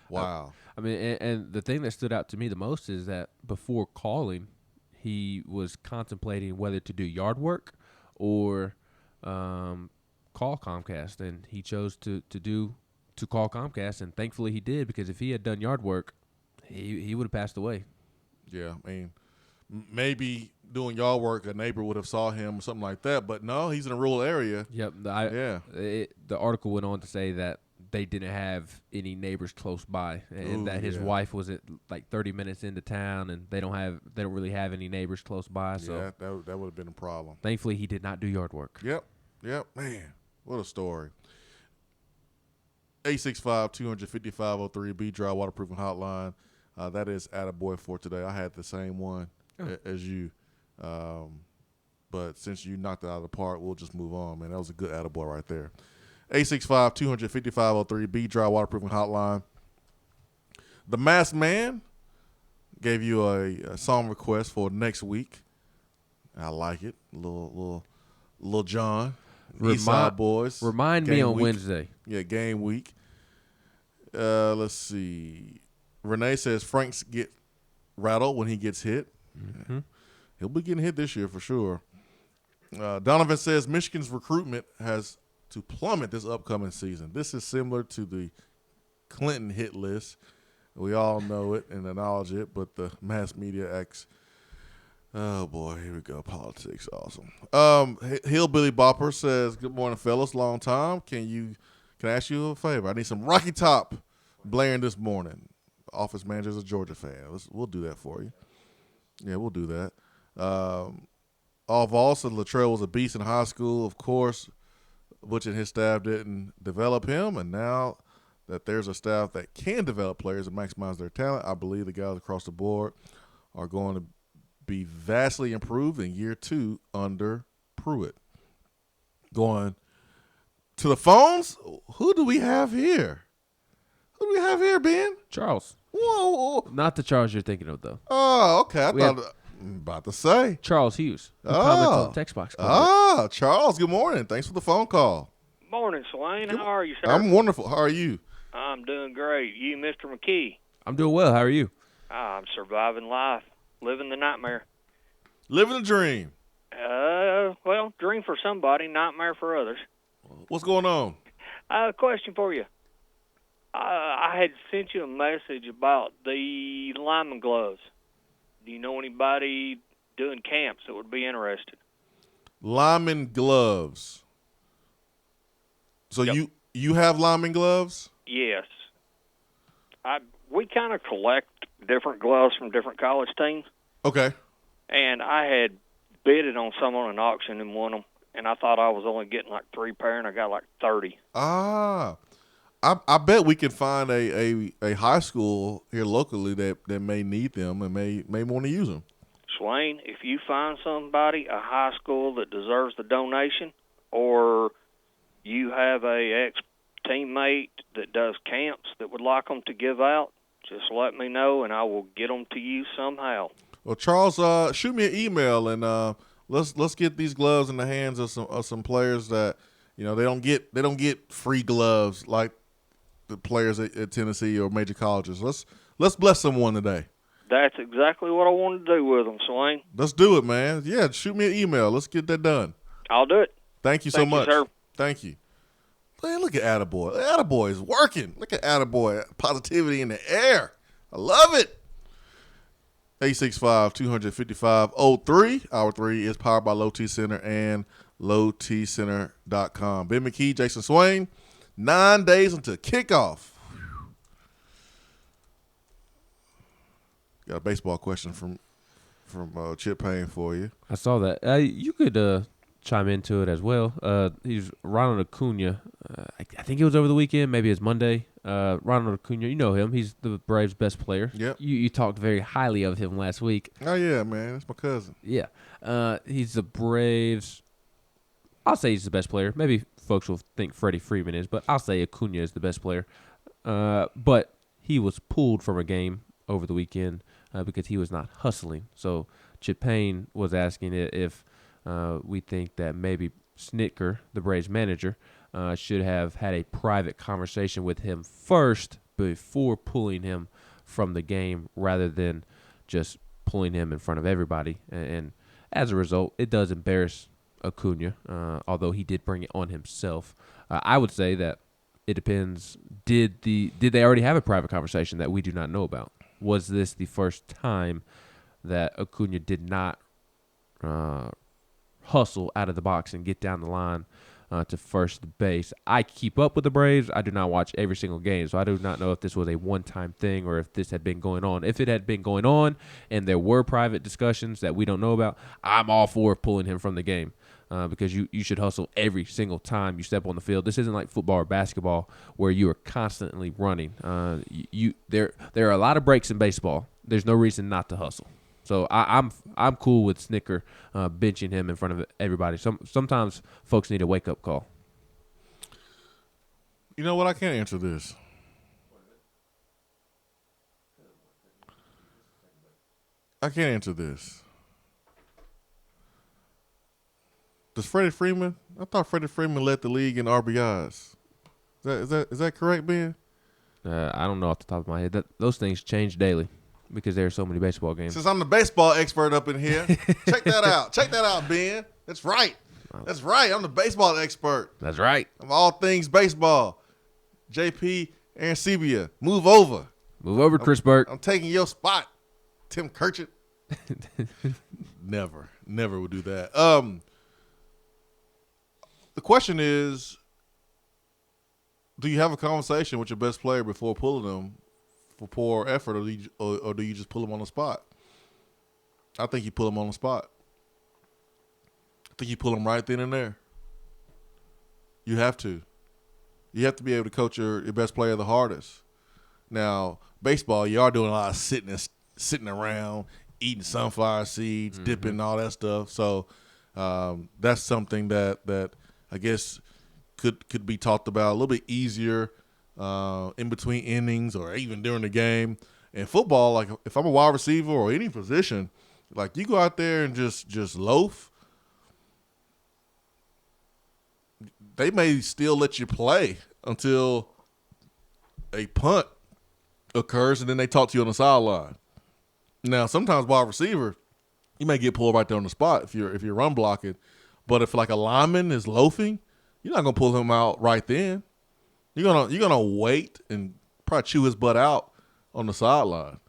Wow. I mean, and the thing that stood out to me the most is that before calling, he was contemplating whether to do yard work or call Comcast, and he chose to call Comcast, and thankfully he did, because if he had done yard work, he would have passed away. Yeah, I mean, maybe doing yard work, a neighbor would have saw him or something like that, but no, he's in a rural area. Yep. The article went on to say that they didn't have any neighbors close by, and that his wife was at like 30 minutes into town, and they don't really have any neighbors close by. So yeah, that would have been a problem. Thankfully, he did not do yard work. Yep, man, what a story. 865-250-503 B-Dry Waterproofing Hotline. That is Attaboy for today. I had the same one as you, but since you knocked it out of the park, we'll just move on, man. That was a good Attaboy right there. 865-250-503 B-Dry Waterproofing Hotline. The Masked Man gave you a song request for next week. I like it. Little John. Eastside Boys. Remind me on Wednesday. Yeah, game week. Let's see. Renee says Franks get rattled when he gets hit. Mm-hmm. He'll be getting hit this year for sure. Donovan says Michigan's recruitment has to plummet this upcoming season. This is similar to the Clinton hit list. We all know it and acknowledge it, but the mass media acts. Oh boy, here we go. Politics, awesome. Hillbilly Bopper says, "Good morning, fellas. Long time. Can I ask you a favor? I need some Rocky Top blaring this morning." Office manager's a Georgia fan. We'll do that for you. Yeah, we'll do that. All said Latrell was a beast in high school. Of course, Butch and his staff didn't develop him, and now that there's a staff that can develop players and maximize their talent, I believe the guys across the board are going to be vastly improved in year 2 under Pruitt. Going to the phones, who do we have here? Who do we have here, Ben? Charles. Whoa. Not the Charles you're thinking of, though. Oh, okay. I thought About to say. Charles Hughes. Who comments on the text box. Charles, good morning. Thanks for the phone call. Morning, Swain. How are you, sir? I'm wonderful. How are you? I'm doing great. You, Mr. McKee? I'm doing well. How are you? I'm surviving life, living the nightmare. Living the dream. Well, dream for somebody, nightmare for others. What's going on? Question for you. I had sent you a message about the lineman gloves. Do you know anybody doing camps that would be interested? Lineman gloves. So you have lineman gloves? Yes. We kind of collect different gloves from different college teams. Okay. And I had bidded on some on an auction and won them. And I thought I was only getting like 3 pair, and I got like 30. I bet we can find a high school here locally that may need them and may want to use them. Swain, if you find somebody, a high school that deserves the donation, or you have a ex-teammate that does camps that would like them to give out, just let me know, and I will get them to you somehow. Well, Charles, shoot me an email, and let's get these gloves in the hands of some players that they don't get free gloves like the players at Tennessee or major colleges. Let's bless someone today. That's exactly what I wanted to do with them, Swain. Let's do it, man. Yeah, shoot me an email. Let's get that done. I'll do it. Thank you so much. Sir. Thank you. Man, look at Attaboy. Attaboy is working. Look at Attaboy. Positivity in the air. I love it. 865-255-03. Hour 3 is powered by Low T Center and lowtcenter.com. Ben McKee, Jason Swain. 9 days until kickoff. Got a baseball question from Chip Payne for you. I saw that. You could chime into it as well. He's Ronald Acuna. I think it was over the weekend. Maybe it's Monday. Ronald Acuna, you know him. He's the Braves' best player. Yep. You talked very highly of him last week. Oh, yeah, man. That's my cousin. Yeah. He's the Braves. I'll say he's the best player. Maybe folks will think Freddie Freeman is, but I'll say Acuna is the best player. But he was pulled from a game over the weekend because he was not hustling. So Chip Payne was asking if we think that maybe Snitker, the Braves manager, should have had a private conversation with him first before pulling him from the game rather than just pulling him in front of everybody. And as a result, it does embarrass Acuna, although he did bring it on himself. I would say that it depends. Did they already have a private conversation that we do not know about? Was this the first time that Acuna did not hustle out of the box and get down the line to first base? I keep up with the Braves. I do not watch every single game, so I do not know if this was a one-time thing or if this had been going on. If it had been going on and there were private discussions that we don't know about, I'm all for pulling him from the game because you should hustle every single time you step on the field. This isn't like football or basketball where you are constantly running. There are a lot of breaks in baseball. There's no reason not to hustle. So I'm cool with Snitker benching him in front of everybody. Sometimes folks need a wake-up call. You know what? I can't answer this. I can't answer this. Does Freddie Freeman? I thought Freddie Freeman led the league in RBIs. Is that correct, Ben? I don't know off the top of my head. Those things change daily because there are so many baseball games. Since I'm the baseball expert up in here, check that out. Check that out, Ben. That's right. That's right. I'm the baseball expert. That's right. I'm all things baseball. JP Arancibia, move over. Move over, Chris Burke. I'm taking your spot, Tim Kirchett. Never would do that. The question is, do you have a conversation with your best player before pulling them for poor effort, or do you just pull them on the spot? I think you pull them on the spot. I think you pull them right then and there. You have to. You have to be able to coach your best player the hardest. Now, baseball, you are doing a lot of sitting around, eating sunflower seeds, dipping, all that stuff. So that's something that I guess could be talked about a little bit easier in between innings or even during the game. In football, like if I'm a wide receiver or any position, Like, you go out there and just loaf, they may still let you play until a punt occurs, and then they talk to you on the sideline. Now, sometimes wide receiver, you may get pulled right there on the spot if you're run blocking. But if like a lineman is loafing, you're not gonna pull him out right then. You're gonna wait and probably chew his butt out on the sideline.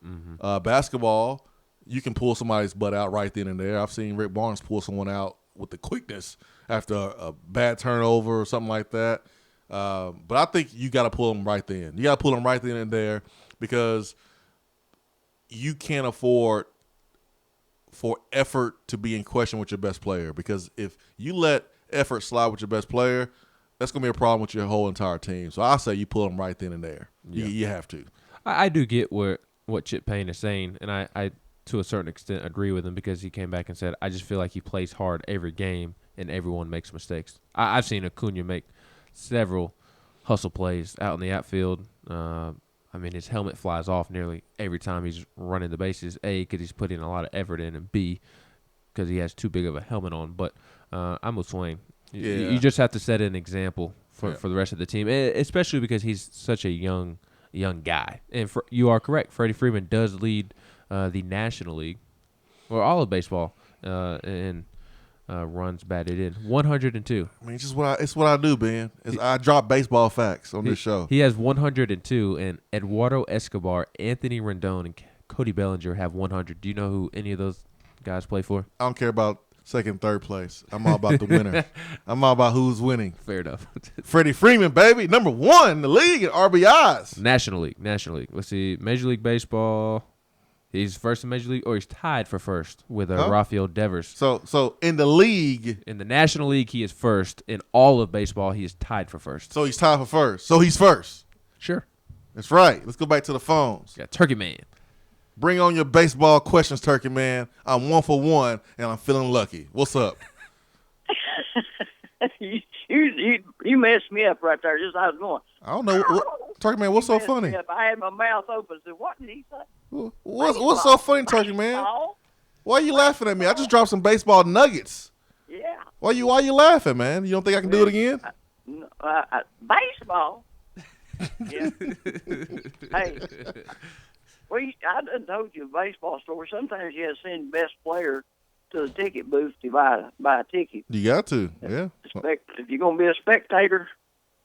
Basketball, you can pull somebody's butt out right then and there. I've seen Rick Barnes pull someone out with the quickness after a bad turnover or something like that. But I think you got to pull them right then. You got to pull them right then and there because you can't afford for effort to be in question with your best player. Because if you let effort slide with your best player, that's going to be a problem with your whole entire team. So I say you pull them right then and there. Yeah. You have to. I do get what Chip Payne is saying, and I to a certain extent agree with him because he came back and said, I just feel like he plays hard every game and everyone makes mistakes. I've seen Acuna make several hustle plays out in the outfield. I mean, his helmet flies off nearly every time he's running the bases, A, because he's putting a lot of effort in, and B, because he has too big of a helmet on. But I'm with Swain. You just have to set an example for the rest of the team, especially because he's such a young guy. And you are correct. Freddie Freeman does lead the National League, or all of baseball, and runs batted in 102. I mean, it's what I do, Ben. I drop baseball facts on this show. He has 102, and Eduardo Escobar, Anthony Rendon, and Cody Bellinger have 100. Do you know who any of those guys play for? I don't care about second, third place. I'm all about the winner. I'm all about who's winning. Fair enough. Freddie Freeman, baby, number 1 in the league in RBIs. National League. Let's see. Major League Baseball. He's first in Major League, or he's tied for first with Rafael Devers. So in the league. In the National League, he is first. In all of baseball, he is tied for first. So he's tied for first. So he's first. Sure. That's right. Let's go back to the phones. Got Turkey Man. Bring on your baseball questions, Turkey Man. I'm 1 for 1, and I'm feeling lucky. What's up? You messed me up right there. Just I was going. I don't know. Turkey Man, what's so funny? I had my mouth open. Said, what did he say? What's so funny, Turkey Man? Why are you laughing at me? I just dropped some baseball nuggets. Yeah. Why you laughing, man? You don't think I can do it again? Baseball? Yeah. Hey, I done told you a baseball story. Sometimes you have to send the best player to the ticket booth to buy a ticket. You got to, yeah. If you're going to be a spectator,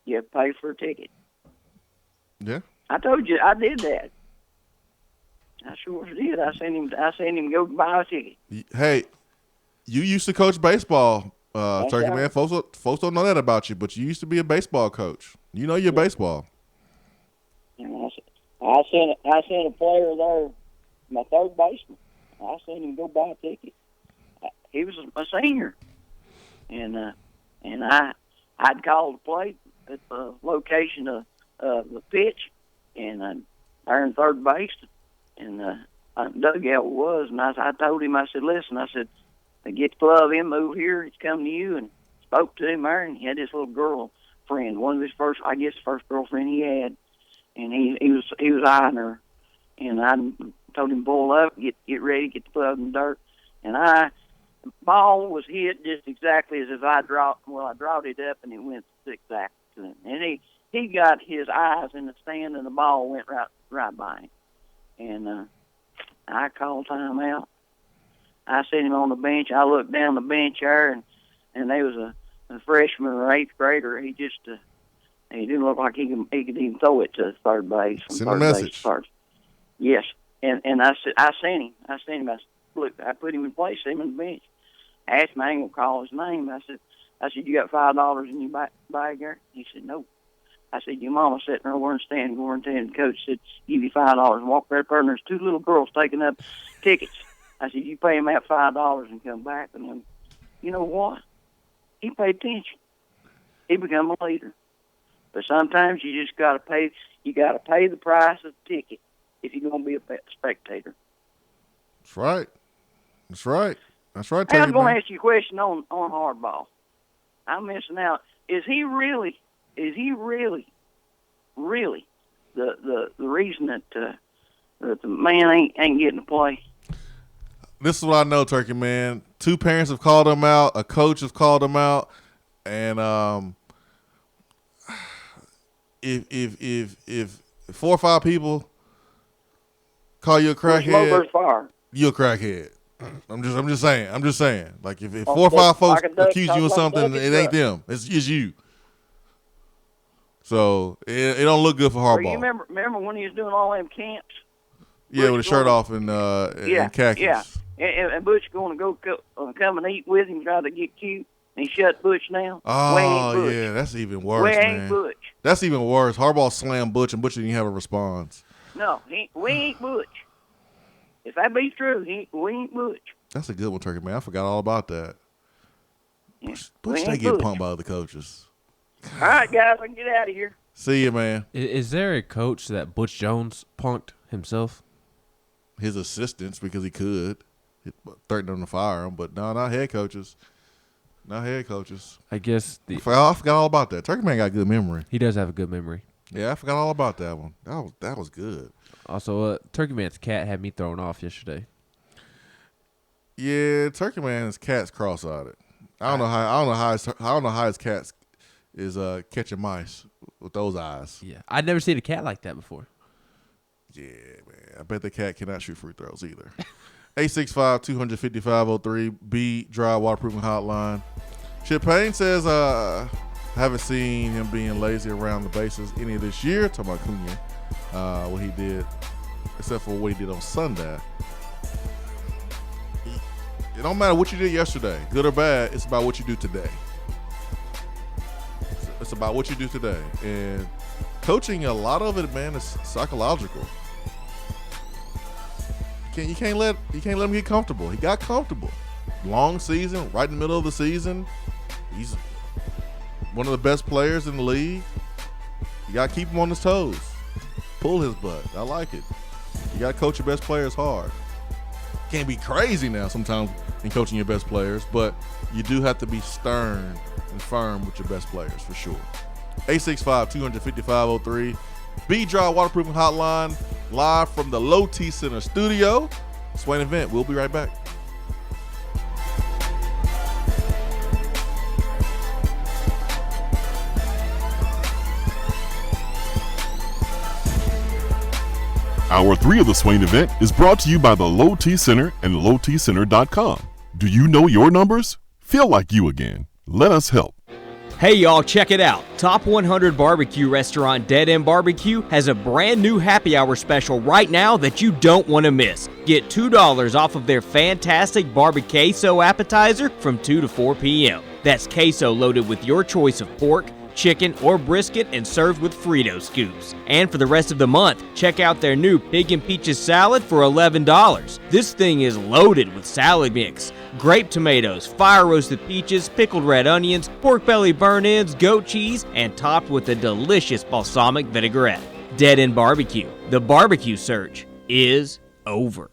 you have to pay for a ticket. Yeah. I told you I did that. I sure did. I sent him go buy a ticket. Hey, you used to coach baseball, Turkey Man. Folks don't know that about you, but you used to be a baseball coach. You know your baseball. And I sent a player there, my third baseman. I sent him go buy a ticket. He was a senior, and I'd called the plate at the location of the pitch, and I earned third base, and dugout was, and I told him, I said, listen, I said, get the glove in, move here, he's coming to you, and spoke to him there, and he had this little girlfriend, one of his first girlfriend he had, and he was eyeing her, and I told him, bull up, get ready, get the glove in the dirt, and the ball was hit just exactly as if I dropped it up, and it went exactly to him, and he got his eyes in the stand, and the ball went right by him. And I called timeout. I sent him on the bench. I looked down the bench there, and there was a freshman or 8th grader. He just he didn't look like he could even throw it to third base. Send a message. Yes, and I sent him. I put him in place. Set him on the bench. I asked him, I ain't gonna call his name. I said, you got $5 in your bag there? He said, no. I said, your mama sitting there over and standing, going and the coach said, give you $5 and walk right there, and there's 2 little girls taking up tickets. I said, you pay them that $5 and come back. And then, you know what? He paid attention. He become a leader. But sometimes you just got to pay. You got to pay the price of the ticket if you're going to be a spectator. That's right. That's right. That's right. Hey, I'm going to ask you a question on hardball. I'm missing out. Is he really the reason that the man ain't getting to play? this is what I know, Turkey Man. 2 parents have called him out. A coach has called him out, and if 4 or 5 people call you a crackhead, you're a crackhead. I'm just saying. Like if 4 or 5 folks accuse you of something, it ain't them. It's you. So it don't look good for Harbaugh. You remember when he was doing all them camps? Yeah, with a shirt off and khakis. Yeah. And Butch going to go come and eat with him, try to get cute, and he shut Butch down. Oh, yeah, that's even worse, man. Ain't Butch? That's even worse. Harbaugh slammed Butch, and Butch didn't even have a response. No, we ain't Butch. If that be true, we ain't Butch. That's a good one, Turkey Man. I forgot all about that. Yeah, Butch, they get punked by other coaches. All right, guys, I can get out of here. See you, man. Is there a coach that Butch Jones punked himself? His assistants, because he could. He threatened them to fire him, but no, not head coaches. Not head coaches. I guess I forgot all about that. Turkey Man got good memory. He does have a good memory. Yeah, I forgot all about that one. That was good. Also, Turkey Man's cat had me thrown off yesterday. Yeah, Turkey Man's cat's cross-eyed. I don't know how his cat is catching mice with those eyes. Yeah, I'd never seen a cat like that before. Yeah, man. I bet the cat cannot shoot free throws either. 865-250-503, B Dry Waterproofing Hotline. Chip Payne says, haven't seen him being lazy around the bases any of this year. Talking about Cunha, what he did, except for what he did on Sunday. It don't matter what you did yesterday, good or bad. It's about what you do today. It's about what you do today. And coaching, a lot of it, man, is psychological. You can't let him get comfortable. He got comfortable. Long season, right in the middle of the season. He's one of the best players in the league. You got to keep him on his toes. Pull his butt. I like it. You got to coach your best players hard. Can't be crazy now sometimes in coaching your best players, but you do have to be stern and firm with your best players for sure. 865-250-503. B-Dry Waterproofing Hotline, live from the Low T Center studio. Swain Event. We'll be right back. Hour 3 of the Swain Event is brought to you by the Low T Center and lowtcenter.com. Do you know your numbers? Feel like you again. Let us help. Hey y'all, check it out. Top 100 barbecue restaurant Dead End Barbecue has a brand new happy hour special right now that you don't want to miss. Get $2 off of their fantastic barbecue queso appetizer from 2 to 4 p.m. That's queso loaded with your choice of pork, chicken, or brisket and served with Frito scoops. And for the rest of the month, check out their new Pig and Peaches salad for $11. This thing is loaded with salad mix, grape tomatoes, fire-roasted peaches, pickled red onions, pork belly burn-ins, goat cheese, and topped with a delicious balsamic vinaigrette. Dead End Barbecue. The barbecue search is over.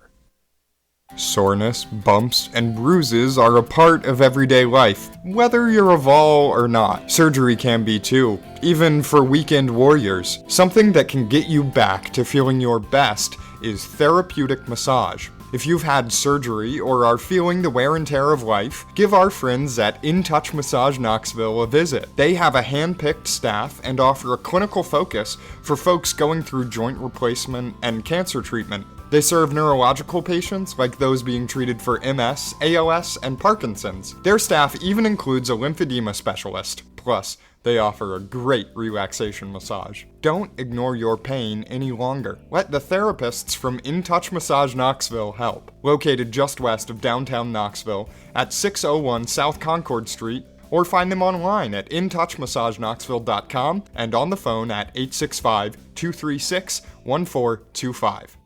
Soreness, bumps, and bruises are a part of everyday life, whether you're a Vol or not. Surgery can be too, even for weekend warriors. Something that can get you back to feeling your best is therapeutic massage. If you've had surgery or are feeling the wear and tear of life, give our friends at In Touch Massage Knoxville a visit. They have a hand-picked staff and offer a clinical focus for folks going through joint replacement and cancer treatment. They serve neurological patients like those being treated for MS, ALS, and Parkinson's. Their staff even includes a lymphedema specialist. Plus, they offer a great relaxation massage. Don't ignore your pain any longer. Let the therapists from In Touch Massage Knoxville help. Located just west of downtown Knoxville at 601 South Concord Street, or find them online at intouchmassagenknoxville.com and on the phone at 865-236-1425.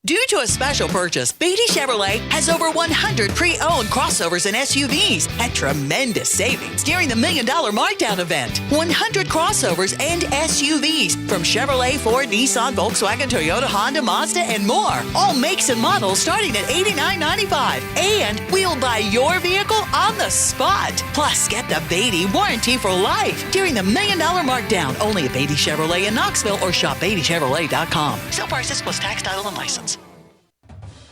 Due to a special purchase, Beatty Chevrolet has over 100 pre-owned crossovers and SUVs at tremendous savings during the $1 Million Markdown event. 100 crossovers and SUVs from Chevrolet, Ford, Nissan, Volkswagen, Toyota, Honda, Mazda, and more. All makes and models starting at $89.95. And we'll buy your vehicle on the spot. Plus, get the Beatty warranty for life during the $1 Million Markdown. Only at Beatty Chevrolet in Knoxville or shop BeattyChevrolet.com. Sale prices plus tax, title, and license.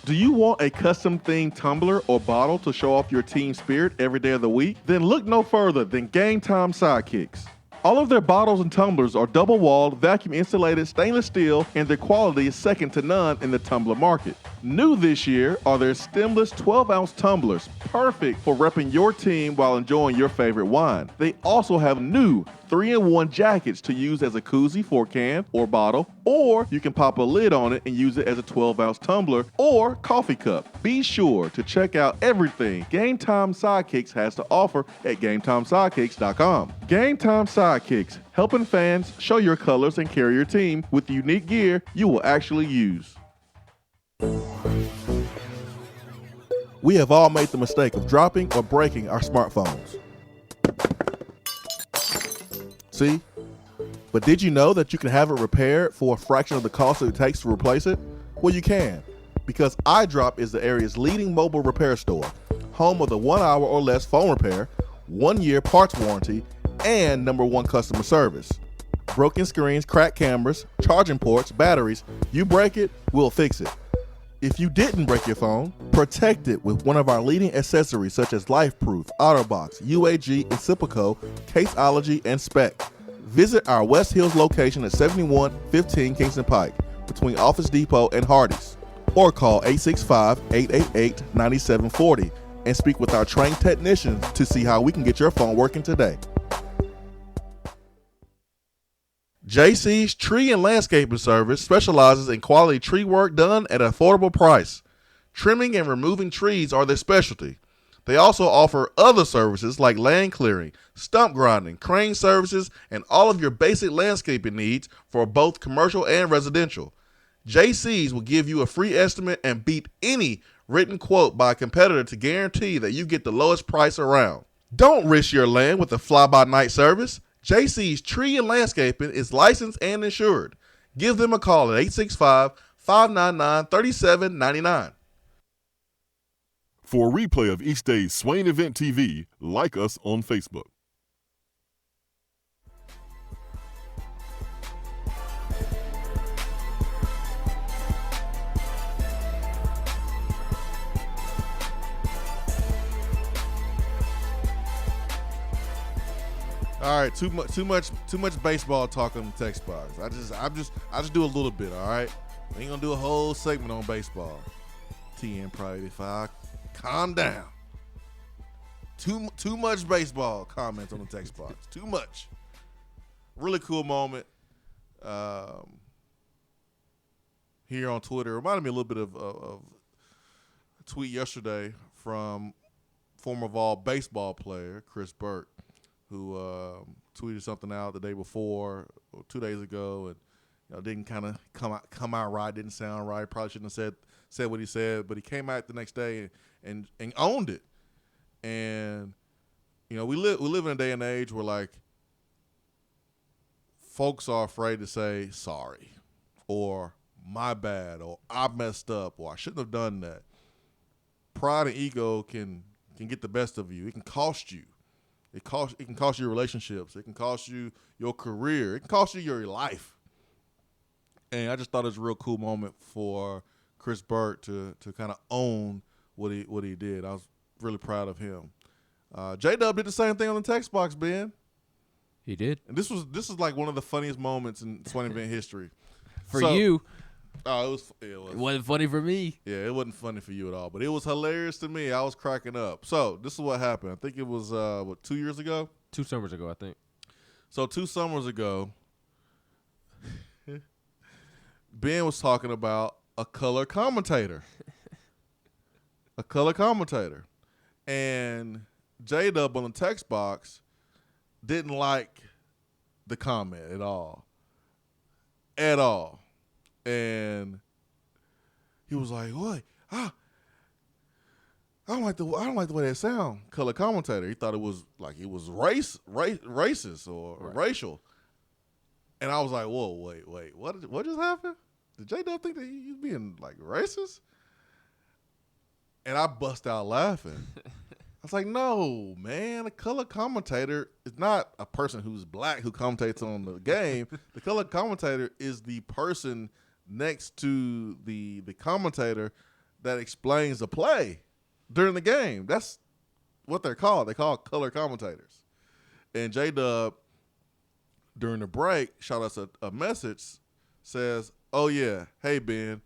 Do you want a custom-themed tumbler or bottle to show off your team spirit every day of the week? Then look no further than Game Time Sidekicks. All of their bottles and tumblers are double-walled, vacuum-insulated stainless steel, and their quality is second to none in the tumbler market. New this year are their stemless 12-ounce tumblers, perfect for repping your team while enjoying your favorite wine. They also have new 3-in-1 jackets to use as a koozie for a can or bottle, or you can pop a lid on it and use it as a 12-ounce tumbler or coffee cup. Be sure to check out everything Game Time Sidekicks has to offer at GameTimeSidekicks.com. Game Time Sidekicks, helping fans show your colors and carry your team with unique gear you will actually use. We have all made the mistake of dropping or breaking our smartphones. See? But did you know that you can have it repaired for a fraction of the cost it takes to replace it? Well, you can, because iDrop is the area's leading mobile repair store, home of the 1 hour or less phone repair, 1-year parts warranty, and #1 customer service. Broken screens, cracked cameras, charging ports, batteries, you break it, we'll fix it. If you didn't break your phone, protect it with one of our leading accessories such as LifeProof, OtterBox, UAG, Incipico, Caseology, and Spec. Visit our West Hills location at 7115 Kingston Pike between Office Depot and Hardee's, or call 865-888-9740 and speak with our trained technicians to see how we can get your phone working today. JC's Tree and Landscaping Service specializes in quality tree work done at an affordable price. Trimming and removing trees are their specialty. They also offer other services like land clearing, stump grinding, crane services, and all of your basic landscaping needs for both commercial and residential. JC's will give you a free estimate and beat any written quote by a competitor to guarantee that you get the lowest price around. Don't risk your land with a fly-by-night service. JC's Tree and Landscaping is licensed and insured. Give them a call at 865-599-3799. For a replay of each day's Swain Event TV, like us on Facebook. All right, too much baseball talk on the text box. I just do a little bit. All right, we ain't gonna do a whole segment on baseball. TN Private 5, calm down. Too much baseball comments on the text box. Too much. Really cool moment here on Twitter. Reminded me a little bit of a tweet yesterday from former Vol baseball player Chris Burke, who tweeted something out the day before or 2 days ago, and didn't kind of come out right, didn't sound right. Probably shouldn't have said what he said, but he came out the next day and owned it. And we live in a day and age where like folks are afraid to say sorry or my bad or I messed up or I shouldn't have done that. Pride and ego can get the best of you. It can cost you. It can cost you relationships. It can cost you your career. It can cost you your life. And I just thought it was a real cool moment for Chris Burke to kind of own what he did. I was really proud of him. J-Dub did the same thing on the text box, Ben. He did. And this is like one of the funniest moments in Swain Event history. For you. Oh, it wasn't funny for me. Yeah, it wasn't funny for you at all, but it was hilarious to me. I was cracking up. So this is what happened. I think it was 2 years ago? 2 summers ago, I think. So 2 summers ago, Ben was talking about a color commentator. And J-Dub on the text box didn't like the comment at all. And he was like, "What? I don't like the way that sound." Color commentator. He thought it was like it was racist or racial. And I was like, "Whoa, wait, what just happened? Did J-Dub think that he's being like racist?" And I bust out laughing. I was like, "No, man, a color commentator is not a person who's black who commentates on the game. The color commentator is the person next to the commentator that explains the play during the game. That's what they're called. They call color commentators. And J-Dub, during the break, shot us a message, says, oh, yeah, hey, Ben,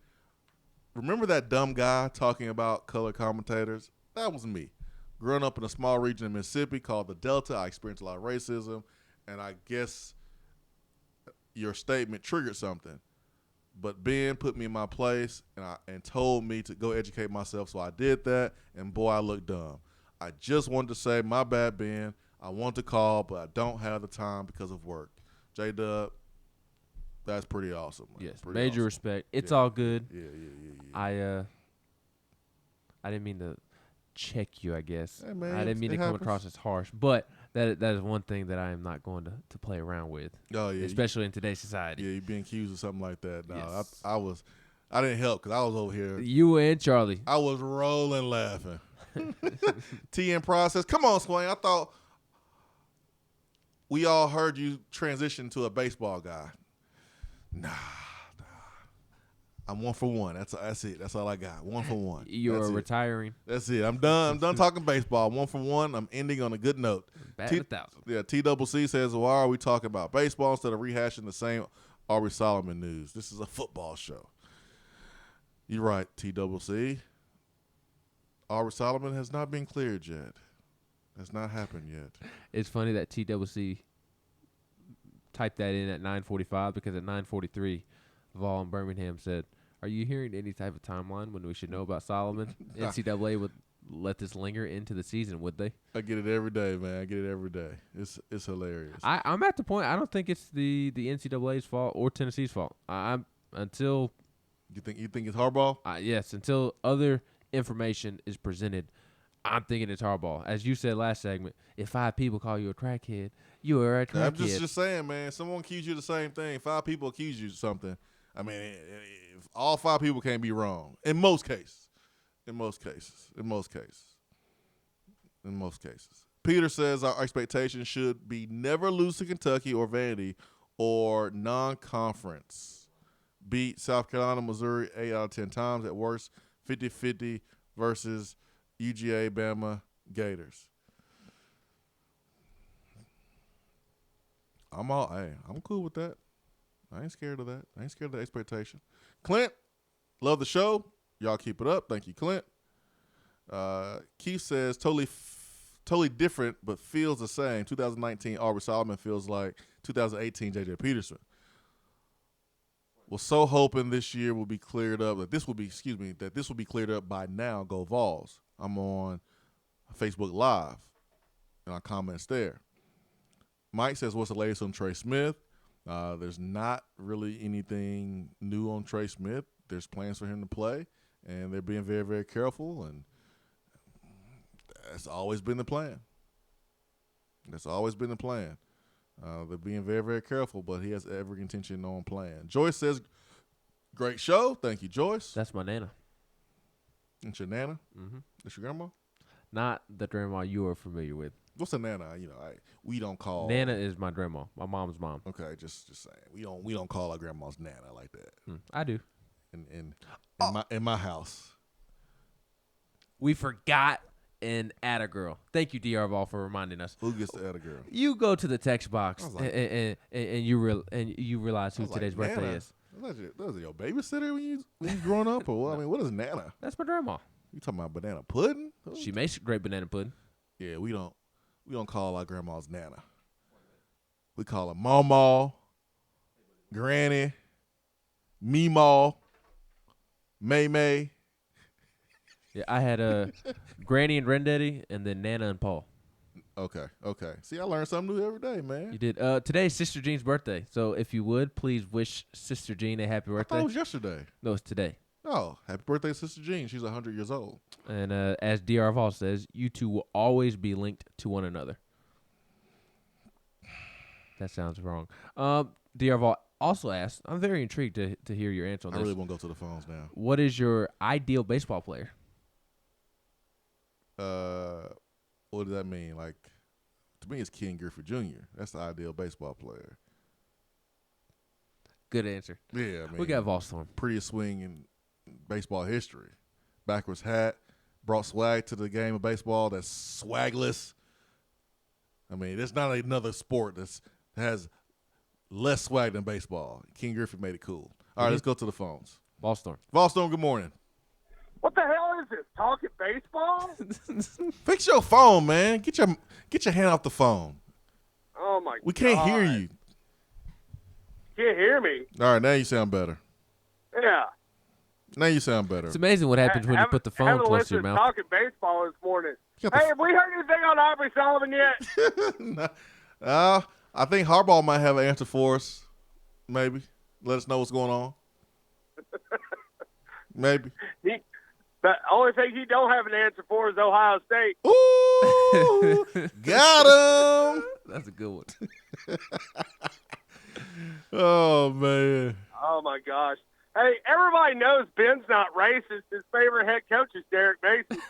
remember that dumb guy talking about color commentators? That was me. Growing up in a small region in Mississippi called the Delta, I experienced a lot of racism, and I guess your statement triggered something. But Ben put me in my place and told me to go educate myself, so I did that, and boy, I looked dumb. I just wanted to say, my bad, Ben. I want to call, but I don't have the time because of work. J-Dub, that's pretty awesome. Man. Yes, pretty major awesome. respect. It's Yeah. all good. Yeah. I didn't mean to check you, I guess. Hey, man, I didn't mean to it come happens. across as harsh, but that is one thing that I am not going to play around with. Oh, yeah. Especially in today's society. Yeah, you being accused of something like that. No, Yes. I didn't help because I was over here. You and Charlie. I was rolling laughing. TN process. Come on, Swain. I thought we all heard you transition to a baseball guy. Nah. I'm 1 for 1. That's it. That's all I got. 1 for 1. You're retiring. That's it. I'm done. I'm done talking baseball. 1 for 1. I'm ending on a good note. Batting 1,000. Yeah. TCC says, why are we talking about baseball instead of rehashing the same Aubrey Solomon news? This is a football show. You're right, TCC. Aubrey Solomon has not been cleared yet. Has not happened yet. It's funny that TCC typed that in at 9:45 because at 9:43, Vol in Birmingham said, "Are you hearing any type of timeline when we should know about Solomon?" NCAA would let this linger into the season, would they? I get it every day, man. I get it every day. It's hilarious. I'm at the point. I don't think it's the NCAA's fault or Tennessee's fault. I'm until you think it's Harbaugh? Yes, until other information is presented. I'm thinking it's Harbaugh. As you said last segment, if 5 people call you a crackhead, you are a crackhead. I'm just saying, man. Someone accuse you of the same thing. 5 people accuse you of something. I mean, if all 5 people can't be wrong. In most cases. Peter says our expectations should be never lose to Kentucky or Vandy or non-conference. Beat South Carolina, Missouri 8 out of 10 times. At worst, 50-50 versus UGA, Bama, Gators. I'm cool with that. I ain't scared of that. I ain't scared of the expectation. Clint, love the show. Y'all keep it up. Thank you, Clint. Keith says totally different, but feels the same. 2019 Aubrey Solomon feels like 2018 J.J. Peterson. Was so hoping this year will be cleared up. That this will be cleared up by now. Go Vols. I'm on Facebook Live, and our comments there. Mike says, "What's the latest on Trey Smith?" There's not really anything new on Trey Smith. There's plans for him to play, and they're being very, very careful, and that's always been the plan. They're being very, very careful, but he has every intention on playing. Joyce says, "Great show." Thank you, Joyce. That's my nana. It's your nana? Mm-hmm. It's your grandma? Not the grandma you are familiar with. What's a nana? We don't call. Nana is my grandma, my mom's mom. Okay, just saying. We don't call our grandmas nana like that. I do. In my house. We forgot an Atta girl. Thank you, DR Vol, for reminding us. Who gets the Atta girl? You go to the text box like, and you realize who today's birthday Nana. is. Was it your babysitter when you growing up, or what? I mean, what is Nana? That's my grandma. You talking about banana pudding? She makes great banana pudding. Yeah, we don't call our grandmas Nana. We call her Mama, Granny, Meemaw, May. Yeah, I had Granny and Granddaddy, and then Nana and Paul. Okay. See, I learn something new every day, man. You did. Today's Sister Jean's birthday, so if you would, please wish Sister Jean a happy birthday. I thought it was yesterday. No, it's today. Oh, happy birthday, Sister Jean. She's 100 years old. And as DR Vol says, you two will always be linked to one another. That sounds wrong. DR Vol also asked, I'm very intrigued to hear your answer on this. I really won't go to the phones now. What is your ideal baseball player? What does that mean? Like, to me, it's Ken Griffey Jr. That's the ideal baseball player. Good answer. Yeah, I mean, we got Volstorm. Prettiest swing in baseball history. backwards hat, brought swag to the game of baseball that's swagless. I mean, there's not another sport that has less swag than baseball. King Griffey made it cool. All right, let's go to the phones. Ballstorm. Ballstorm, good morning. What the hell is this? Talking baseball? Fix your phone, man. Get your hand off the phone. Oh my god. We can't hear you. Can't hear me. All right, now you sound better. Yeah. Now you sound better. It's amazing what happens when you put the phone close to your mouth. Talking baseball this morning. Hey, have we heard anything on Aubrey Sullivan yet? I think Harbaugh might have an answer for us. Maybe. Let us know what's going on. Maybe. The only thing he don't have an answer for is Ohio State. Ooh, got him. That's a good one. Oh, man. Oh, my gosh. Hey, everybody knows Ben's not racist. His favorite head coach is Derek Mason.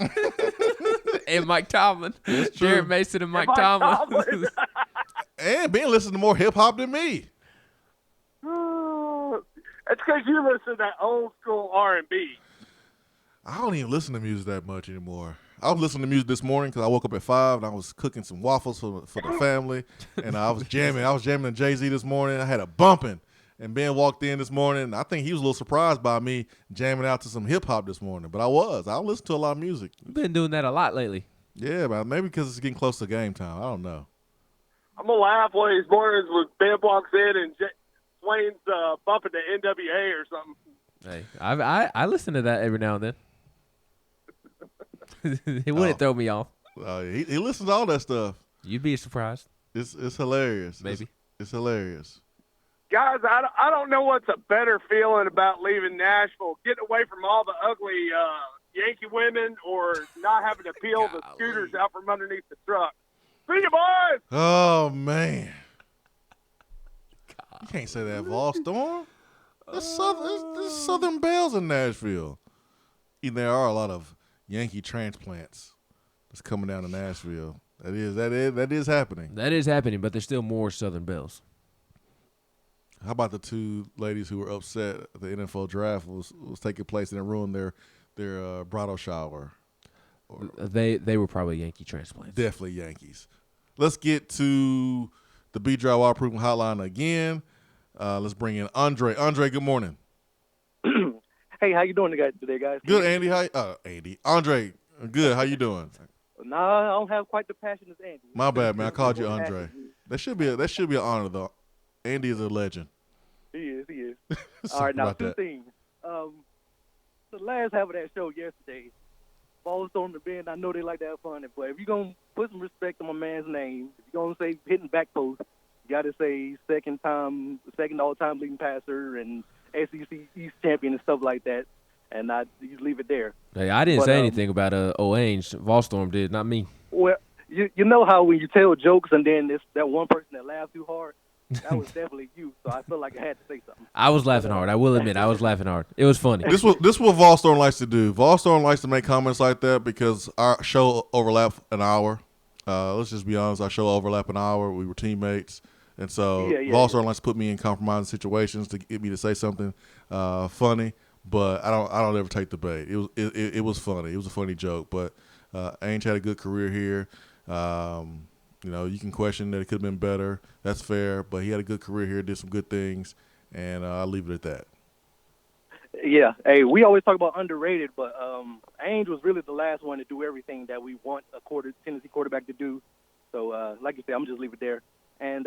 And Mike Tomlin. Jared Mason and Mike Tomlin. And Ben listens to more hip-hop than me. It's because you listen to that old school R&B. I don't even listen to music that much anymore. I was listening to music this morning because I woke up at 5 and I was cooking some waffles for the family, and I was jamming. I was jamming to Jay-Z this morning. I had a bumping, and Ben walked in this morning. I think he was a little surprised by me jamming out to some hip hop this morning, but I listen to a lot of music. You've been doing that a lot lately. Yeah, but maybe because it's getting close to game time. I don't know. I'm gonna laugh one of these mornings when Ben walks in and Swain's bumping the NWA or something. Hey, I listen to that every now and then. He wouldn't throw me off. He listens to all that stuff. You'd be surprised. It's hilarious. Maybe. It's hilarious. Guys, I don't know what's a better feeling about leaving Nashville, getting away from all the ugly Yankee women, or not having to peel the scooters out from underneath the truck. See you, boys! Oh, man. You can't say that, Ballstorm. There's Southern Bells in Nashville. Even there are a lot of Yankee transplants that's coming down to Nashville. That is happening. That is happening, but there's still more Southern Bells. How about the two ladies who were upset at the NFL draft was taking place and it ruined their bridal shower? They were probably Yankee transplants. Definitely Yankees. Let's get to the B Drive Water Proofing Hotline again. Let's bring in Andre. Andre, good morning. Hey, how you doing today, guys? Good, Andy. Andy. Andre, good. How you doing? No, I don't have quite the passion as Andy. My bad, man. I called you Andre. That should be an honor, though. Andy is a legend. He is. All right, now two things. The last half of that show yesterday, Ballstorm and Ben, I know they like to have fun, but if you're going to put some respect on my man's name, if you're going to say hitting back post, you got to say second all-time leading passer and SEC East champion and stuff like that, and you leave it there. Hey, I didn't say anything about O'Aines. Ballstorm did, not me. Well, you know how when you tell jokes and then that one person that laughed too hard, that was definitely you. So I felt like I had to say something. I was laughing hard. I will admit, I was laughing hard. It was funny. This is what Volstorm likes to do. Volstorm likes to make comments like that because our show overlapped an hour. Let's just be honest. Our show overlapped an hour. We were teammates. And so Volstorm likes to put me in compromising situations to get me to say something funny. But I don't ever take the bait. It was funny. It was a funny joke. But Ainge had a good career here. You can question that it could have been better. That's fair. But he had a good career here, did some good things, and I'll leave it at that. Yeah. Hey, we always talk about underrated, but Ainge was really the last one to do everything that we want a Tennessee quarterback to do. So, like you said, I'm just leave it there. And,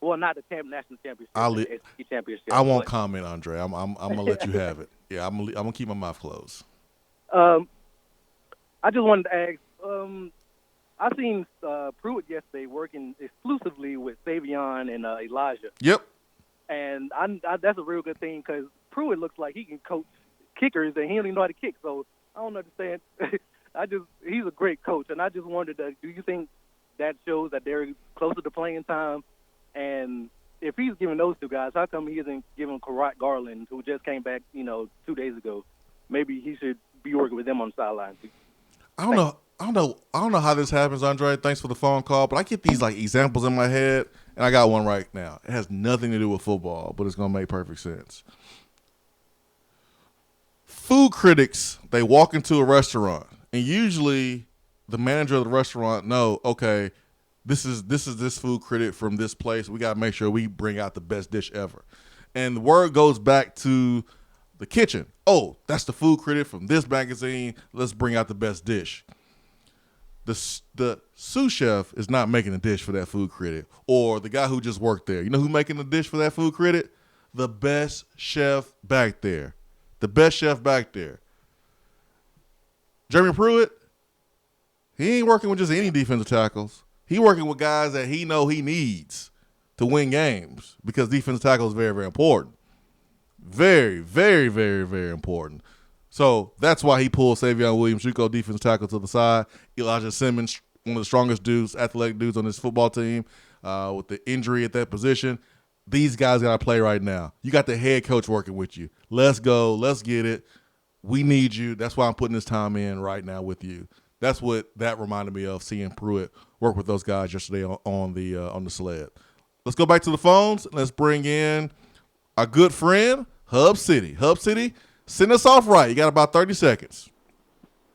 not the national championship, the SEC championship. I won't comment, Andre. I'm going to let you have it. Yeah, I'm going to keep my mouth closed. I just wanted to ask, I seen Pruitt yesterday working exclusively with Savion and Elijah. Yep. And that's a real good thing because Pruitt looks like he can coach kickers and he don't even know how to kick. So I don't understand. He's a great coach, and I just wondered, do you think that shows that they're closer to playing time? And if he's giving those two guys, how come he isn't giving Karat Garland, who just came back, 2 days ago? Maybe he should be working with them on the sidelines. I don't know how this happens, Andre. Thanks for the phone call, but I get these examples in my head, and I got one right now. It has nothing to do with football, but it's gonna make perfect sense. food critics, they walk into a restaurant, and usually the manager of the restaurant know, okay, this is this food critic from this place. We got to make sure we bring out the best dish ever. And the word goes back to the kitchen. Oh, that's the food critic from this magazine. Let's bring out the best dish. The sous chef is not making a dish for that food critic, or the guy who just worked there. You know who's making the dish for that food critic? The best chef back there. The best chef back there. Jeremy Pruitt, he ain't working with just any defensive tackles. He working with guys that he know he needs to win games, because defensive tackle is very, very important. Very, very, very, very important. So that's why he pulled Savion Williams-Juco, defensive tackle, to the side. Elijah Simmons, one of the strongest dudes, athletic dudes on this football team, with the injury at that position. These guys got to play right now. You got the head coach working with you. Let's go. Let's get it. We need you. That's why I'm putting this time in right now with you. That's what that reminded me of, seeing Pruitt work with those guys yesterday on the sled. Let's go back to the phones. Let's bring in our good friend, Hub City. Hub City, send us off right. You got about 30 seconds.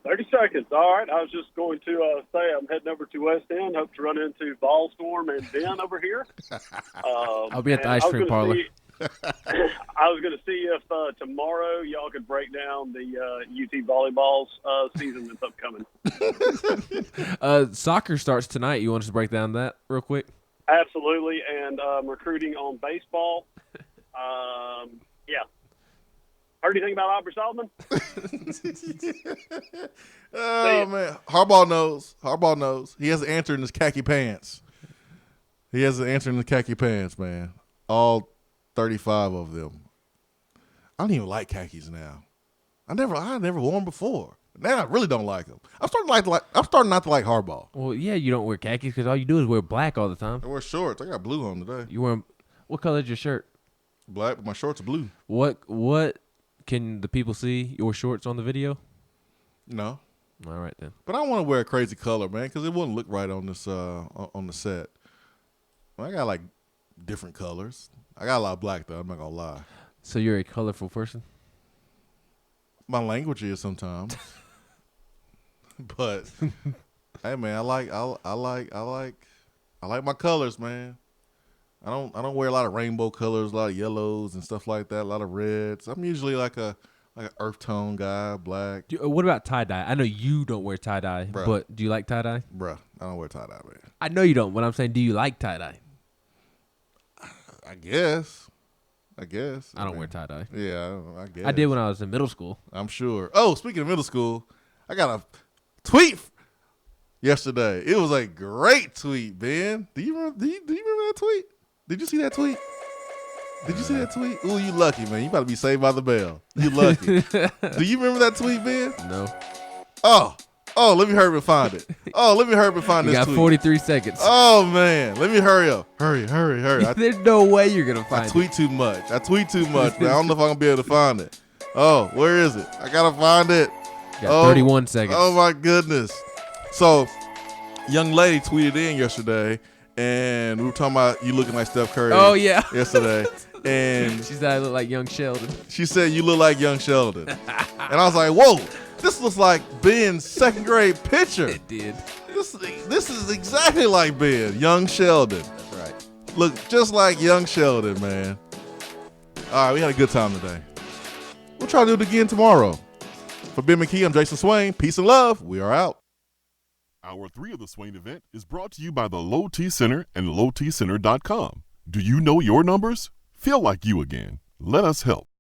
30 seconds. All right. I was just going to say I'm heading over to West End. Hope to run into Ballstorm and Ben over here. I'll be at the ice cream parlor. I was going to see if tomorrow y'all could break down the UT volleyball's season that's upcoming. Soccer starts tonight. You want us to break down that real quick? Absolutely. And recruiting on baseball. Yeah. Heard anything about Aubrey Solomon? Oh, man. Harbaugh knows. Harbaugh knows. He has an answer in his khaki pants. He has an answer in his khaki pants, man. All 35 of them. I don't even like khakis now. I never wore them before. Now I really don't like them. I'm starting not to like Harbaugh. Well, yeah, you don't wear khakis because all you do is wear black all the time. I wear shorts. I got blue on today. You wear what color is your shirt? Black, but my shorts are blue. What can the people see your shorts on the video? No. All right then. But I don't want to wear a crazy color, man, because it wouldn't look right on this on the set. I got like different colors. I got a lot of black though. I'm not gonna lie. So you're a colorful person? My language is sometimes, but hey, man, I like my colors, man. I don't wear a lot of rainbow colors, a lot of yellows and stuff like that, a lot of reds. I'm usually like a earth tone guy, black. What about tie-dye? I know you don't wear tie-dye, but do you like tie-dye? Bruh, I don't wear tie-dye, man. I know you don't, but I'm saying, do you like tie-dye? I guess. I don't wear tie-dye. Yeah, I guess. I did when I was in middle school. I'm sure. Oh, speaking of middle school, I got a tweet yesterday. It was a great tweet, Ben. Do you remember that tweet? Did you see that tweet? Did you see that tweet? Ooh, you lucky, man. You about to be saved by the bell. You lucky. Do you remember that tweet, Ben? No. Oh, let me hurry and find it. You got tweet. 43 seconds. Oh, man. Let me hurry up. Hurry. There's no way you're going to find it. I tweet too much, man. I don't know if I'm going to be able to find it. Oh, where is it? I got to find it. You got 31 seconds. Oh, my goodness. So, young lady tweeted in yesterday, and we were talking about you looking like Steph Curry. Oh, yeah. Yesterday. And she said I look like young Sheldon. She said you look like young Sheldon. And I was like, whoa, this looks like Ben's second grade picture. It did. This is exactly like Ben, young Sheldon. That's right. Look just like young Sheldon, man. All right, we had a good time today. We'll try to do it again tomorrow. For Ben McKee, I'm Jason Swain. Peace and love. We are out. Hour 3 of the Swain event is brought to you by the Low T Center and lowtcenter.com. Do you know your numbers? Feel like you again. Let us help.